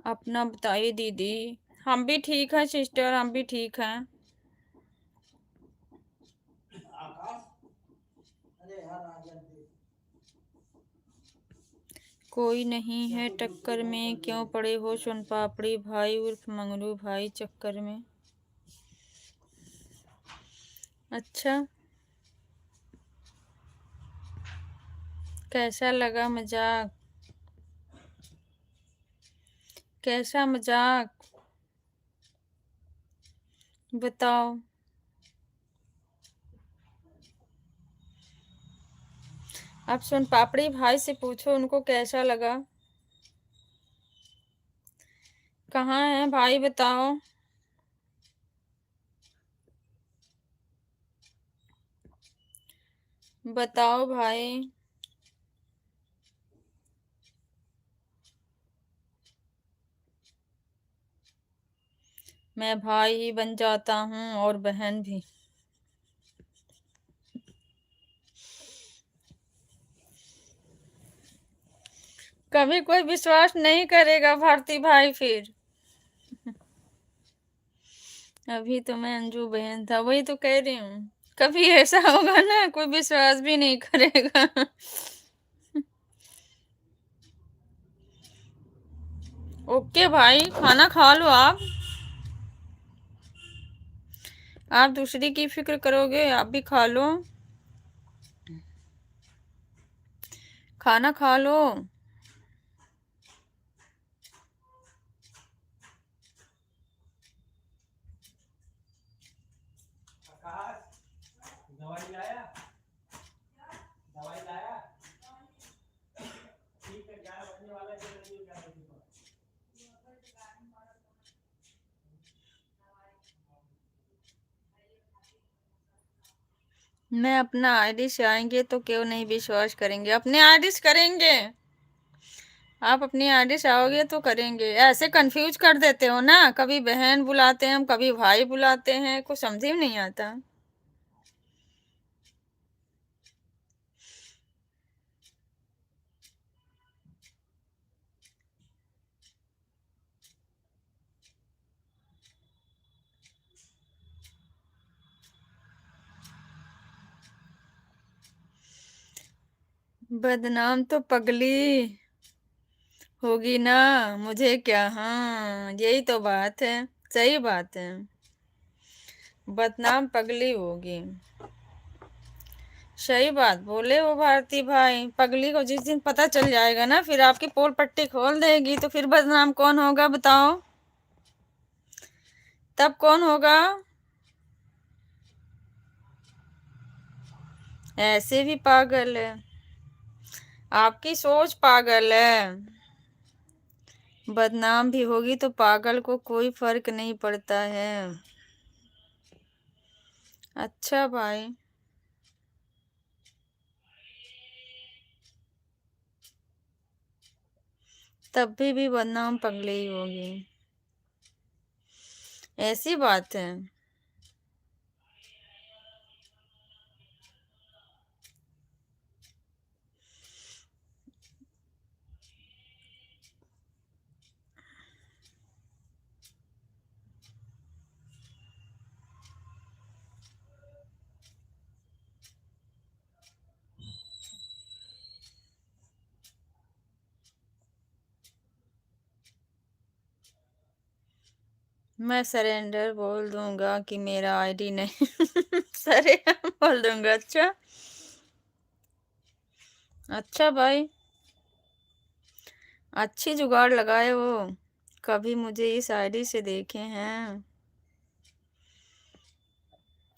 अपना बताइए दीदी। हम भी ठीक हैं सिस्टर, हम भी ठीक हैं। कोई नहीं है टक्कर में, क्यों पड़े हो सोन पापड़ी भाई उर्फ मंगरू भाई चक्कर में। अच्छा कैसा लगा मजाक? कैसा मजाक बताओ? आप सोन पापड़ी भाई से पूछो उनको कैसा लगा। कहाँ है भाई बताओ। बताओ भाई। मैं भाई ही बन जाता हूँ और बहन भी। कभी कोई विश्वास नहीं करेगा भारती भाई फिर। अभी तो मैं अंजू बहन था, वही तो कह रही हूँ। कभी ऐसा होगा ना कोई विश्वास भी नहीं करेगा। ओके भाई, खाना खा लो आप दूसरी की फिक्र करोगे, आप भी खा लो। खाना खा लो। दवाई लाया? दवाई लाया? ठीक है, 11 बजने वाला है, जल्दी 11 बजे तक। मैं अपना आईडी से आएंगे तो क्यों नहीं विश्वास करेंगे, अपने आईडी से करेंगे। आप अपनी आईडी से आओगे तो करेंगे। ऐसे कंफ्यूज कर देते हो ना, कभी बहन बुलाते हैं हम, कभी भाई बुलाते हैं, कुछ समझ ही नहीं आता। बदनाम तो पगली होगी ना, मुझे क्या। हाँ यही तो बात है, सही बात है। बदनाम पगली होगी। सही बात बोले वो भारती भाई। पगली को जिस दिन पता चल जाएगा ना, फिर आपकी पोल पट्टी खोल देगी, तो फिर बदनाम कौन होगा बताओ। तब कौन होगा। ऐसे भी पागल है, आपकी सोच पागल है। बदनाम भी होगी तो पागल को कोई फर्क नहीं पड़ता है। अच्छा भाई। तब भी बदनाम पगली ही होगी। ऐसी बात है। मैं सरेंडर बोल दूंगा कि मेरा आईडी नहीं। सरेंडर बोल दूंगा। अच्छा। अच्छा भाई, अच्छी जुगाड़ लगाए वो। कभी मुझे इस आईडी से देखे हैं।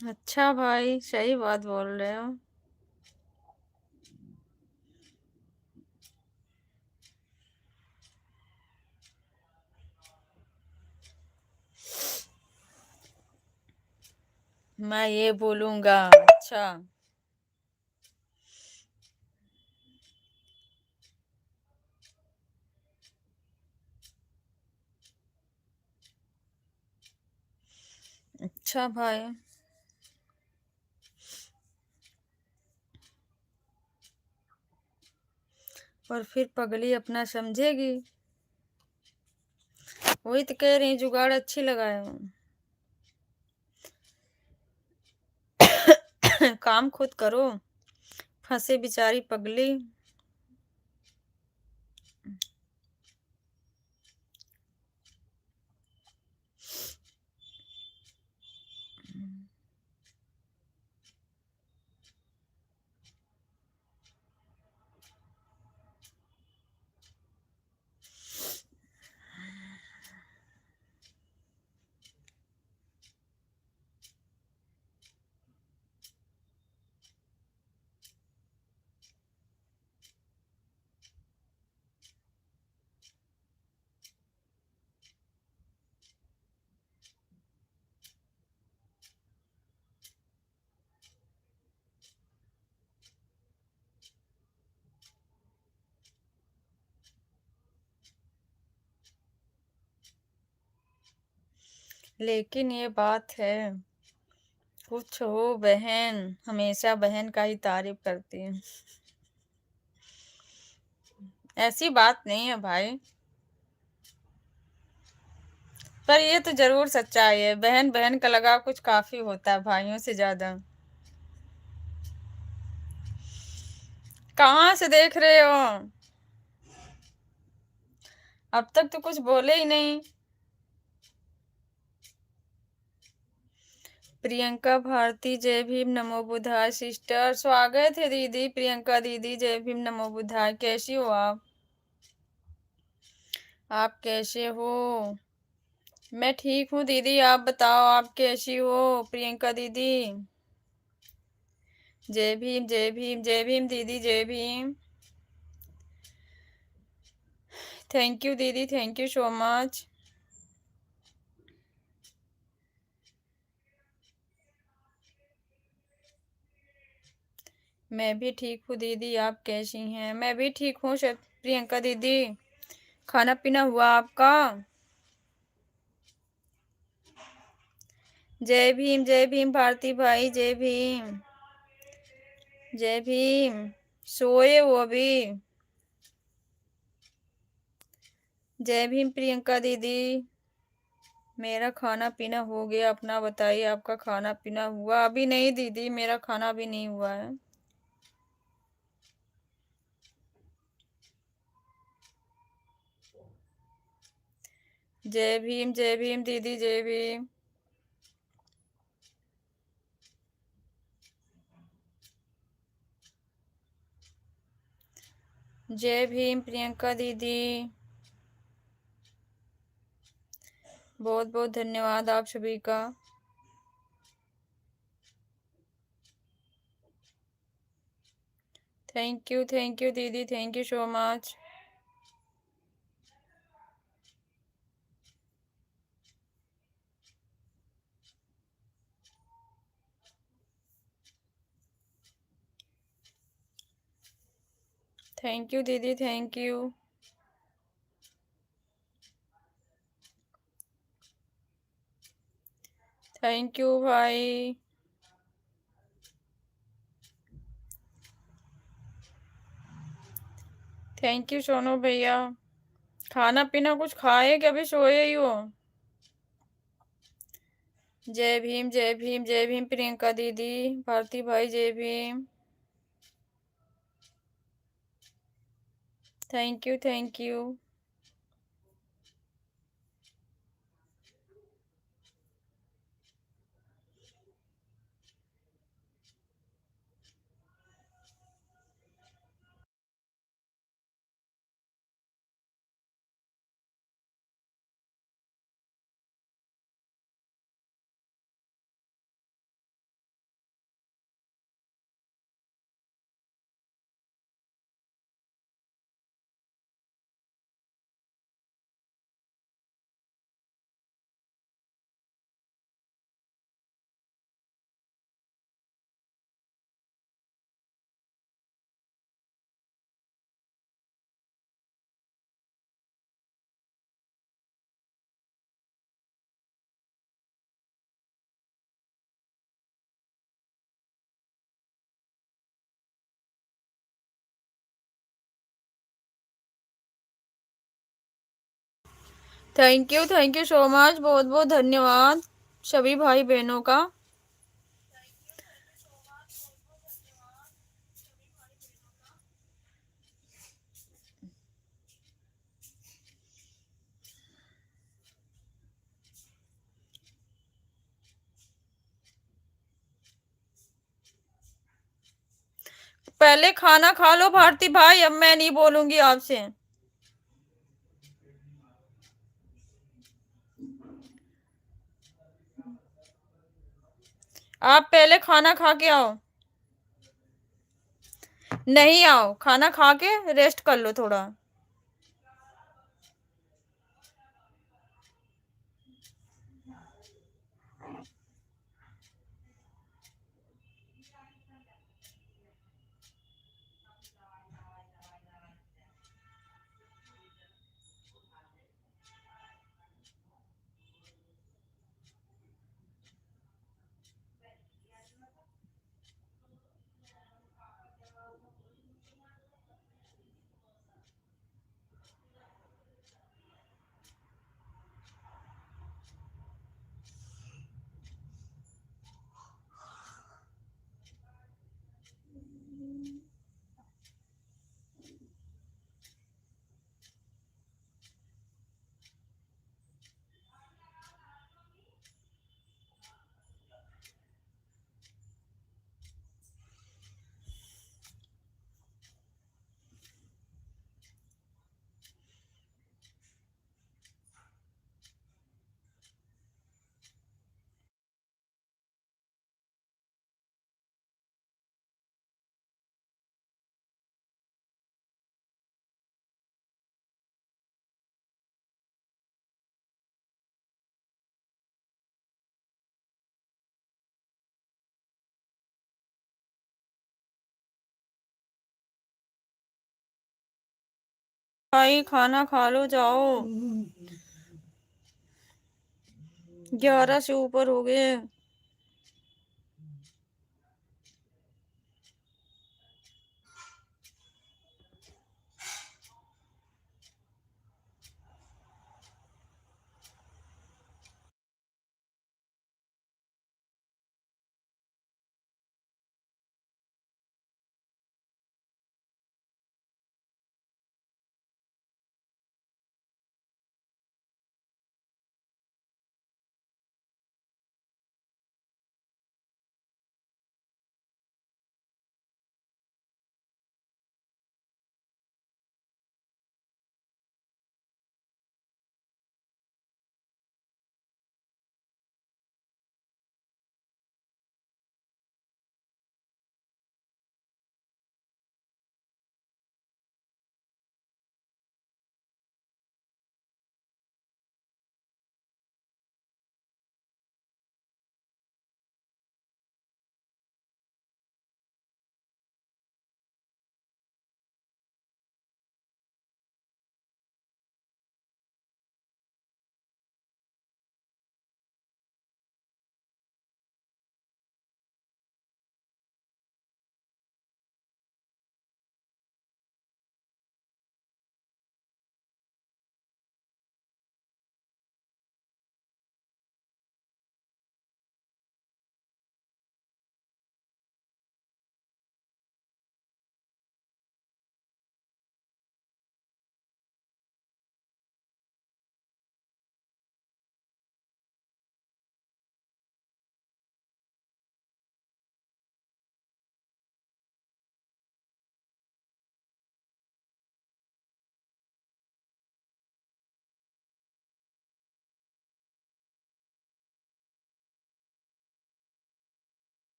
अच्छा भाई, सही बात बोल रहे हो। मैं ये बोलूंगा। अच्छा। अच्छा भाई। और फिर पगली अपना समझेगी। वही तो कह रही, जुगाड़ अच्छी लगाए हो। काम खुद करो। फंसे बेचारी पगली। लेकिन ये बात है, कुछ हो बहन हमेशा बहन का ही तारीफ करती है। ऐसी बात नहीं है भाई, पर ये तो जरूर सच्चाई है, बहन बहन का लगाव कुछ काफी होता है भाइयों से ज्यादा। कहाँ से देख रहे हो? अब तक तो कुछ बोले ही नहीं। प्रियंका भारती जय भीम नमो बुद्धाय सिस्टर, स्वागत है दीदी प्रियंका दीदी, जय भीम नमो बुद्धाय। कैसी हो आप कैसे हो? मैं ठीक हूँ दीदी, आप बताओ आप कैसी हो प्रियंका दीदी? जय भीम जय भीम जय भीम दीदी, जय भीम। थैंक यू दीदी, थैंक यू सो मच। मैं भी ठीक हूँ दीदी, आप कैसी हैं? मैं भी ठीक हूँ प्रियंका दीदी। खाना पीना हुआ आपका? जय भीम भारती भाई, जय भीम जय भीम। सोए हो अभी? जय भीम प्रियंका दीदी। मेरा खाना पीना हो गया, अपना बताइए आपका खाना पीना हुआ? अभी नहीं दीदी, मेरा खाना अभी नहीं हुआ है। जय भीम दीदी, जय भीम। जय भीम प्रियंका दीदी, बहुत बहुत धन्यवाद आप सभी का। थैंक यू दीदी, thank you so much. Thank you दीदी, थैंक यू। थैंक यू भाई। थैंक यू सोनू भैया। खाना पीना कुछ खाए कि अभी सोए ही हो? जय भीम जय भीम जय भीम प्रियंका दीदी, भारती भाई जय Bhim. Thank you thank you. Thank you so much, बहुत बहुत धन्यवाद सभी भाई बहनों का। पहले खाना खा लो भारती भाई, अब मैं नहीं बोलूंगी आपसे। आप पहले खाना खा के आओ। नहीं आओ, खाना खा के रेस्ट कर लो थोड़ा। भाई खाना खा लो, जाओ। 11 से ऊपर हो गए।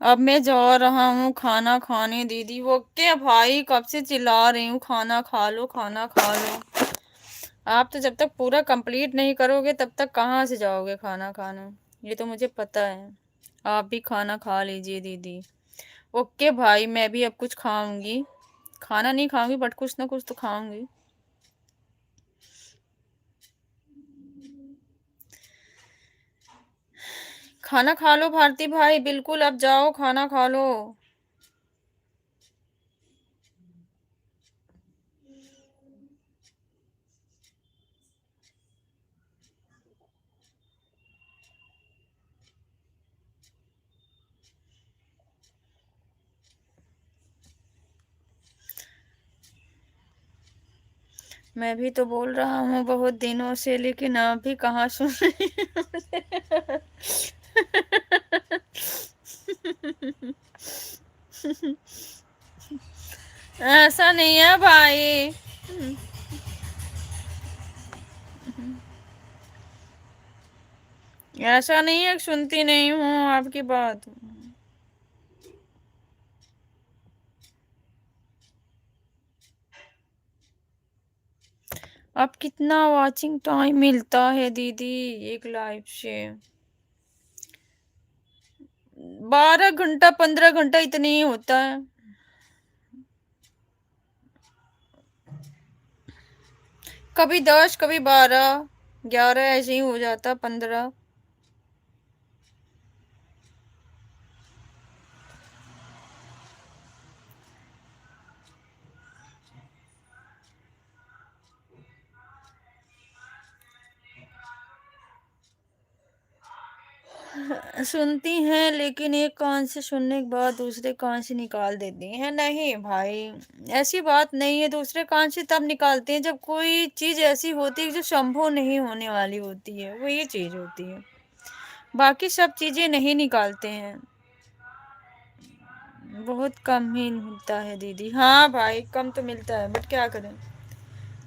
अब मैं जा रहा हूँ खाना खाने दीदी। वो क्या भाई, कब से चिल्ला रही हूँ खाना खा लो, खाना खा लो। आप तो जब तक पूरा कंप्लीट नहीं करोगे तब तक कहाँ से जाओगे खाना खाने, ये तो मुझे पता है। आप भी खाना खा लीजिए दीदी। ओके भाई, मैं भी अब कुछ खाऊंगी। खाना नहीं खाऊंगी बट कुछ ना कुछ तो खाऊंगी। खाना खा लो भारती भाई, बिल्कुल अब जाओ खाना खा लो। मैं भी तो बोल रहा हूँ बहुत दिनों से, लेकिन आप भी कहाँ सुन रही हैं मुझे। ऐसा नहीं है भाई। ऐसा नहीं है, सुनती नहीं हूँ आपकी बात। अब कितना वॉचिंग टाइम मिलता है दीदी एक लाइव से? 12 घंटा 15 घंटा इतनी ही होता है। कभी 10, कभी 12, 11 ऐसे ही हो जाता, 15। सुनती हैं लेकिन एक कान से सुनने के बाद दूसरे कान से निकाल देती हैं। नहीं भाई, ऐसी बात नहीं है। दूसरे कान से तब निकालते हैं जब कोई चीज ऐसी होती है जो संभव नहीं होने वाली होती है, वो ये चीज होती है। बाकी सब चीजें नहीं निकालते हैं। बहुत कम ही मिलता है दीदी। हाँ भाई, कम तो मिलता है बट क्या करें।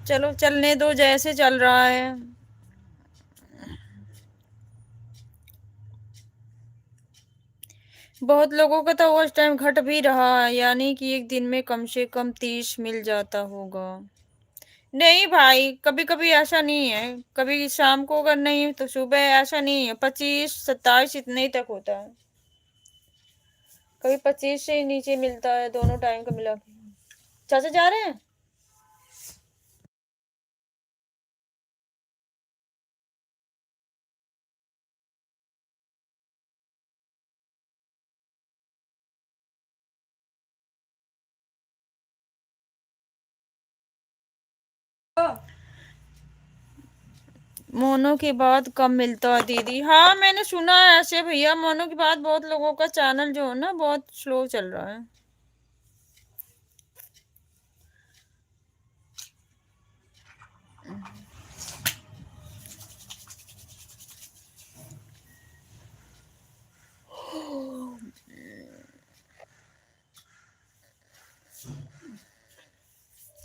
चलो चलने दो जैसे चल रहा है। बहुत लोगों का तो वॉच टाइम घट भी रहा है, यानी कि एक दिन में कम से कम 30 मिल जाता होगा। नहीं भाई, कभी कभी ऐसा नहीं है। कभी शाम को अगर नहीं तो सुबह, ऐसा नहीं है। 25 27 इतने ही तक होता है। कभी 25 से ही नीचे मिलता है, दोनों टाइम का मिला के। चाचा जा रहे हैं? मोनो की बात कम मिलता है दीदी। हाँ मैंने सुना है ऐसे भैया, मोनो की बात बहुत लोगों का चैनल जो है ना बहुत स्लो चल रहा है।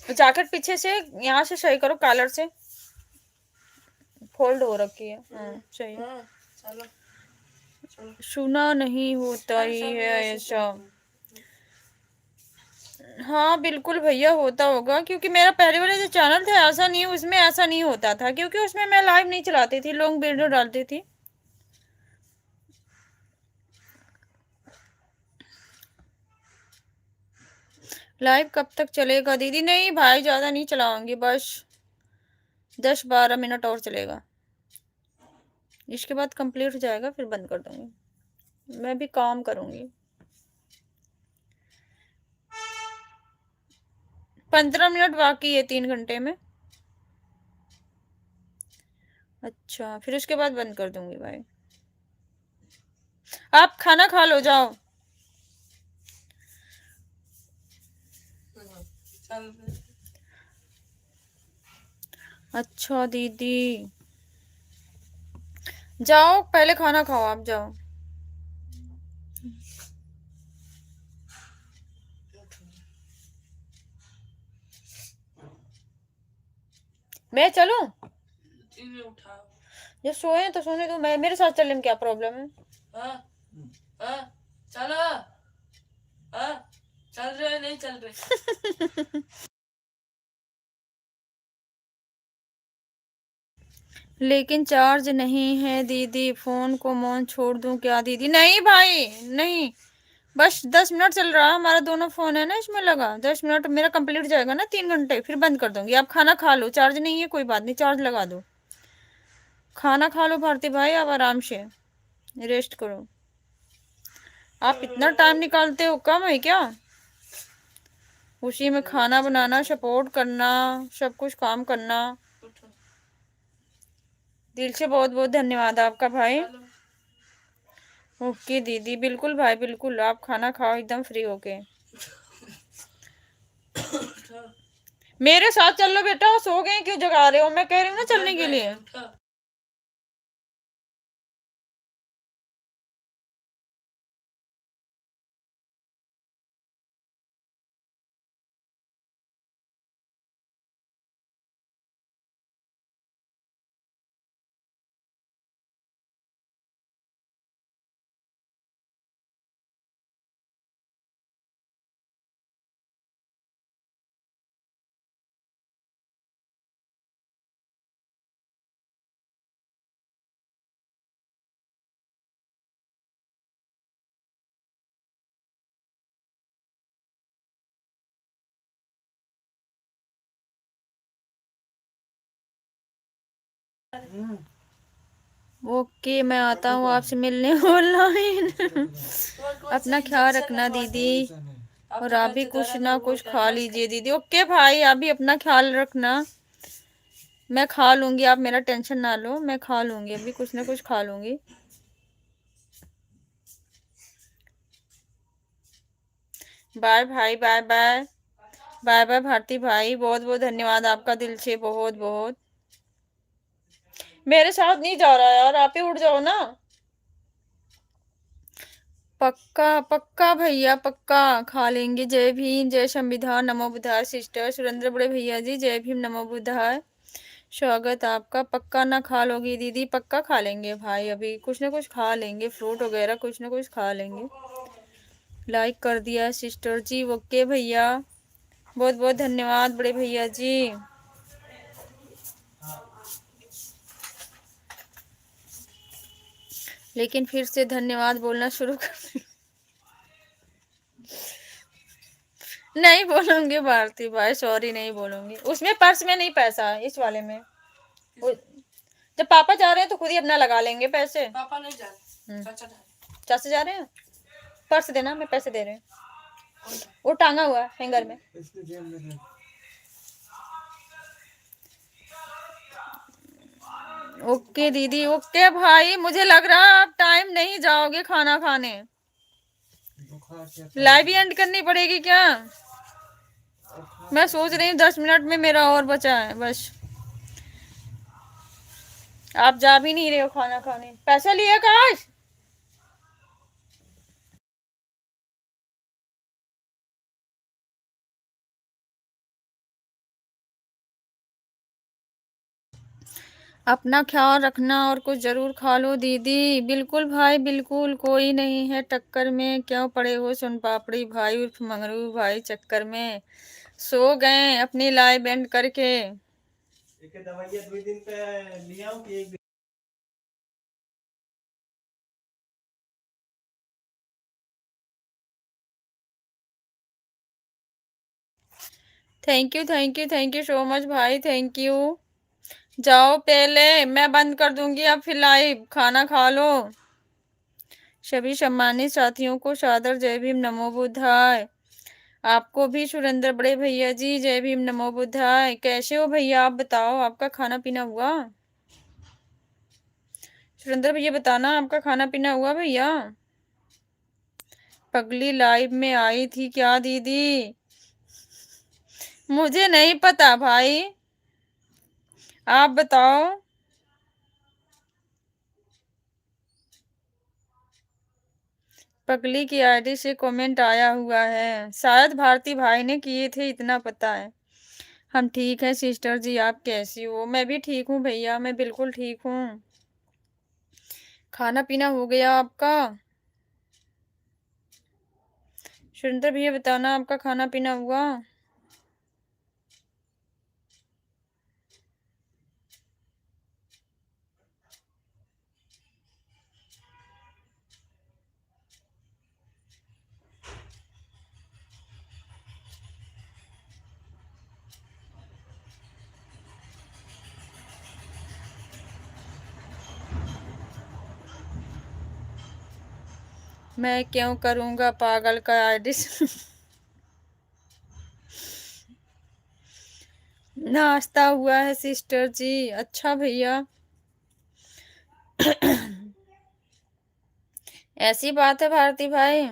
जैकेट पीछे से यहाँ से सही करो, कॉलर से फोल्ड हो रखी है। हाँ सही है। सुना नहीं होता ही है ऐसा। हाँ बिल्कुल भैया होता होगा, क्योंकि मेरा पहले वाला जो चैनल था ऐसा नहीं, उसमें ऐसा नहीं होता था, क्योंकि उसमें मैं लाइव नहीं चलाती थी, लॉन्ग वीडियो डालती थी। लाइव कब तक चलेगा दीदी? नहीं भाई ज्यादा नहीं चलाऊंगी, बस 10-12 मिनट और चलेगा, इसके बाद कंप्लीट हो जाएगा, फिर बंद कर दूंगी। मैं भी काम करूंगी। 15 मिनट बाकी है 3 घंटे में। अच्छा फिर उसके बाद बंद कर दूंगी भाई। आप खाना खा लो, जाओ। अच्छा दीदी जाओ, पहले खाना खाओ, आप जाओ। मैं चलूं? जब सोए तो सोने दो, मैं मेरे साथ चलने में क्या प्रॉब्लम है? चलो। चल रहे नहीं चल रहे। लेकिन चार्ज नहीं है दीदी, फोन को मौन छोड़ दूं क्या दीदी? नहीं भाई नहीं, बस 10 मिनट चल रहा है हमारा, दोनों फोन है ना इसमें लगा। 10 मिनट मेरा कंप्लीट जाएगा ना, 3 घंटे, फिर बंद कर दूंगी। आप खाना खा लो, चार्ज नहीं है कोई बात नहीं, चार्ज लगा दो। खाना खा लो भारती भाई, आप आराम से रेस्ट करो। आप इतना टाइम निकालते हो, कम है क्या? उसी में खाना बनाना, सपोर्ट करना, सब कुछ काम करना। दिल से बहुत बहुत धन्यवाद आपका भाई। ओके दीदी, बिल्कुल भाई बिल्कुल, आप खाना खाओ एकदम फ्री होके। मेरे साथ चल लो बेटा, सो गए क्यों जगा रहे हो? मैं कह रही हूँ ना चलने के लिए। ओके मैं आता हूँ आपसे मिलने ऑनलाइन। अपना ख्याल रखना दीदी, और आप भी कुछ ना कुछ खा लीजिए दीदी। ओके भाई, आप भी अपना ख्याल रखना। मैं खा लूंगी, आप मेरा टेंशन ना लो, मैं खा लूंगी, अभी कुछ ना कुछ खा लूंगी। बाय भाई, bye bye. Bye bye Bharti भाई, बहुत बहुत धन्यवाद आपका दिल से, बहुत बहुत। मेरे साथ नहीं जा रहा यार, आप ही उठ जाओ ना। पक्का पक्का भैया पक्का खा लेंगे। जय भीम, जय संविधान, नमो बुद्धाय। सिस्टर सुरेंद्र बड़े भैया जी, जय भीम, नमो बुद्धाय। स्वागत आपका। पक्का ना खा लोगी दीदी? पक्का खा लेंगे भाई, अभी कुछ ना कुछ खा लेंगे, फ्रूट वगैरह कुछ ना कुछ खा लेंगे। लाइक कर दिया सिस्टर जी, ओके भैया, बहुत बहुत धन्यवाद बड़े भैया जी। लेकिन फिर से धन्यवाद बोलना शुरू कर नहीं बोलूंगी भारती भाई, सॉरी नहीं बोलूंगी। उसमें पर्स में नहीं पैसा है, इस वाले में। जब पापा जा रहे हैं तो खुद ही अपना लगा लेंगे पैसे। पापा नहीं जा रहे, चाचा जा रहे हैं। पर्स देना, मैं पैसे दे रहे हैं। वो टांगा हुआ है हैंगर में। ओके दीदी, ओके भाई। मुझे लग रहा है आप टाइम नहीं जाओगे खाना खाने। लाइव ही एंड करनी पड़ेगी क्या? मैं सोच रही हूँ 10 मिनट में मेरा और बचा है बस। आप जा भी नहीं रहे हो खाना खाने। पैसा लिया काश? अपना ख्याल रखना और कुछ जरूर खा लो दीदी। बिल्कुल भाई बिल्कुल, कोई नहीं है टक्कर में। क्यों पड़े हो सुन पापड़ी भाई उर्फ मंगरू भाई चक्कर में? सो गए अपनी लाइव एंड करके। दवाइयाँ 2 दिन पे लिया हूँ कि 1 दिन? Thank you thank you thank you so much भाई, थैंक यू। जाओ पहले, मैं बंद कर दूंगी अब फिर लाइव। खाना खा लो। सभी सम्मानित साथियों को सादर जय भीम नमो बुद्धाय। आपको भी सुरेंद्र बड़े भैया जी जय भीम नमो बुद्धाय। कैसे हो भैया आप बताओ, आपका खाना पीना हुआ? सुरेंद्र भैया बताना, आपका खाना पीना हुआ भैया? पगली लाइव में आई थी क्या दीदी? मुझे नहीं पता भाई, आप बताओ। पगली की आईडी से कमेंट आया हुआ है, शायद भारती भाई ने किए थे, इतना पता है। हम ठीक है सिस्टर जी, आप कैसी हो? मैं भी ठीक हूँ भैया, मैं बिल्कुल ठीक हूँ। खाना पीना हो गया आपका? सुरेंद्र भैया बताना, आपका खाना पीना हुआ? मैं क्यों करूँगा पागल का आईडी नाश्ता हुआ है सिस्टर जी। अच्छा भैया ऐसी बात है भारती भाई।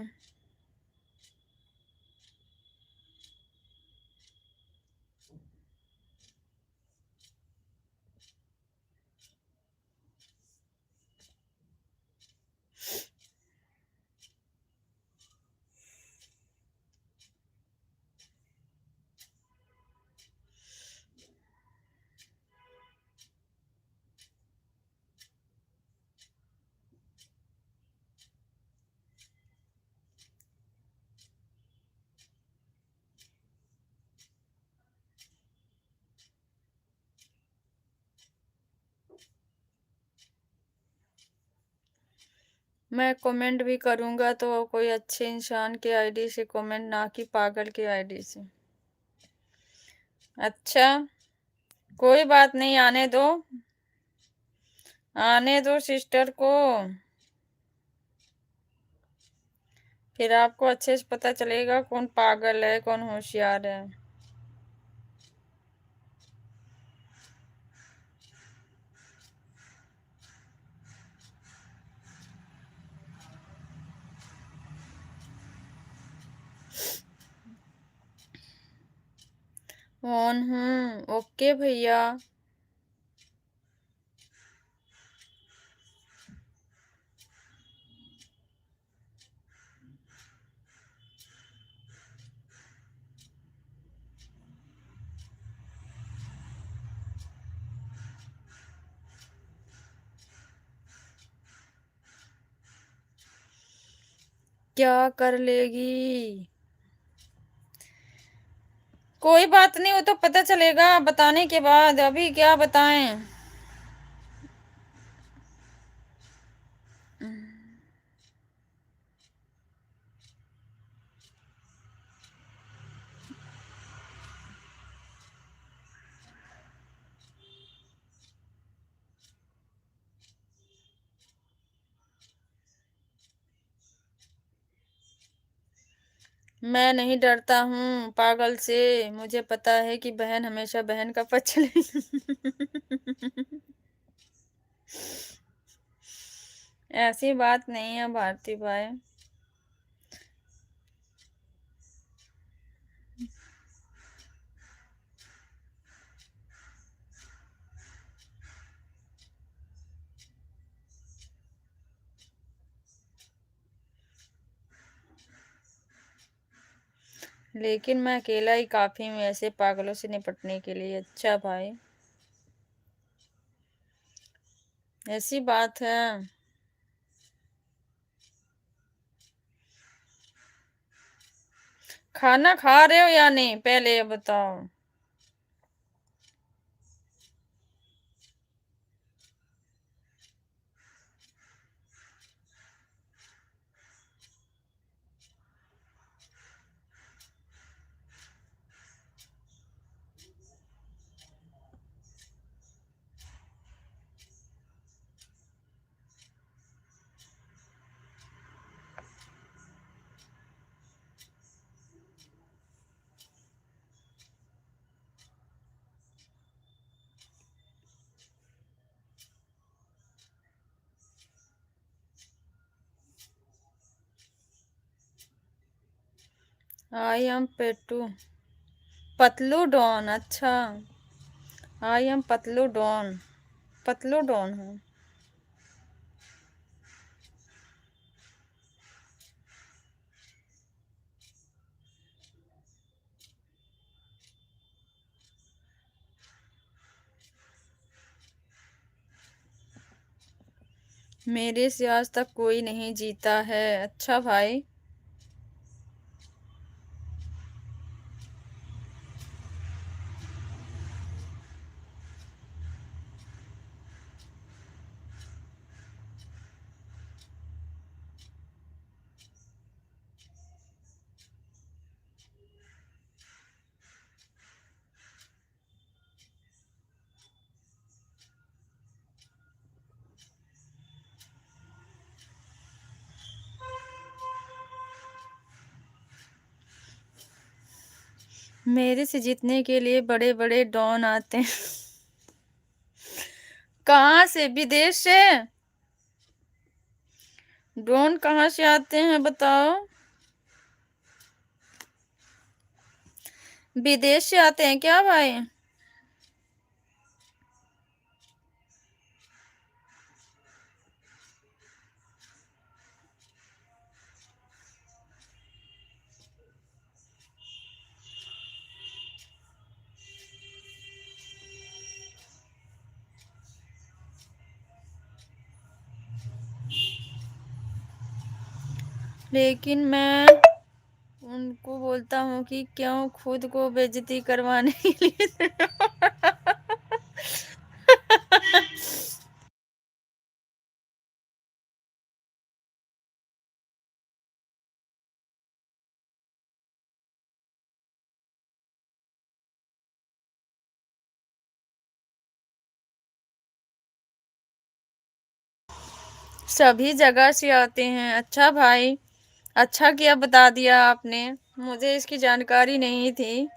मैं कमेंट भी करूंगा तो कोई अच्छे इंसान के आईडी से कमेंट, ना कि पागल के आईडी से। अच्छा कोई बात नहीं, आने दो, आने दो सिस्टर को, फिर आपको अच्छे से पता चलेगा कौन पागल है कौन होशियार है। ऑन हूँ, ओके भैया। क्या कर लेगी? कोई बात नहीं, वो तो पता चलेगा बताने के बाद, अभी क्या बताएं। मैं नहीं डरता हूँ पागल से, मुझे पता है कि बहन हमेशा बहन का पक्ष लेगी। ऐसी बात नहीं है भारती भाई। लेकिन मैं अकेला ही काफ़ी हूँ ऐसे पागलों से निपटने के लिए। अच्छा भाई, ऐसी बात है। खाना खा रहे हो या नहीं, पहले ये बताओ। I am Petu Patlu don. अच्छा, I am Patlu don, Patlu don हूँ। मेरे से आज तक कोई नहीं जीता है। अच्छा भाई, मेरे से जीतने के लिए बड़े बड़े डॉन आते हैं। कहाँ से? विदेश से? डॉन कहाँ से आते हैं बताओ? विदेश से आते हैं क्या भाई? लेकिन मैं उनको बोलता हूँ कि क्यों खुद को बेइज्जती करवाने के लिए। सभी जगह से आते हैं। अच्छा भाई, अच्छा किया बता दिया आपने, मुझे इसकी जानकारी नहीं थी।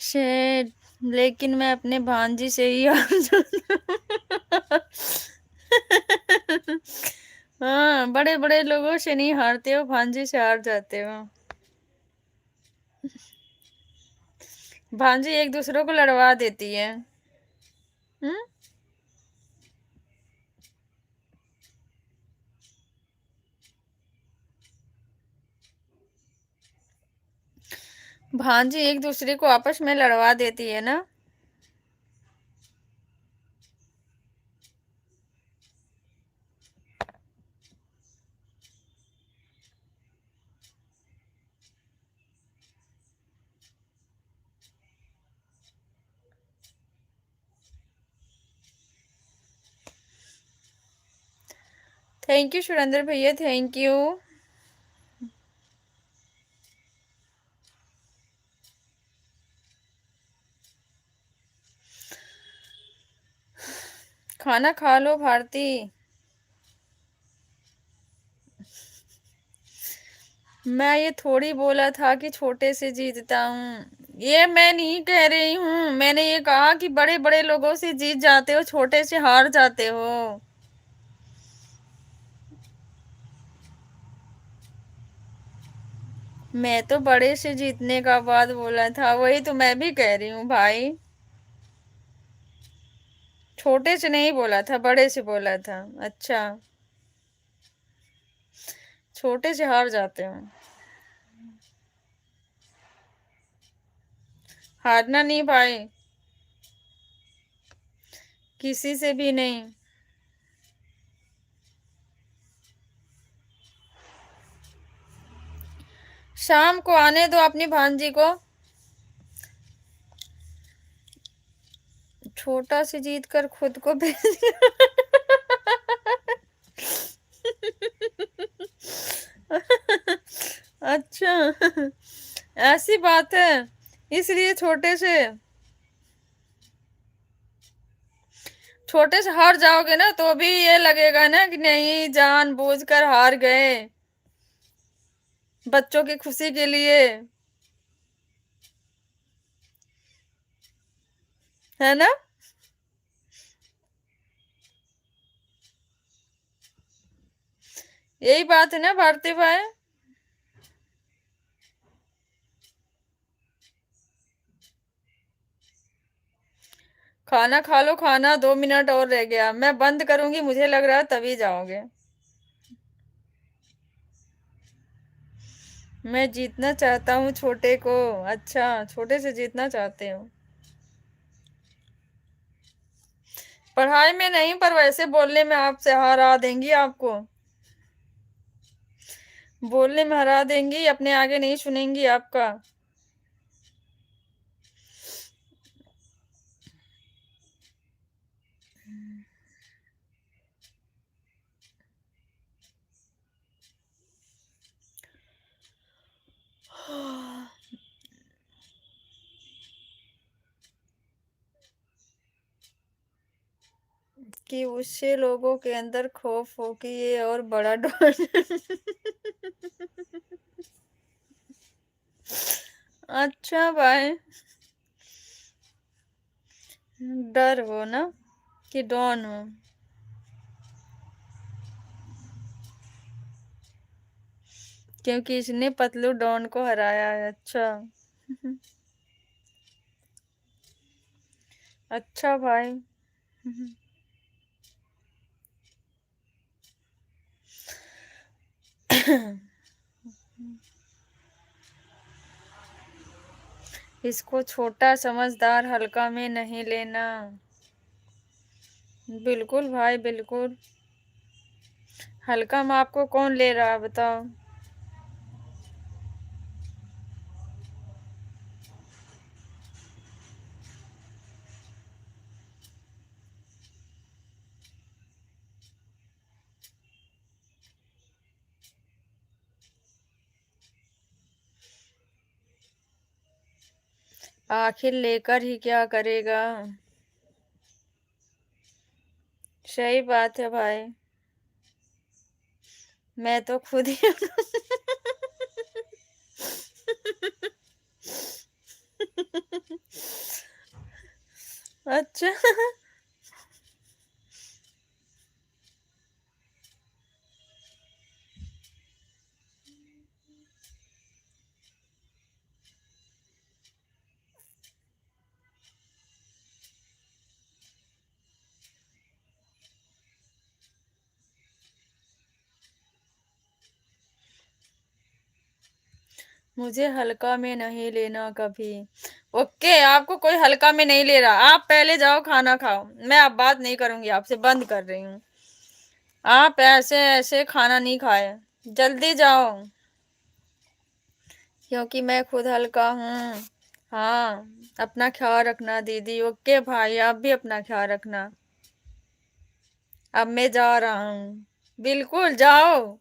शेर, लेकिन मैं अपने भांजी से ही हार जाता। हाँ, बड़े बड़े लोगों से नहीं हारते हो, भांजी से हार जाते हो। भांजी एक दूसरे को लड़वा देती है। हम्म। भांजी एक दूसरे को आपस में लड़वा देती है ना। थैंक यू सुरेंद्र भैया, थैंक यू। खाना खा लो भारती। मैं ये थोड़ी बोला था कि छोटे से जीतता हूँ, ये मैं नहीं कह रही हूँ। मैंने ये कहा कि बड़े बड़े लोगों से जीत जाते हो, छोटे से हार जाते हो। मैं तो बड़े से जीतने का बात बोला था, वही तो मैं भी कह रही हूँ भाई। छोटे से नहीं बोला था, बड़े से बोला था। अच्छा। छोटे से हार जाते हो। हारना नहीं भाई, किसी से भी नहीं। शाम को आने दो अपनी भांजी को। छोटा से जीत कर खुद को भेज दिया। अच्छा, ऐसी बात है, इसलिए छोटे से हार जाओगे ना तो भी ये लगेगा ना कि नहीं, जानबूझकर हार गए बच्चों की खुशी के लिए, है ना। यही बात है ना भारती भाई। खाना खा लो, खाना 2 मिनट और रह गया, मैं बंद करूंगी, मुझे लग रहा है तभी जाओगे। मैं जीतना चाहता हूँ छोटे को। अच्छा, छोटे से जीतना चाहते हो। पढ़ाई में नहीं, पर वैसे बोलने में आपसे हरा देंगी आपको। बोलने में हरा देंगी, अपने आगे नहीं सुनेंगी आपका। कि उससे लोगों के अंदर खौफ हो कि ये और बड़ा डॉन। अच्छा भाई। डर हो ना, कि डॉन हो। क्योंकि इसने पतलू डॉन को हराया है। अच्छा। अच्छा भाई। इसको छोटा समझदार हल्का में नहीं लेना। बिल्कुल भाई, बिल्कुल। हल्का में आपको कौन ले रहा है बताओ। आखिर लेकर ही क्या करेगा। सही बात है भाई। मैं तो खुद ही। अच्छा। मुझे हल्का में नहीं लेना कभी। ओके, आपको कोई हल्का में नहीं ले रहा। आप पहले जाओ खाना खाओ। मैं अब बात नहीं करूँगी आपसे, बंद कर रही हूँ। आप ऐसे-ऐसे खाना नहीं खाए। जल्दी जाओ। क्योंकि मैं खुद हल्का हूँ। हाँ, अपना ख़्याल रखना दीदी। ओके भाई, आप भी अपना ख़्याल रखना। अब मैं जा रहा हूँ। बिल्कुल, जाओ।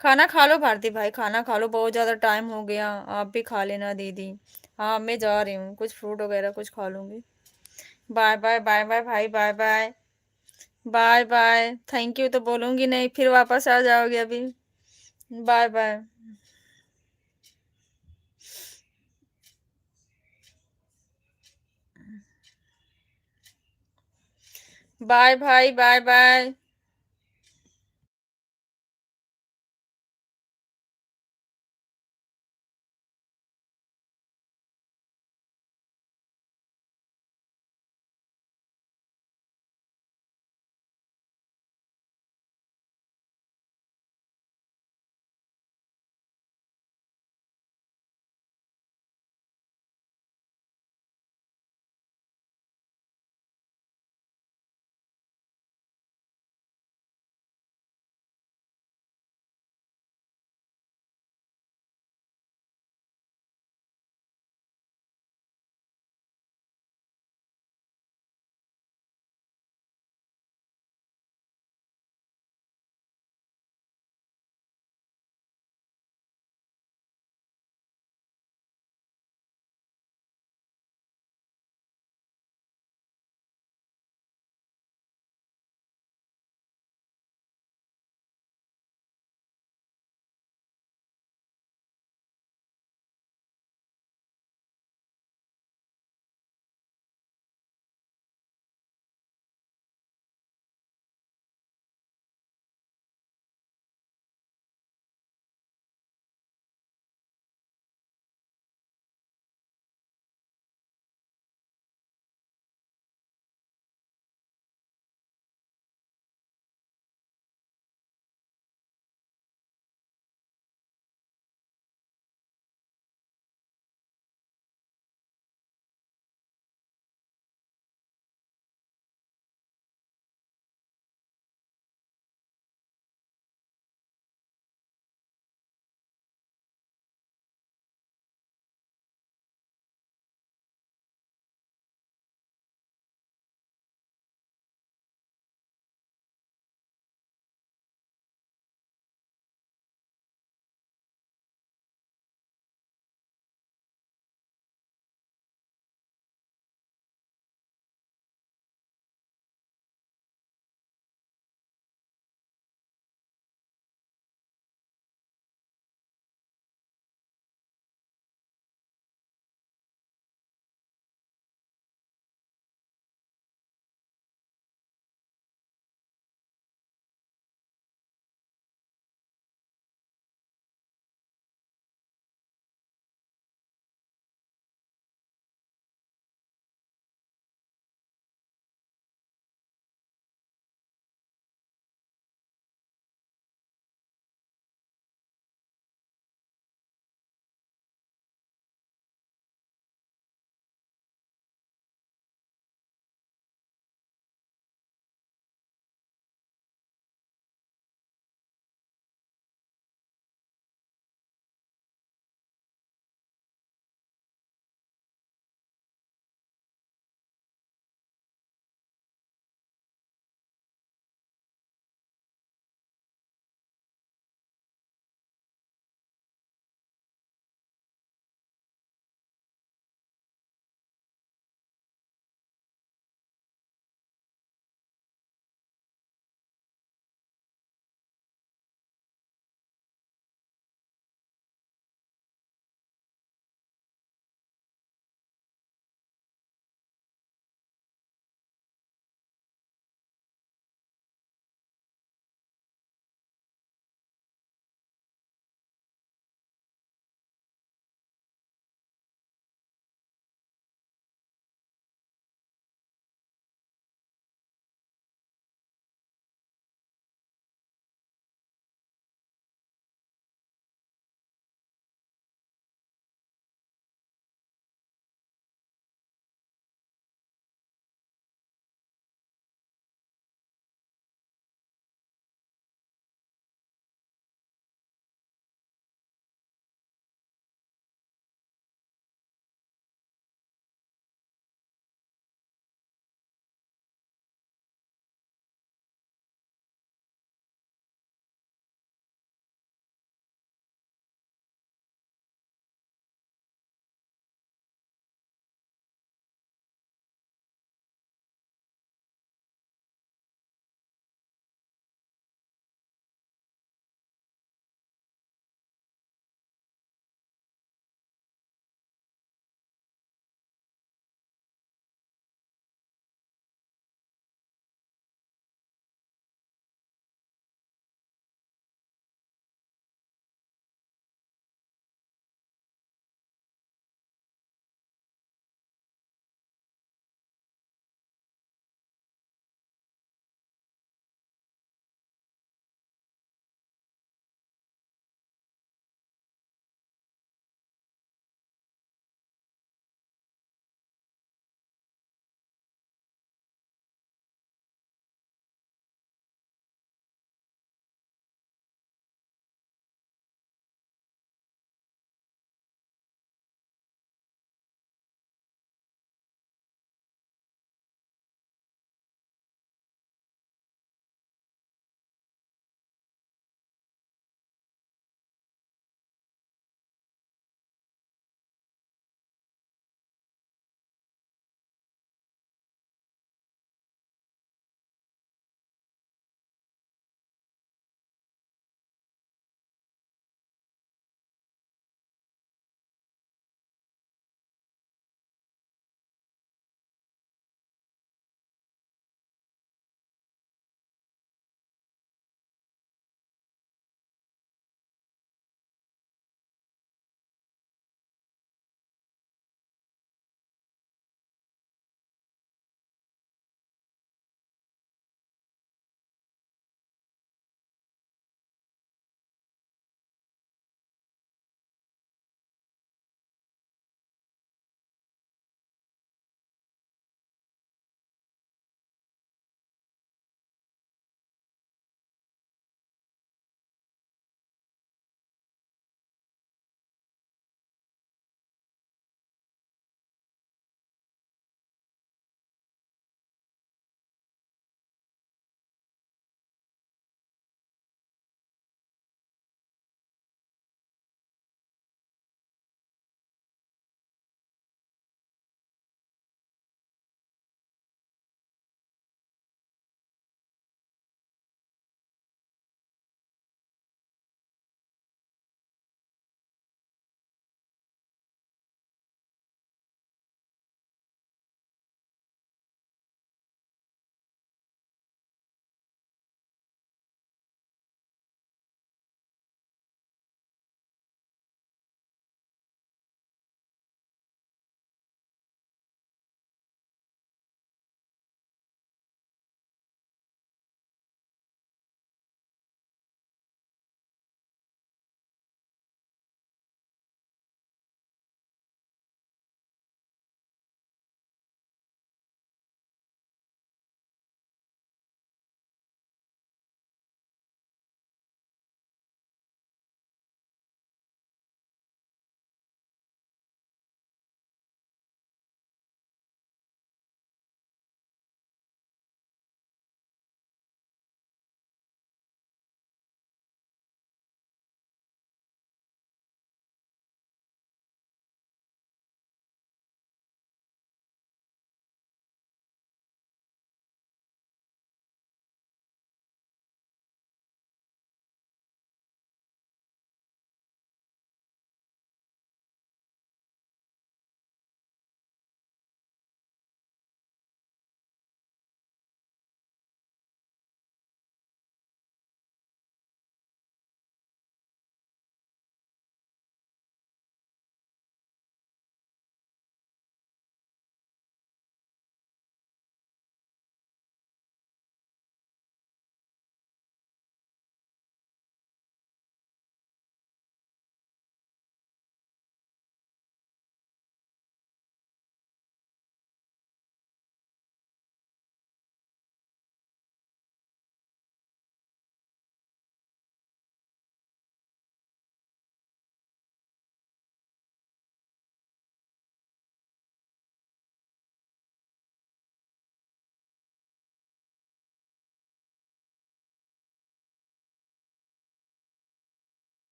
खाना खा लो भारती भाई, खाना खा लो, बहुत ज़्यादा टाइम हो गया। आप भी खा लेना दीदी। हाँ, मैं जा रही हूँ, कुछ फ्रूट वगैरह कुछ खा लूँगी। बाय बाय, बाय बाय भाई, bye bye. Bye bye. Thank you तो बोलूँगी नहीं, फिर वापस आ जाओगे अभी। Bye bye. बाय भाई, बाय बाय।